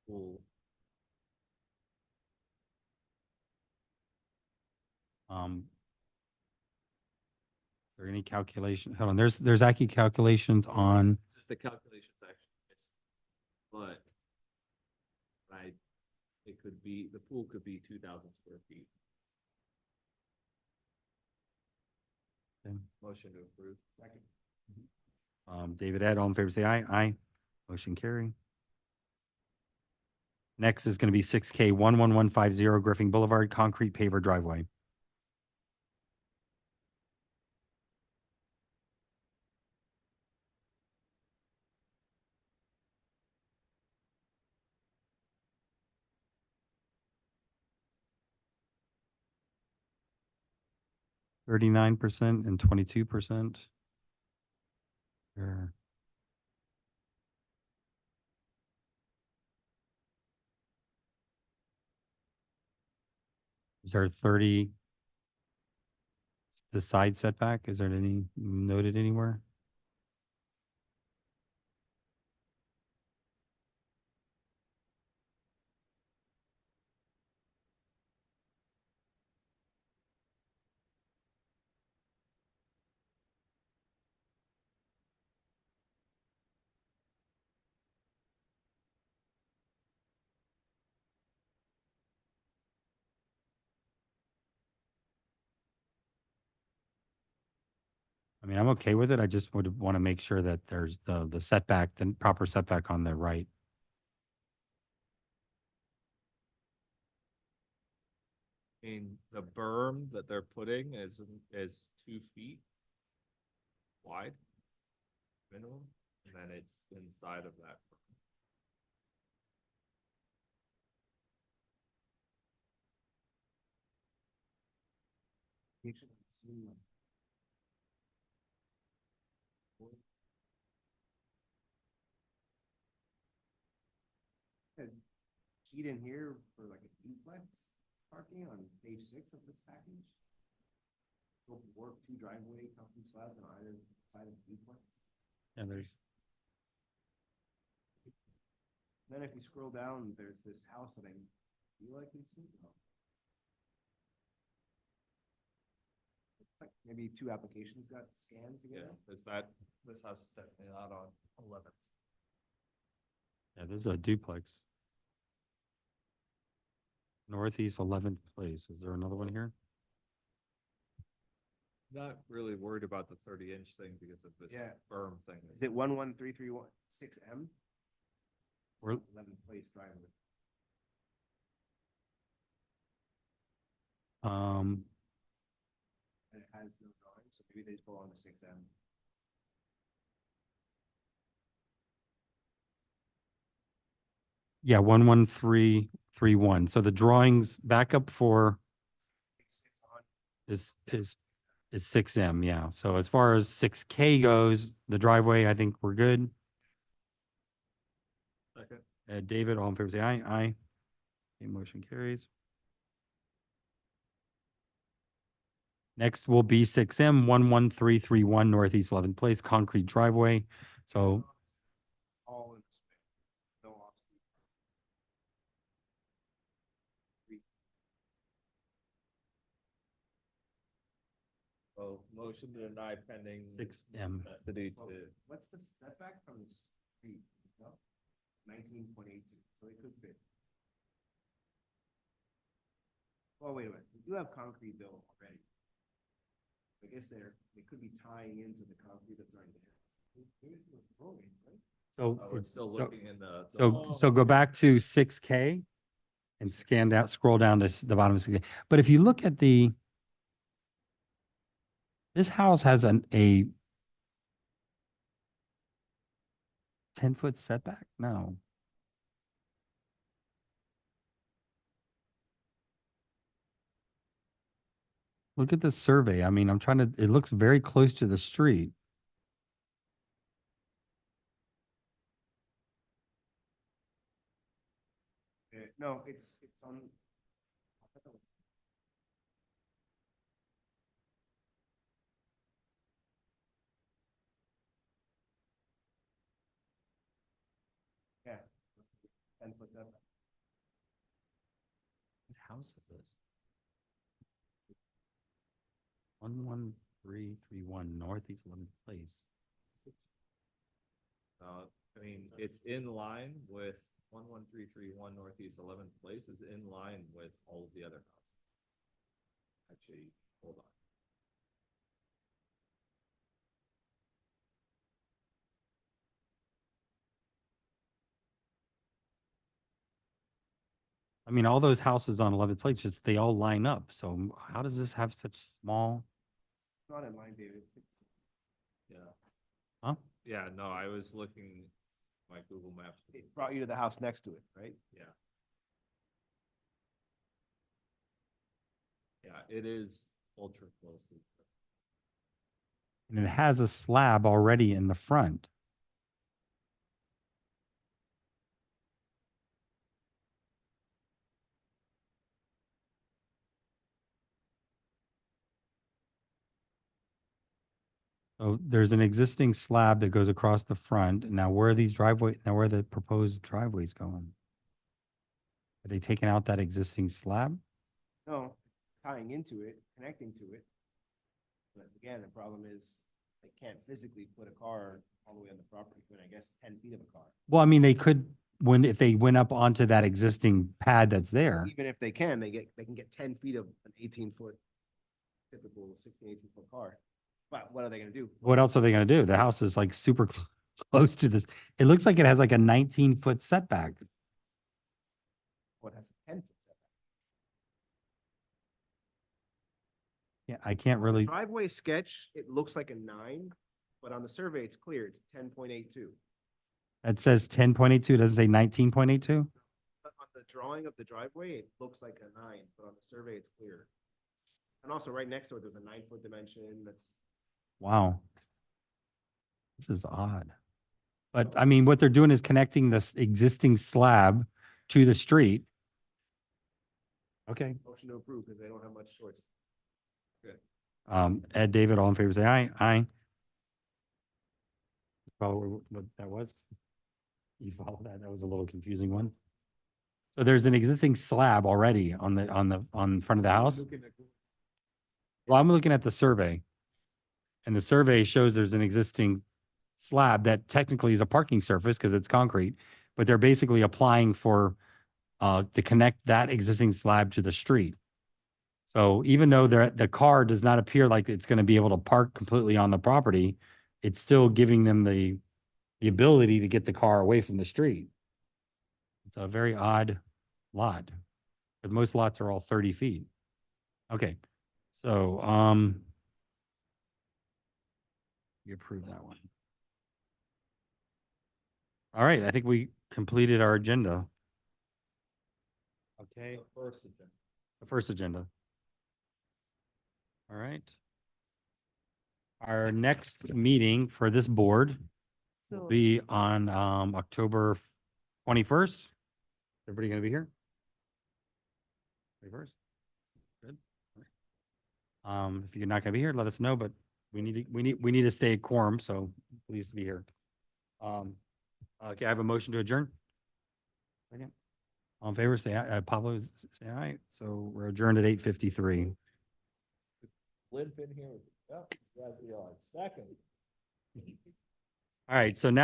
Pool. Is there any calculation? Hold on, there's actually calculations on, Just the calculation section, but it could be, the pool could be 2,000 square feet. Okay. Motion to approve. Second. David Ed, all in favor, say aye. Aye. Motion carry. Next is going to be 6K 11150 Griffin Boulevard, concrete paver driveway. %39 and 22%. Sure. Is there 30? The side setback, is there any noted anywhere? I mean, I'm okay with it. I just would want to make sure that there's the setback, the proper setback on the right. And the berm that they're putting is 2 feet wide minimum, and then it's inside of that. A sheet in here for like a duplex parking on page 6 of this package. Scope of work, 2 driveway, concrete slabs on either side of the duplex. And there's, Then if you scroll down, there's this house that I feel like we've seen. It's like maybe 2 applications got scanned Yeah, together. this house is definitely not on 11th. yeah, this is a duplex. Northeast 11th place. Is there another one here? Not really worried about the 30-inch thing because of this Yeah. berm thing. Is it 11331 We're- 11th place driveway. Um, And it has no drawing, so maybe they just belong to 6M. yeah, 11331. So the drawings backup for is 6M, yeah. So as far as 6K goes, the driveway, I think we're good. Second. David, all in favor, say aye. Aye. Okay, motion carries. Next will be 6M 11331 Northeast 11th Place, concrete driveway. So All in this thing. No off-street. So motion to deny pending 6M. necessity Well, to. what's the setback from the street? No? 19.82, so it could fit. Oh, wait a minute, we do have concrete built already. I guess they could be tying into the concrete that's already there. Maybe it's a road, right? So, Oh, it's still so, looking in the. so go back to 6K and scan down, scroll down to the bottom of 6K. But if you look at this house has a 10-foot setback? No. Look at this survey. I mean, it looks very close to the street. No, it's on. I thought that was- Yeah. 10-foot setback. What house is this? 11331 Northeast 11th Place. I mean, it's in line with 11331 Northeast 11th Place is in line with all of the other houses. Actually, hold on. I mean, all those houses on 11th Place, just they all line up. So how does this have such small? It's not in line, David. Yeah. Huh? Yeah, no, I was looking my Google Maps. It brought you to the house next to it, right? Yeah. Yeah, it is ultra close. And it has a slab already in the front. So there's an existing slab that goes across the front. Now where are where are the proposed driveways going? Are they taking out that existing slab? No, tying into it, connecting to it. But again, the problem is they can't physically put a car all the way on the property, but I guess 10 feet of a car. Well, I mean, they could, if they went up onto that existing pad that's there. Even if they can, they can get 10 feet of an 18-foot typical 16, 18-foot car. But what are they gonna do? What else are they gonna do? The house is like super close to this. It looks like it has like a 19-foot setback. What has a 10-foot setback? Yeah, I can't really, Driveway sketch, it looks like a 9, but on the survey, it's clear, it's 10.82. it says 10.82, doesn't say 19.82? But on the drawing of the driveway, it looks like a 9, but on the survey, it's clear. And also right next to it, there's a 9-foot dimension that's. Wow. This is odd. But I mean, what they're doing is connecting this existing slab to the street. Okay. Motion to approve because they don't have much choice. Ed, David, all in favor, say aye. Aye. Follow what that was? You follow that? That was a little confusing one. So there's an existing slab already on front of the house. Well, I'm looking at the survey. And the survey shows there's an existing slab that technically is a parking surface because it's concrete, but they're basically applying for to connect that existing slab to the street. So even though the car does not appear like it's going to be able to park completely on the property, it's still giving them the ability to get the car away from the street. It's a very odd lot, but most lots are all 30 feet. Okay, so you approve that one. All right, I think we completed our agenda. Okay. The first agenda. All right. Our next meeting for this board will be on October 21st. Everybody gonna be here? 21st? Good. If you're not gonna be here, let us know, but we need to stay quorum, so please be here. Okay, I have a motion to adjourn. Second. All in favor, say aye. Pablo, say aye. So we're adjourned at 8:53. Limp in here. Yeah, we are. Second. All right, so now